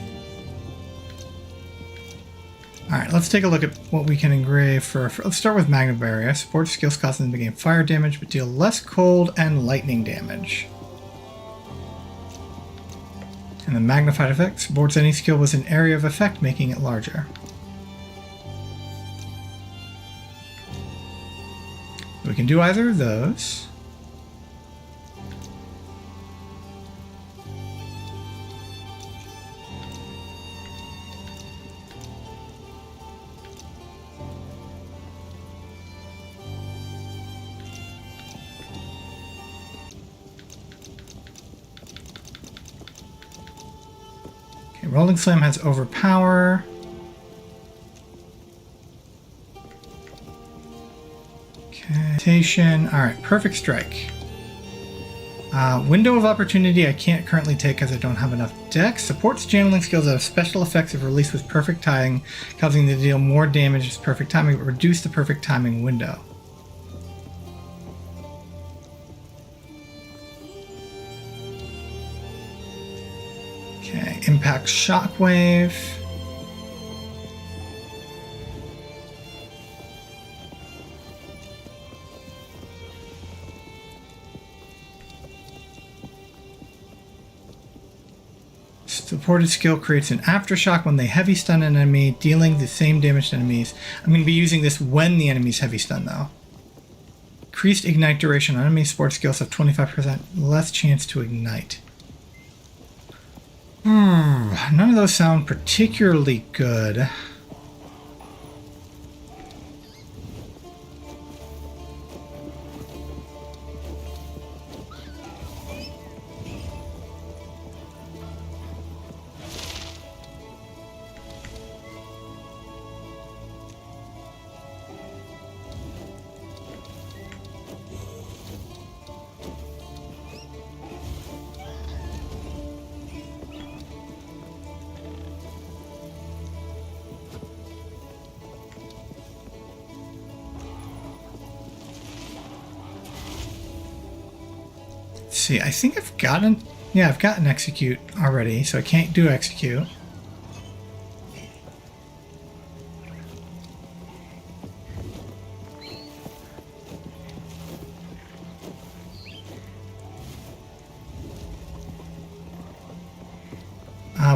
Alright, let's take a look at what we can engrave for let's start with Magna Barrier. Support skills cause them to gain fire damage, but deal less cold and lightning damage. And the magnified effect supports any skill with an area of effect, making it larger. We can do either of those. Okay, Rolling Slam has overpower. Alright, Perfect Strike. Window of Opportunity I can't currently take because I don't have enough dex. Supports channeling skills that have special effects if released with perfect timing, causing them to deal more damage with perfect timing, but reduce the perfect timing window. Okay, Impact Shockwave. Supported skill creates an aftershock when they heavy stun an enemy, dealing the same damage to enemies. I'm going to be using this when the enemy's heavy stun though. Increased ignite duration on enemy support skills have 25% less chance to ignite. None of those sound particularly good. see. I think I've gotten... Yeah, I've gotten execute already, so I can't do execute.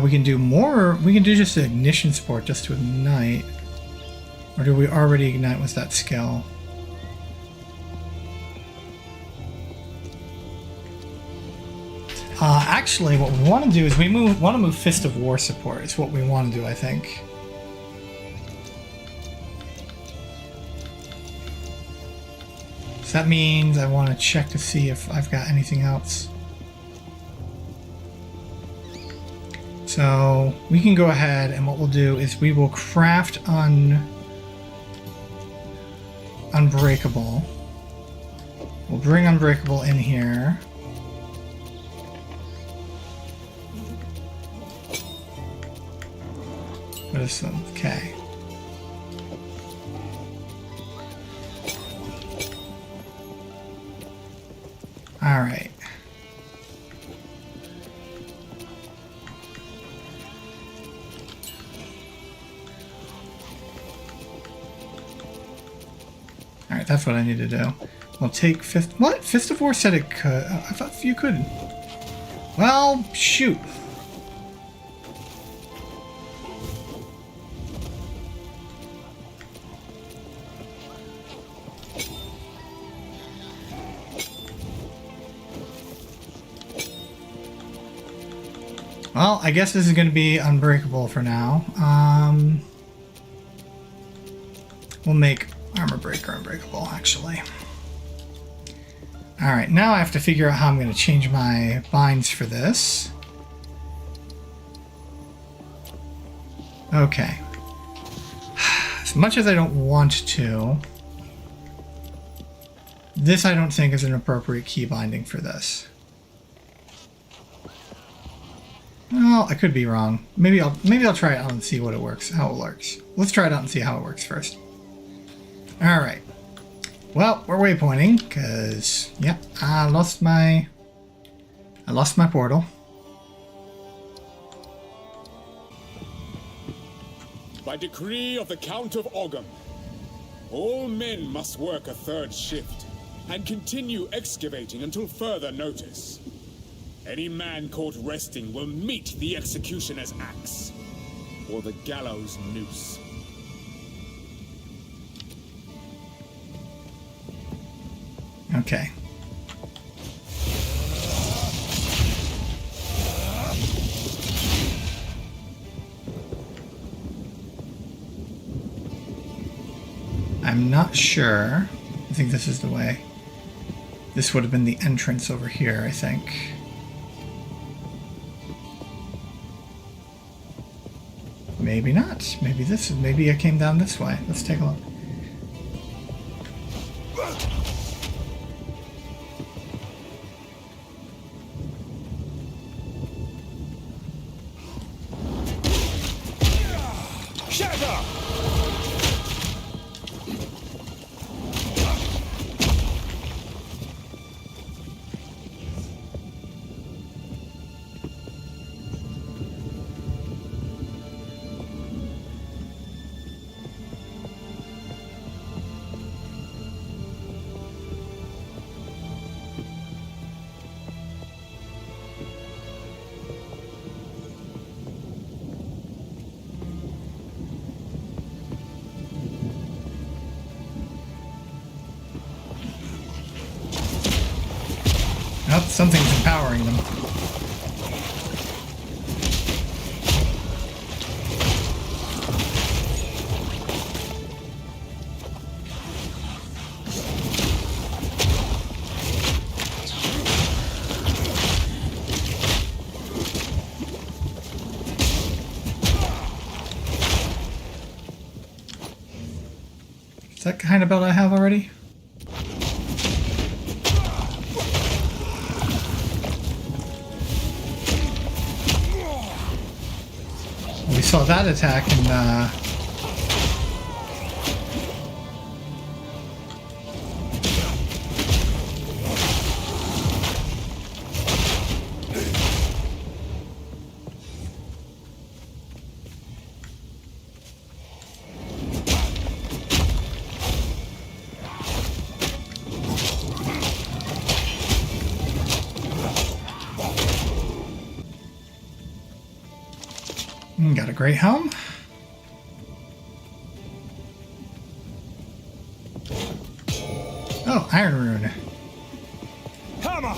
We can do more. We can do just the ignition sport just to ignite. Or do we already ignite with that skill? Actually, what we want to do is we want to move Fist of War support. It's what we want to do, I think. So that means I want to check to see if I've got anything else. So we can go ahead, and what we'll do is we will craft Unbreakable. We'll bring Unbreakable in here. What is them? Okay. All right. Alright, that's what I need to do. We'll take Fist... What? Fist of War said it could. I thought you couldn't. Well, shoot. Well, I guess this is going to be Unbreakable for now. We'll make Armor Breaker Unbreakable, actually. Alright, now I have to figure out how I'm going to change my binds for this. Okay. As much as I don't want to, this I don't think is an appropriate key binding for this. Well, I could be wrong. Maybe I'll try it out and see what it works, how it works. Let's try it out and see how it works first. Alright. Well, we're waypointing, because, yep, I lost my portal. By decree of the Count of Ogham, all men must work a third shift and continue excavating until further notice. Any man caught resting will meet the executioner's axe or the gallows noose. Okay. I'm not sure. I think this is the way. This would have been the entrance over here, I think. Maybe not. Maybe I came down this way. Let's take a look. Oh, something's empowering them. Is that the kind of belt I have already? We saw that attack in Got a great home. Oh, Iron Rune. Hammer!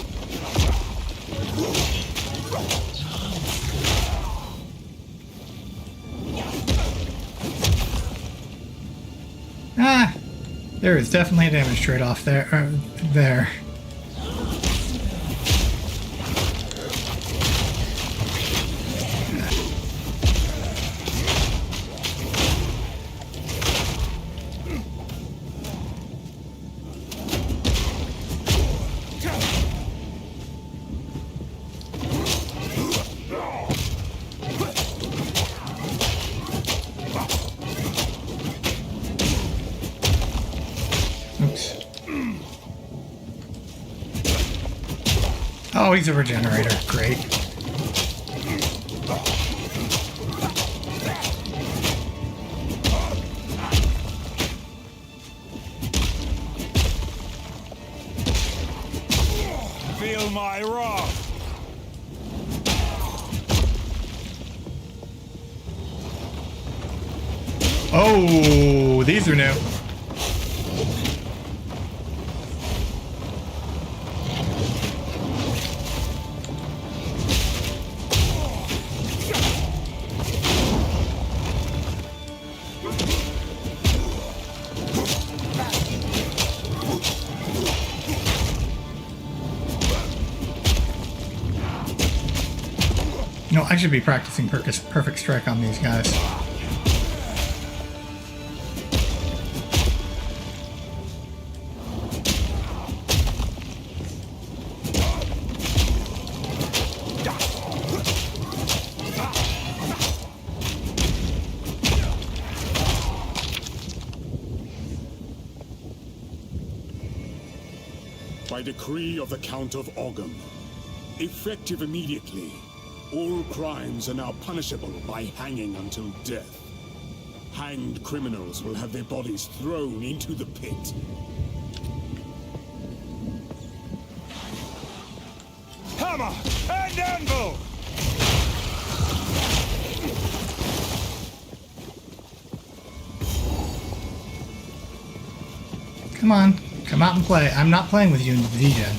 Ah, there is definitely a damage trade-off there. There. Oops. Oh, he's a regenerator. Great. Feel my wrath! Oh, these are new. No, I should be practicing perfect strike on these guys. By decree of the Count of Ogham, effective immediately, all crimes are now punishable by hanging until death. Hanged criminals will have their bodies thrown into the pit. Hammer and anvil! Come on, come out and play. I'm not playing with you in V-Gen.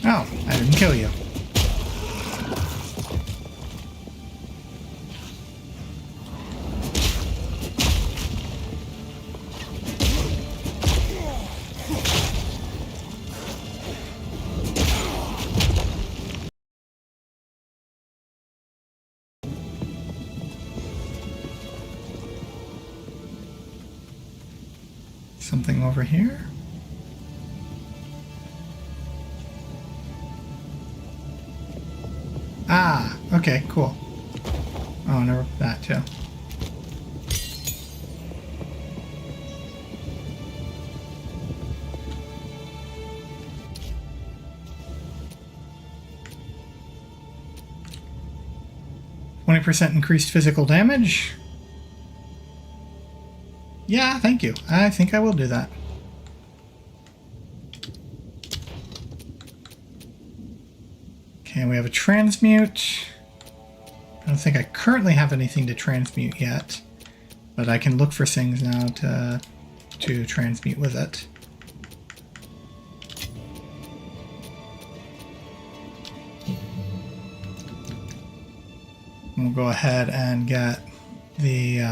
Oh, I didn't kill you. Something over here? Ah, okay, cool. Oh, never that too. %20 increased physical damage. Yeah, thank you. I think I will do that. Okay, we have a transmute. I don't think I currently have anything to transmute yet, but I can look for things now to transmute with it. We'll go ahead and get the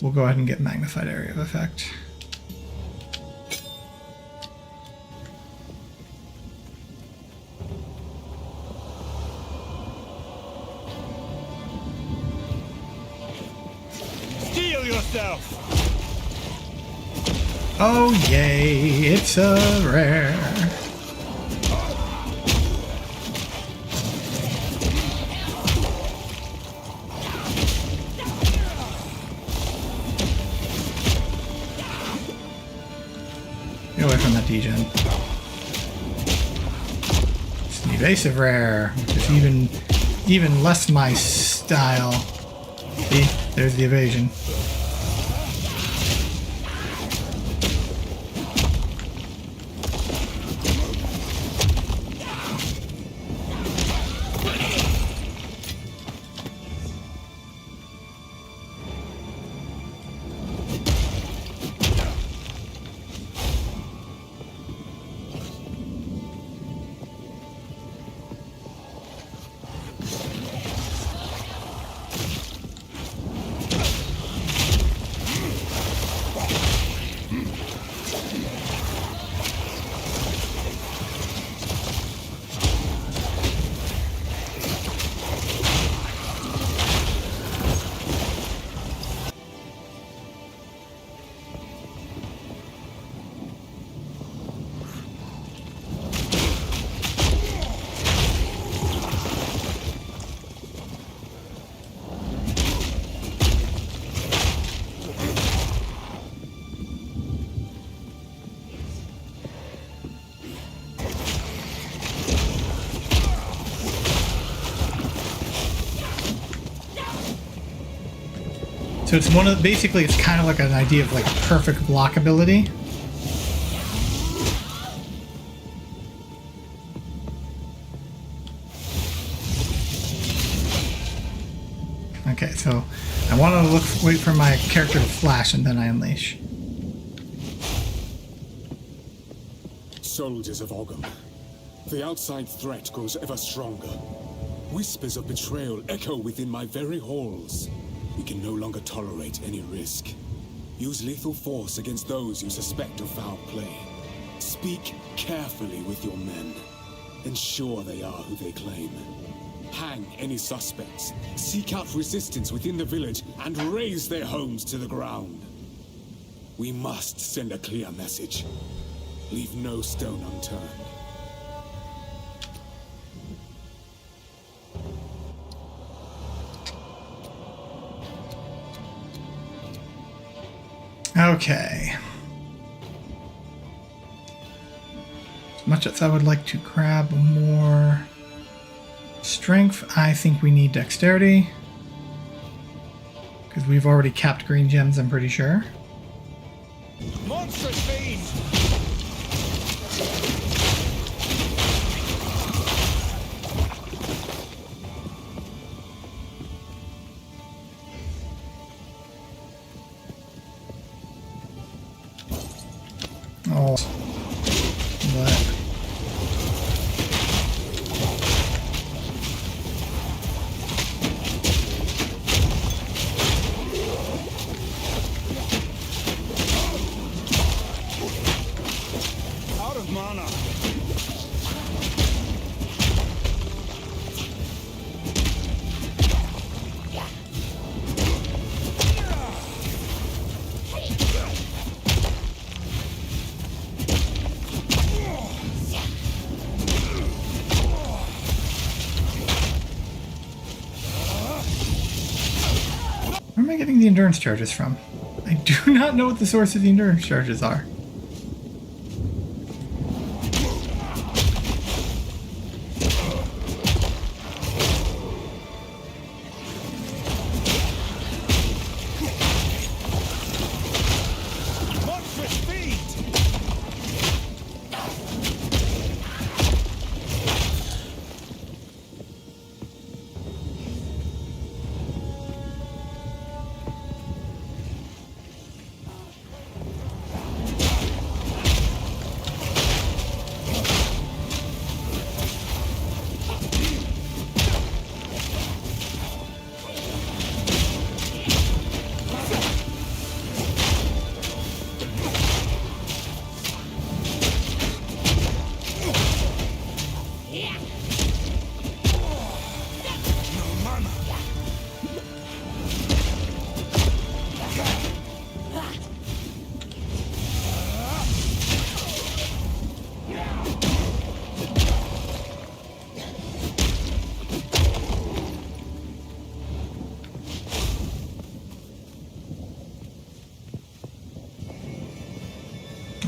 we'll go ahead and get magnified area of effect. Heal yourself. Oh yay, it's a rare. Get away from that degen. It's an evasive rare, which is even less my style. See, there's the evasion. So it's one of basically it's kind of like an idea of like perfect block ability. Okay, so I want to wait for my character to flash and then I unleash. Soldiers of Ogham, the outside threat grows ever stronger. Whispers of betrayal echo within my very halls. We can no longer tolerate any risk. Use lethal force against those you suspect of foul play. Speak carefully with your men. Ensure they are who they claim. Hang any suspects. Seek out resistance within the village and raze their homes to the ground. We must send a clear message. Leave no stone unturned. Okay. As much as I would like to grab more strength, I think we need dexterity. Because we've already capped green gems, I'm pretty sure. Monstrous fiend! Oh, but Out of mana. where am I getting the endurance charges from? I do not know what the source of the endurance charges are. Monstrous fiend!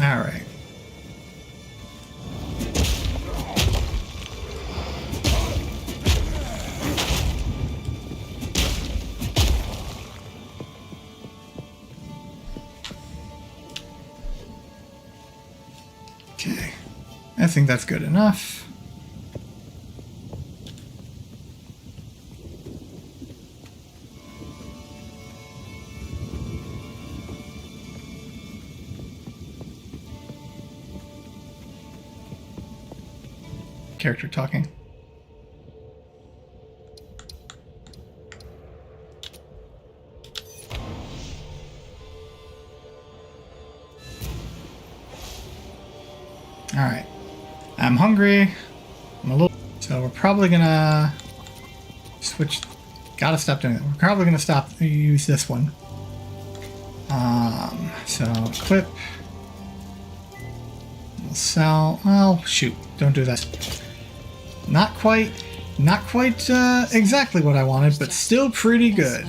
Alright. Okay. I think that's good enough. Character talking. All right, I'm hungry. I'm a little, so we're probably gonna switch. Gotta stop doing that. We're probably gonna stop use this one. So equip. We'll sell. Oh shoot! Don't do that. Not quite exactly what I wanted, but still pretty good.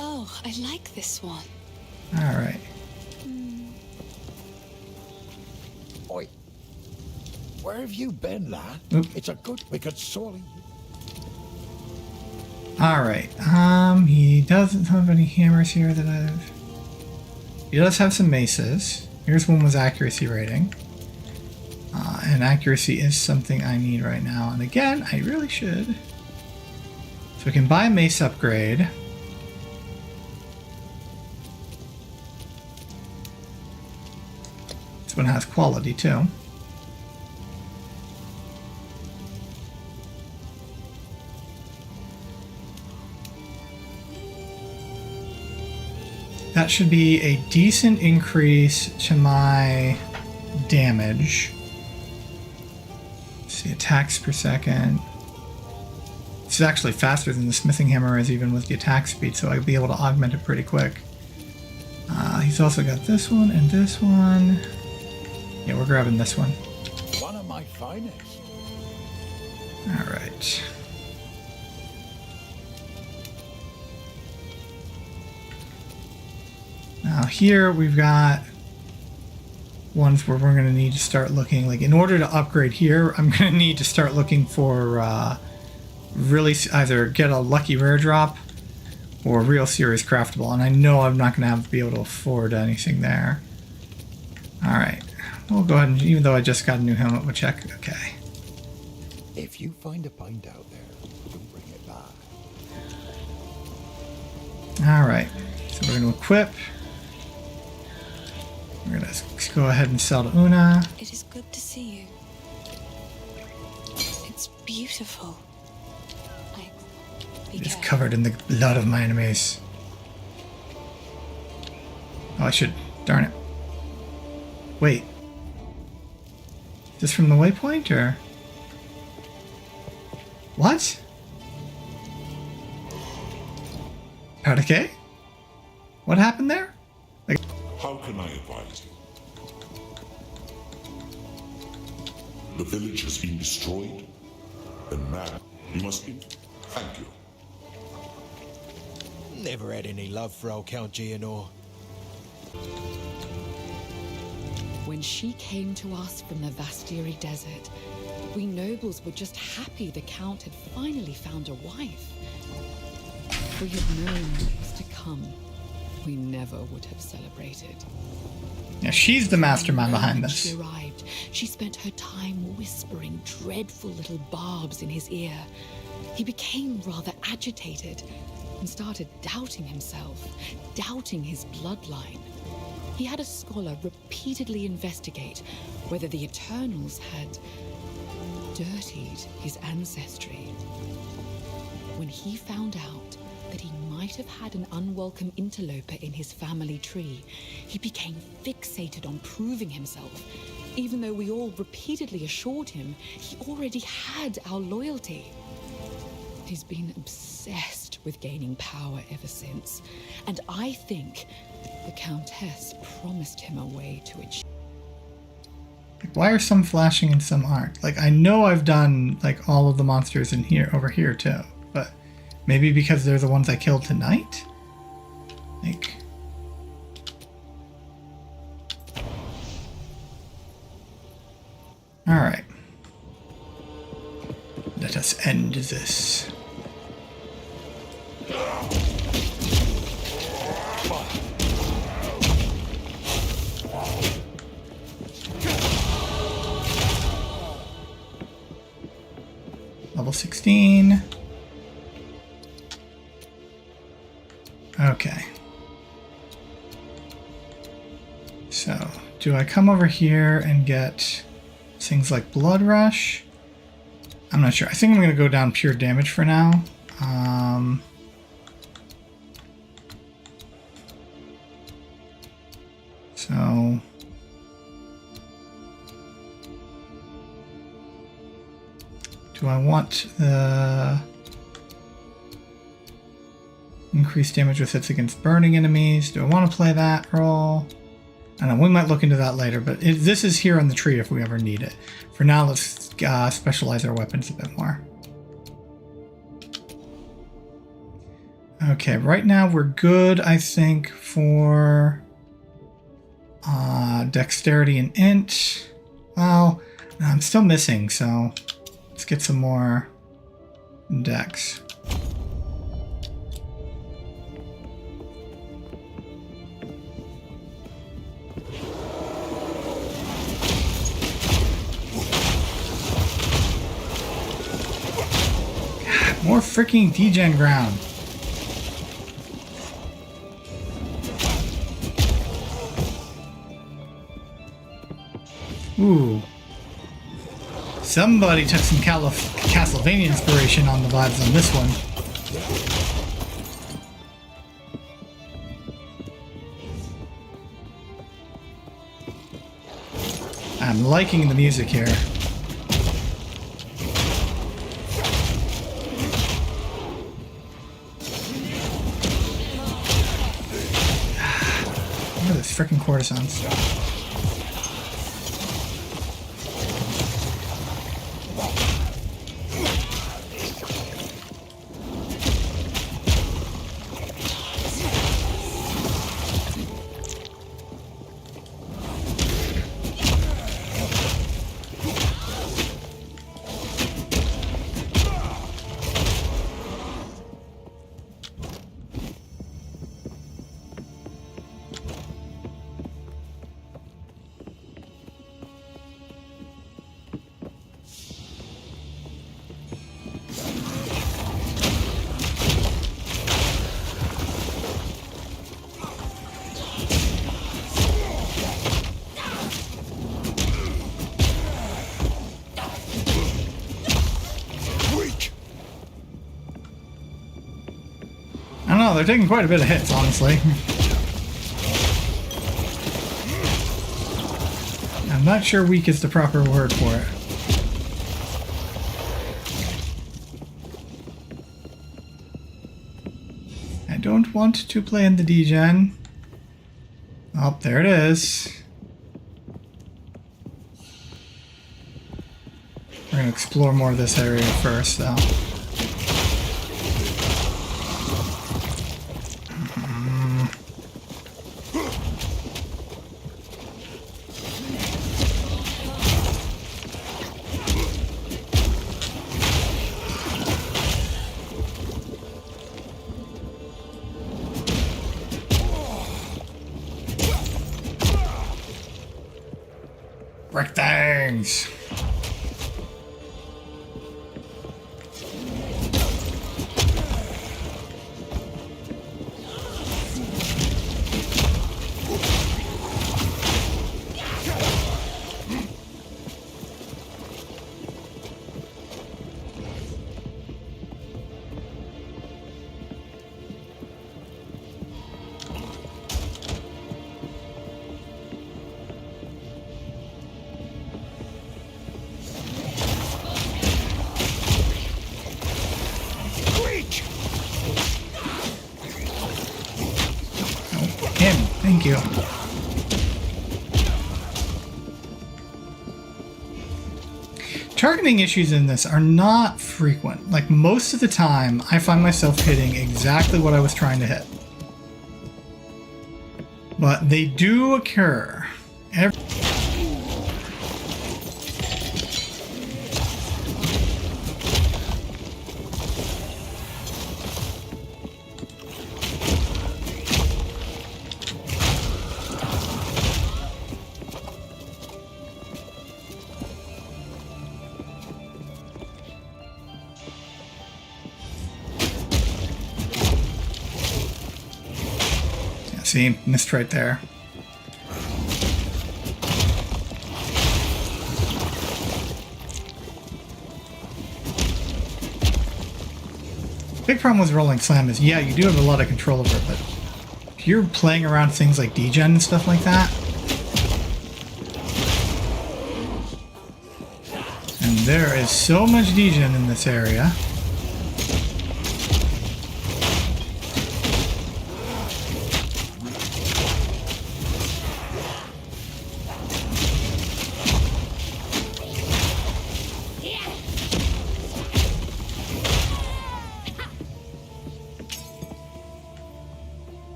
Oh, I like this one. All right. Oi. Where have you been, lad? Oop. It's a good we could sorely. All right. He doesn't have any hammers here that I've. He does have some maces. Here's one with accuracy rating. And accuracy is something I need right now. And again, I really should. So we can buy a mace upgrade. This one has quality too. That should be a decent increase to my damage. Let's see, attacks per second. This is actually faster than the smithing hammer is, even with the attack speed, so I'll be able to augment it pretty quick. He's also got this one and this one. Yeah, we're grabbing this one. One of my finest. All right. Now here we've got ones where we're going to need to start looking, like in order to upgrade here, I'm going to need to start looking for really either get a lucky rare drop or real serious craftable, and I know I'm not going to be able to afford anything there. All right, we'll go ahead and, even though I just got a new helmet, we'll check. Okay. If you find a pint out there, do bring it back. All right, so we're going to equip. We're going to go ahead and sell to Una. It is good to see you. It's beautiful. It is covered in the blood of my enemies. Oh, I should. Darn it. Wait. Is this from the waypoint, or? What? Okay. What happened there? Like. How can I advise you? The village has been destroyed? Then man, you must be... Thank you. Never had any love for old Count Geonor. When she came to us from the Vastiri desert, we nobles were just happy the Count had finally found a wife. If we had known what was to come, we never would have celebrated. Yeah, she's the mastermind behind this. She arrived. She spent her time whispering dreadful little barbs in his ear. He became rather agitated and started doubting himself, doubting his bloodline. He had a scholar repeatedly investigate whether the Eternals had dirtied his ancestry. When he found out that he might have had an unwelcome interloper in his family tree, he became fixated on proving himself, even though we all repeatedly assured him he already had our loyalty. He's been obsessed with gaining power ever since, and I think the Countess promised him a way to achieve. Why are some flashing and some aren't? Like, I know I've done like all of the monsters in here, over here too, but maybe because they're the ones I killed tonight? Like, Alright. Let us end this. Level 16. Okay. So, do I come over here and get things like Blood Rush? I'm not sure. I think I'm going to go down pure damage for now. So... do I want the increased damage with hits against burning enemies? Do I want to play that role? I don't know, we might look into that later, but this is here on the tree if we ever need it. For now, let's specialize our weapons a bit more. Okay, right now we're good, I think, for dexterity and int. Well, I'm still missing, so let's get some more dex. More freaking degen ground. Ooh. Somebody took some Castlevania inspiration on the vibes on this one. I'm liking the music here. Look at these freaking courtesans. I don't know, they're taking quite a bit of hits, honestly. I'm not sure weak is the proper word for it. I don't want to play in the degen. Oh, there it is. We're going to explore more of this area first, though. Wreck things! Thank you. Targeting issues in this are not frequent. Like, most of the time, I find myself hitting exactly what I was trying to hit. But they do occur. See, missed right there. Big problem with Rolling Slam is, yeah, you do have a lot of control over it, but if you're playing around things like degen and stuff like that, and there is so much degen in this area.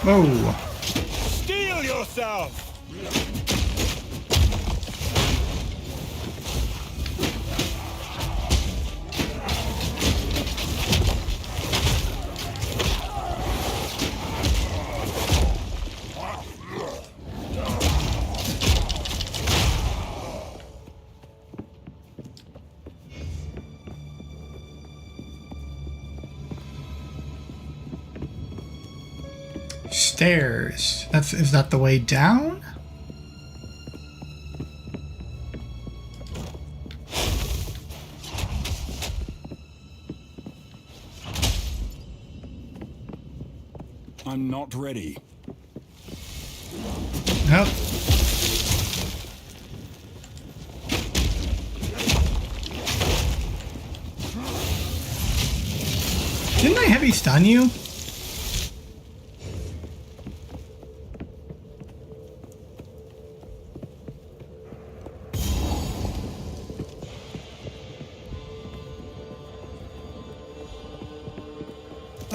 Whoa. Steel yourself! Stairs. Is that the way down? I'm not ready. Nope. Didn't I heavy stun you?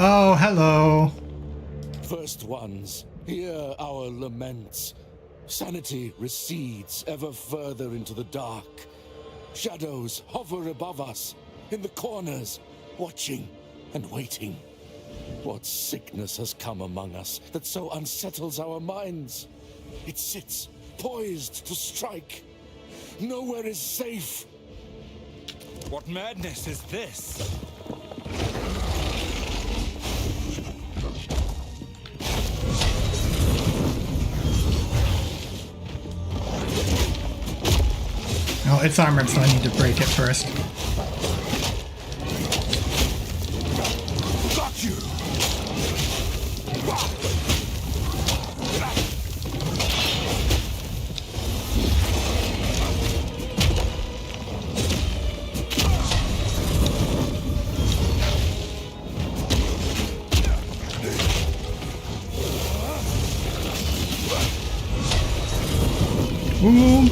Oh, hello. First ones, hear our laments. Sanity recedes ever further into the dark. Shadows hover above us, in the corners, watching and waiting. What sickness has come among us that so unsettles our minds? It sits, poised to strike. Nowhere is safe. What madness is this? Oh, it's armored, so I need to break it first. Got you! Ooh.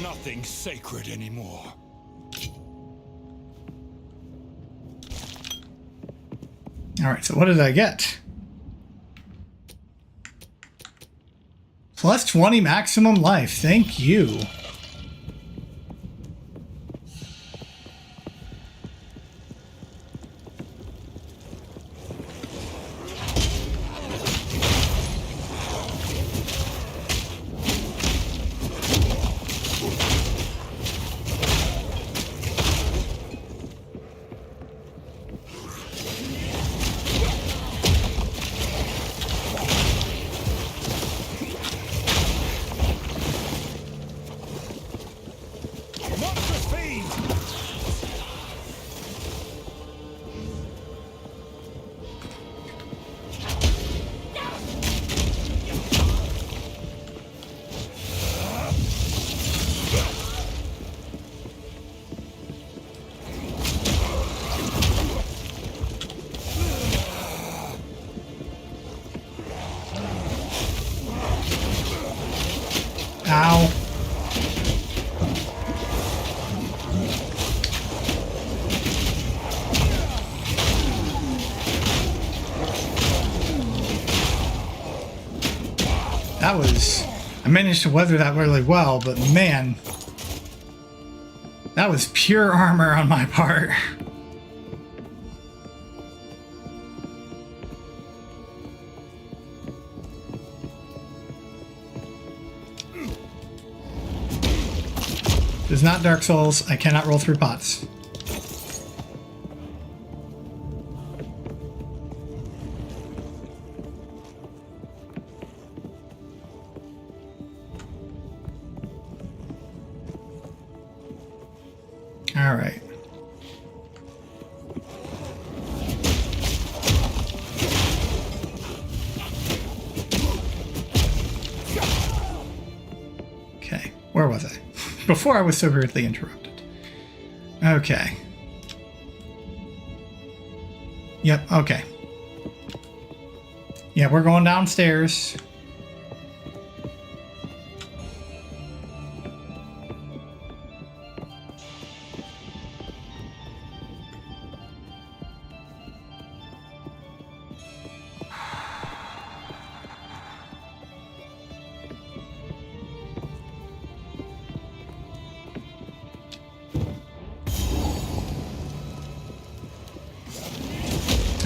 Nothing sacred anymore. Alright, so what did I get? Plus 20 maximum life. Thank you. that was... I managed to weather that really well, but man... That was pure armor on my part. This is not Dark Souls. I cannot roll through pots. All right. Okay, where was I? Before I was so rudely interrupted. Okay. Yep, okay. Yeah, we're going downstairs.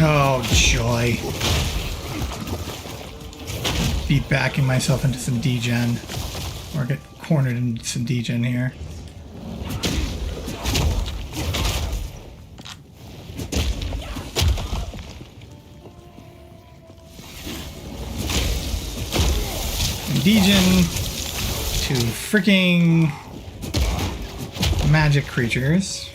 Oh, joy. Be backing myself into some degen. Or get cornered into some degen here. Degen to freaking magic creatures.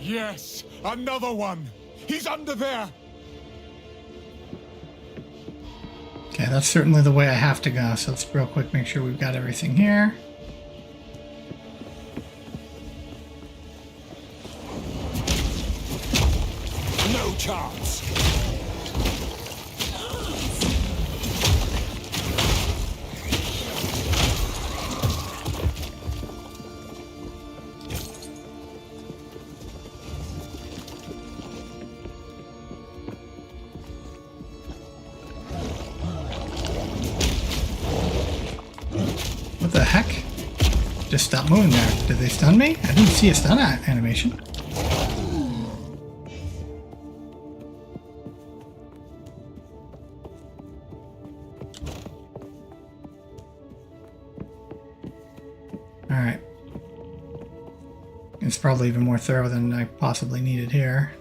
Yes, another one. He's under there. Okay, that's certainly the way I have to go. So let's real quick make sure we've got everything here. No chance. What the heck? Just stop moving there. Did they stun me? I didn't see a stun animation. Alright. It's probably even more thorough than I possibly needed here.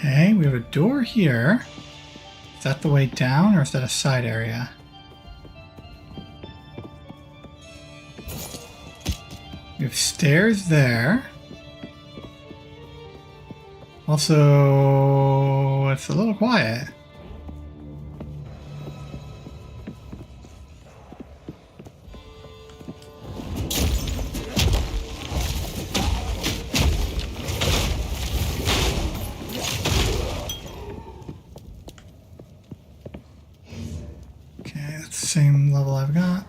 Okay, we have a door here. Is that the way down, or is that a side area? We have stairs there. Also, it's a little quiet. Okay, that's the same level I've got.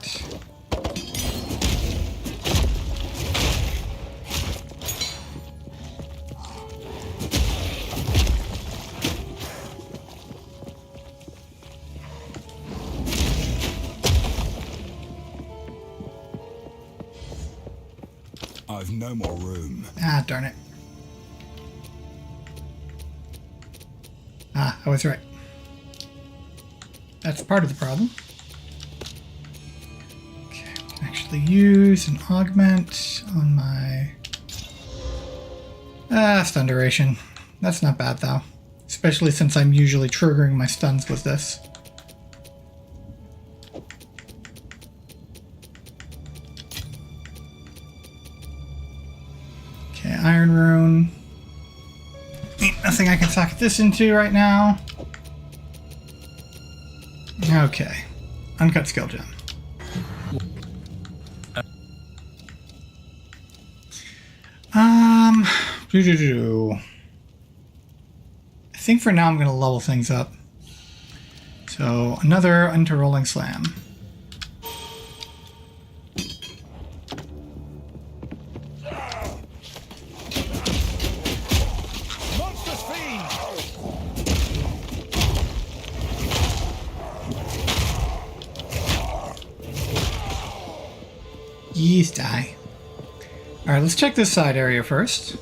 I've no more room. Ah, darn it. Ah, I was right. That's part of the problem. Okay, we can actually use an augment on my stun duration. That's not bad though, especially since I'm usually triggering my stuns with this. Okay, Iron Rune. Ain't nothing I can socket this into right now. Okay. Uncut skill gem. I think for now I'm going to level things up. So, another Unto-Rolling Slam. Monstrous fiend! Yeez, die. Alright, let's check this side area first.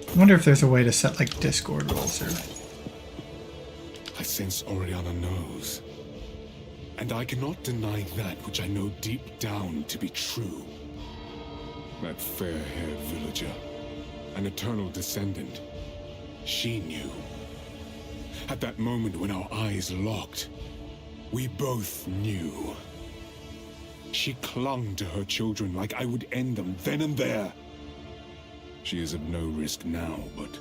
I wonder if there's a way to set like Discord rules or... I sense Oriana knows. And I cannot deny that which I know deep down to be true. That fair-haired villager, an eternal descendant, she knew. At that moment when our eyes locked, we both knew. She clung to her children like I would end them then and there. She is at no risk now, but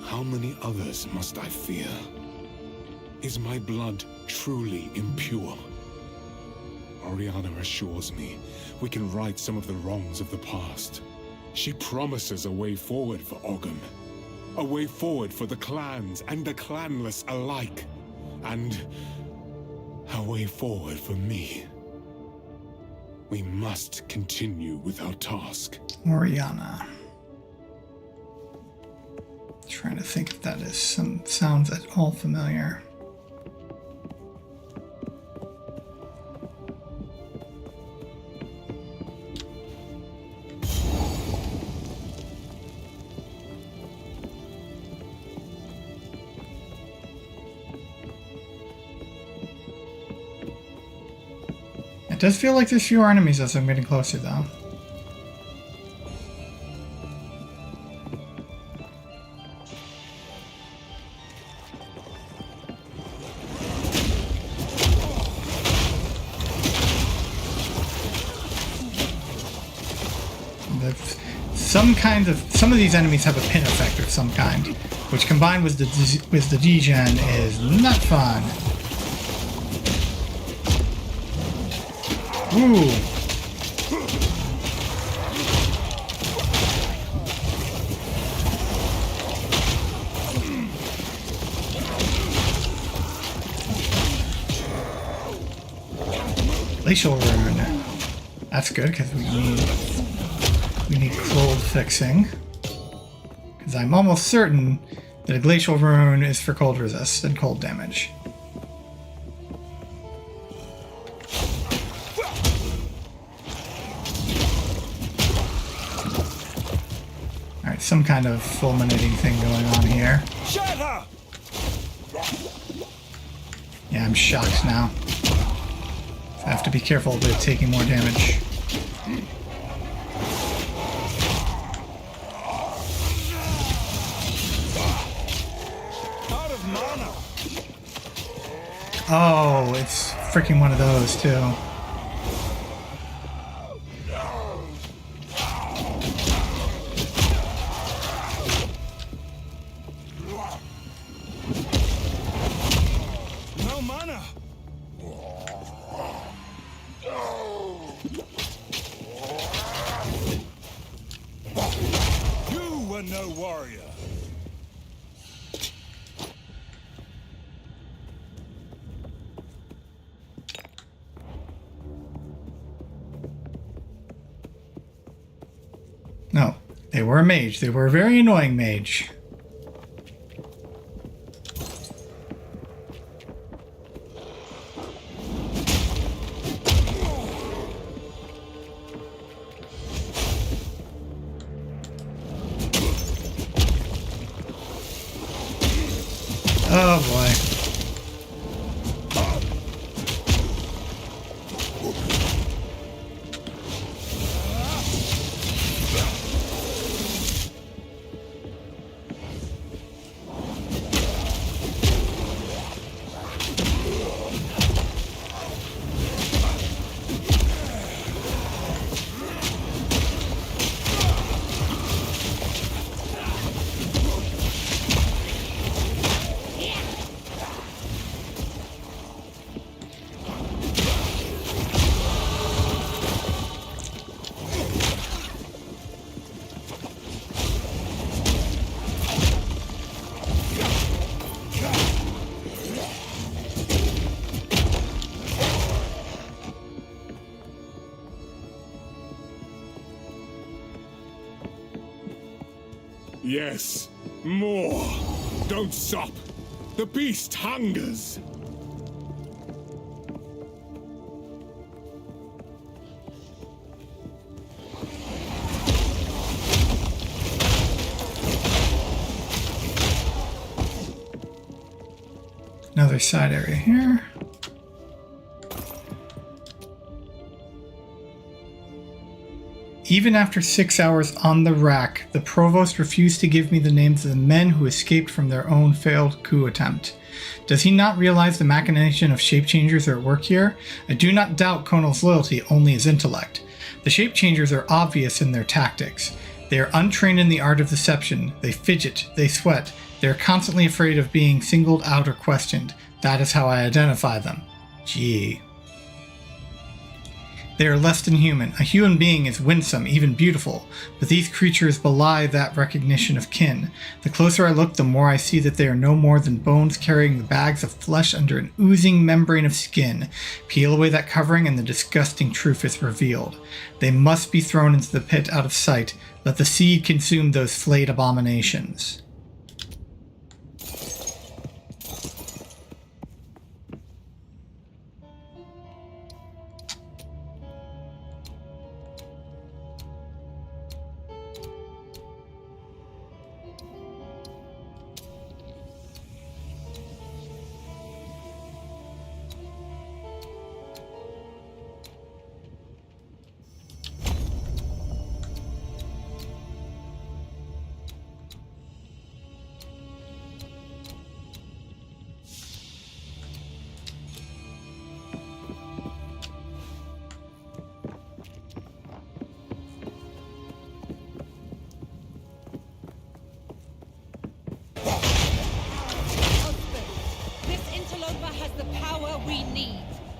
how many others must I fear? Is my blood truly impure? Oriana assures me we can right some of the wrongs of the past. She promises a way forward for Ogham. A way forward for the clans and the clanless alike. And a way forward for me. We must continue with our task. Oriana. Trying to think if that is sounds at all familiar. It does feel like there's fewer enemies as I'm getting closer, though. Some of these enemies have a pin effect of some kind, which combined with the degen is not fun. Ooh. Glacial Rune. That's good because we need cold fixing. Because I'm almost certain that a Glacial Rune is for cold resist and cold damage. some kind of fulminating thing going on here. Shatter! Yeah, I'm shocked now. I have to be careful about taking more damage. Out of mana! Oh, it's freaking one of those too. No mana! You were no warrior. No, they were a mage. They were a very annoying mage. Oh boy. Yes, more. Don't stop. The beast hungers. Another side area here. Even after 6 hours on the rack, the provost refused to give me the names of the men who escaped from their own failed coup attempt. Does he not realize the machination of shape-changers are at work here? I do not doubt Conal's loyalty, only his intellect. The shape-changers are obvious in their tactics. They are untrained in the art of deception. They fidget, they sweat. They are constantly afraid of being singled out or questioned. That is how I identify them. Gee. They are less than human. A human being is winsome, even beautiful, but these creatures belie that recognition of kin. The closer I look, the more I see that they are no more than bones carrying the bags of flesh under an oozing membrane of skin. Peel away that covering and the disgusting truth is revealed. They must be thrown into the pit out of sight. Let the seed consume those flayed abominations.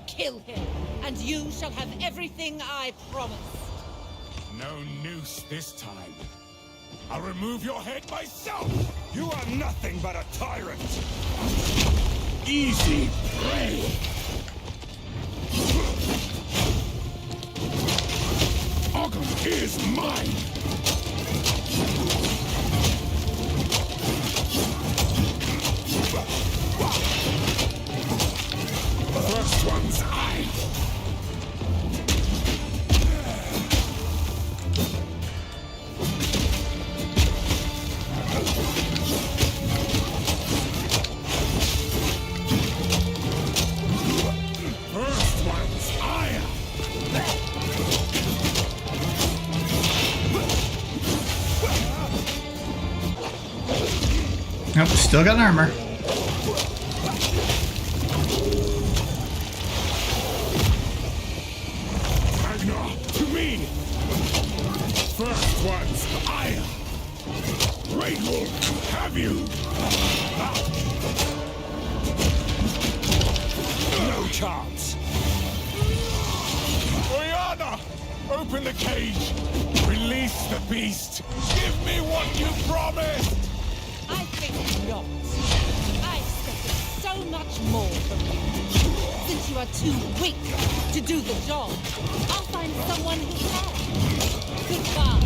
Kill him, and you shall have everything I promise. No noose this time. I'll remove your head myself! You are nothing but a tyrant! Easy prey! Ogham is mine! First one's eye! Still got armor. Ragnar, to me! First one's ire! Great Wolf, have you? No chance! Oriana! Open the cage! Release the beast! Give me what you promised! I think not. I expected so much more from you. Since you are too weak to do the job, I'll find someone who can. Goodbye.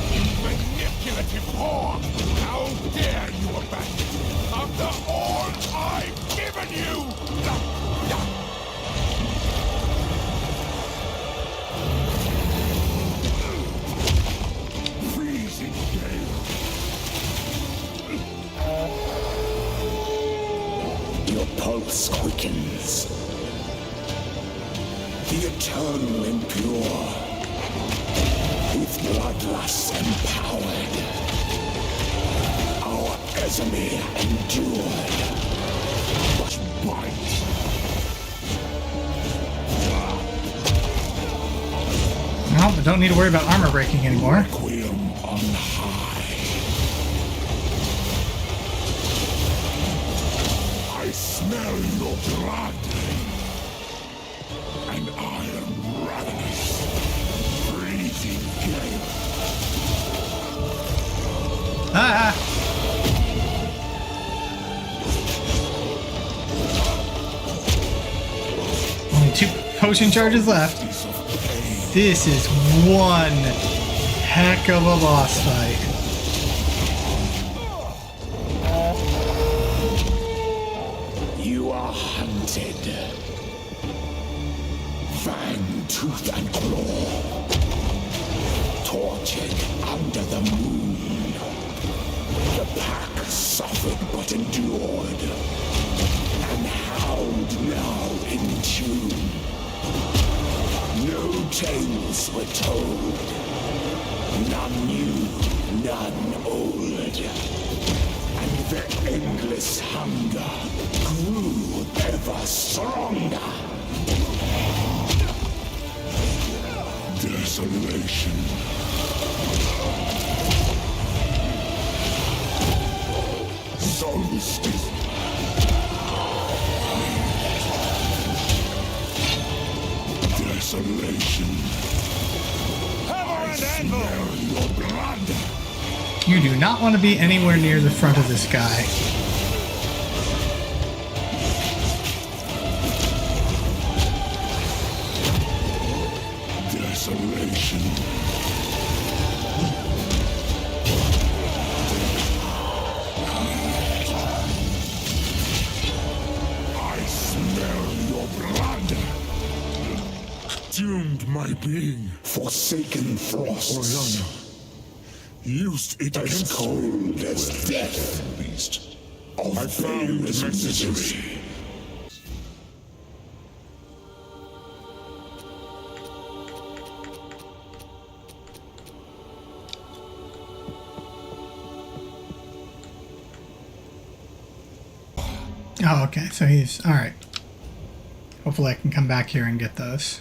You manipulative whore! How dare you abandon me after all I've given you! Freezing gale! Your pulse quickens. The eternal impure, with bloodlust empowered. Our Esme endured. But bite. Well, I don't need to worry about armor breaking anymore. Requiem on high. I smell your blood! And I am ravenous. Freezing gale! Ah! Only 2 potion charges left. This is one heck of a boss fight. You are hunted. Fang, tooth, and claw. Tortured under the moon. The pack suffered but endured. And howled now in tune. No tales were told. None new, none old. And their endless hunger grew ever stronger. Desolation. Solstice. Desolation. Hammer and anvil! Your blood! You do not want to be anywhere near the front of this guy. Desolation. I smell your blood. Doomed my being. Forsaken frosts. Oriana. Used it As against cold as death. Beast. Of I found veiled messages. misery. Oh, okay. So he's... Alright. Hopefully I can come back here and get those.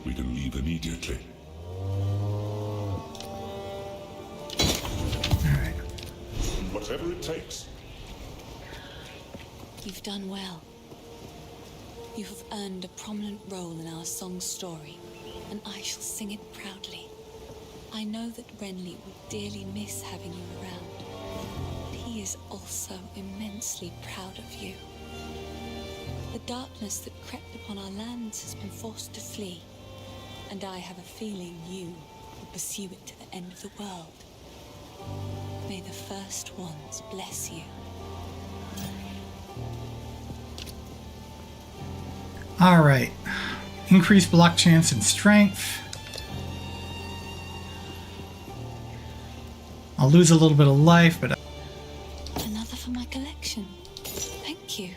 We can leave immediately. Alright. Whatever it takes. You've done well. You have earned a prominent role in our song's story, and I shall sing it proudly. I know that Renly will dearly miss having you around, but he is also immensely proud of you. The darkness that crept upon our lands has been forced to flee, and I have a feeling you will pursue it to the end of the world. May the first ones bless you. Alright. Increase block chance and strength. I'll lose a little bit of life, but... Another for my collection. Thank you.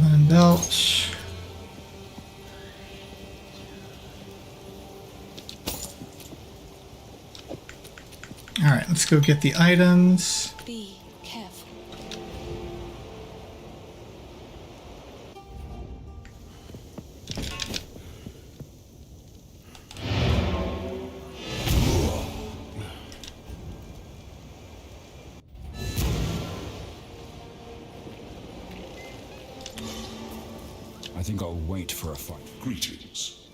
Linen belt. Alright, let's go get the items. Be careful. I think I'll wait for a fight. Greetings.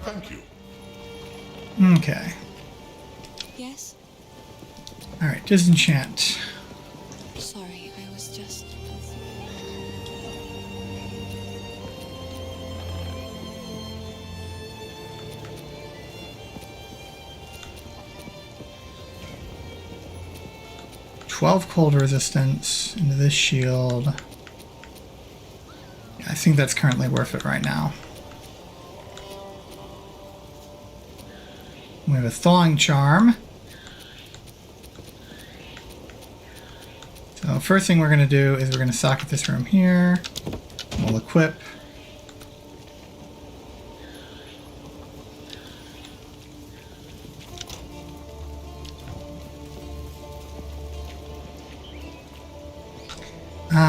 Thank you. Okay. Yes? Alright, disenchant. Sorry, I was just... $12 cold resistance into this shield. I think that's currently worth it right now. We have a thawing charm. So first thing we're going to do is we're going to socket this room here. We'll equip.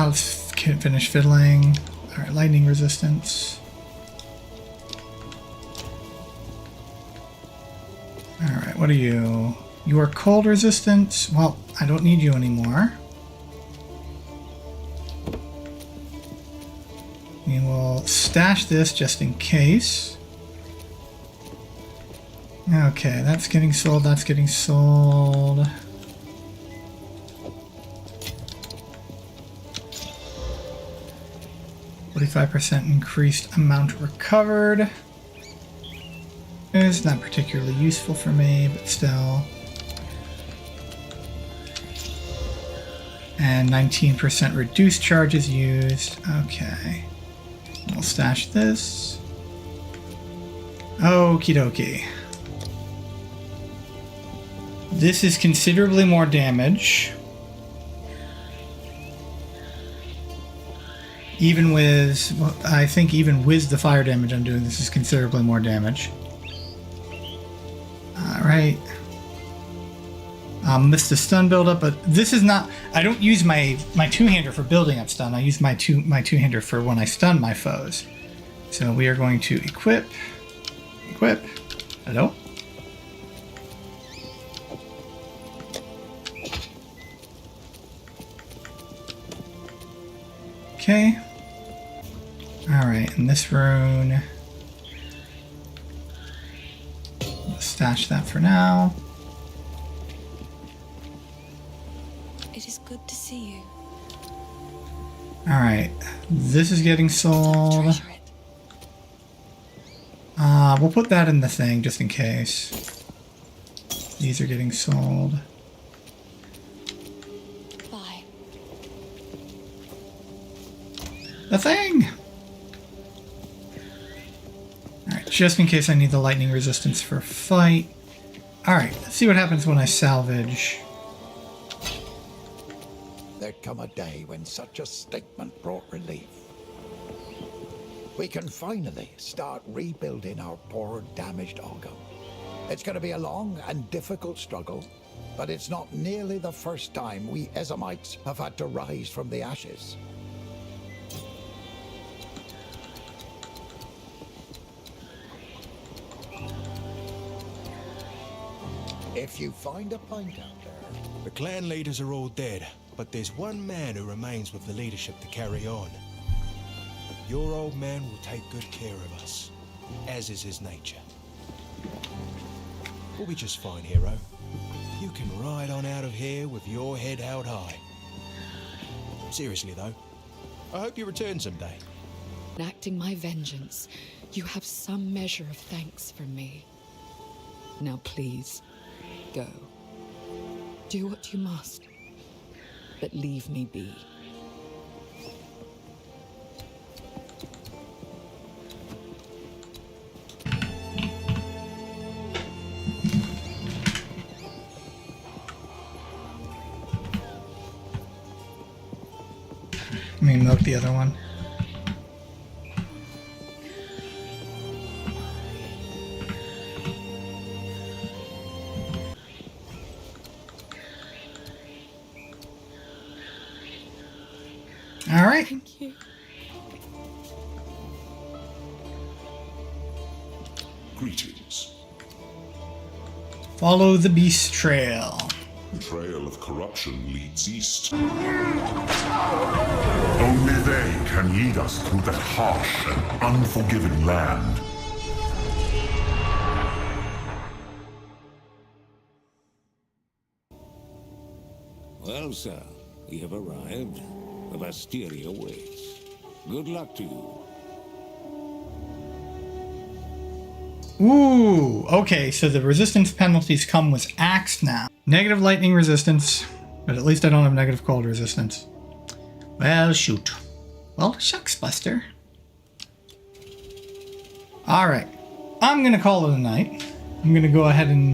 Let's finish fiddling. Alright, lightning resistance. Alright, what are you? You are cold resistance. Well, I don't need you anymore. We will stash this just in case. Okay, that's getting sold, that's getting sold. %increased amount recovered. It's not particularly useful for me, but still. And 19% reduced charges used. Okay. We'll stash this. Okie dokie. This is considerably more damage. Even with, well, I think even with the fire damage I'm doing, this is considerably more damage. Alright. Missed the stun buildup, but this is not, I don't use my two-hander for building up stun. I use my two-hander for when I stun my foes. So we are going to equip. Hello? Okay. Alright, and this rune. Let's stash that for now. It is good to see you. Alright, this is getting sold. Treasure it. We'll put that in the thing just in case. These are getting sold. Bye. The thing! Alright, just in case I need the lightning resistance for a fight. Alright, let's see what happens when I salvage. There'd come a day when such a statement brought relief. We can finally start rebuilding our poor, damaged Ogham. It's going to be a long and difficult struggle, but it's not nearly the first time we Ezamites have had to rise from the ashes. If you find a pint out there... The clan leaders are all dead, but there's one man who remains with the leadership to carry on. Your old man will take good care of us, as is his nature. We'll be just fine, hero. You can ride on out of here with your head held high. Seriously, though, I hope you return someday. Enacting my vengeance, you have some measure of thanks from me. Now please, go. Do what you must, but leave me be. I mean, milk the other one. All right. Thank you. Greetings. Follow the beast trail. The trail of corruption leads east. Only they can lead us through that harsh and unforgiving land. Well, sir, we have arrived. The Basteria waits. Good luck to you. Ooh, okay, so the resistance penalties come with axe now. Negative lightning resistance, but at least I don't have negative cold resistance. Well, shoot. Well, shucks, Buster. Alright, I'm gonna call it a night. I'm gonna go ahead and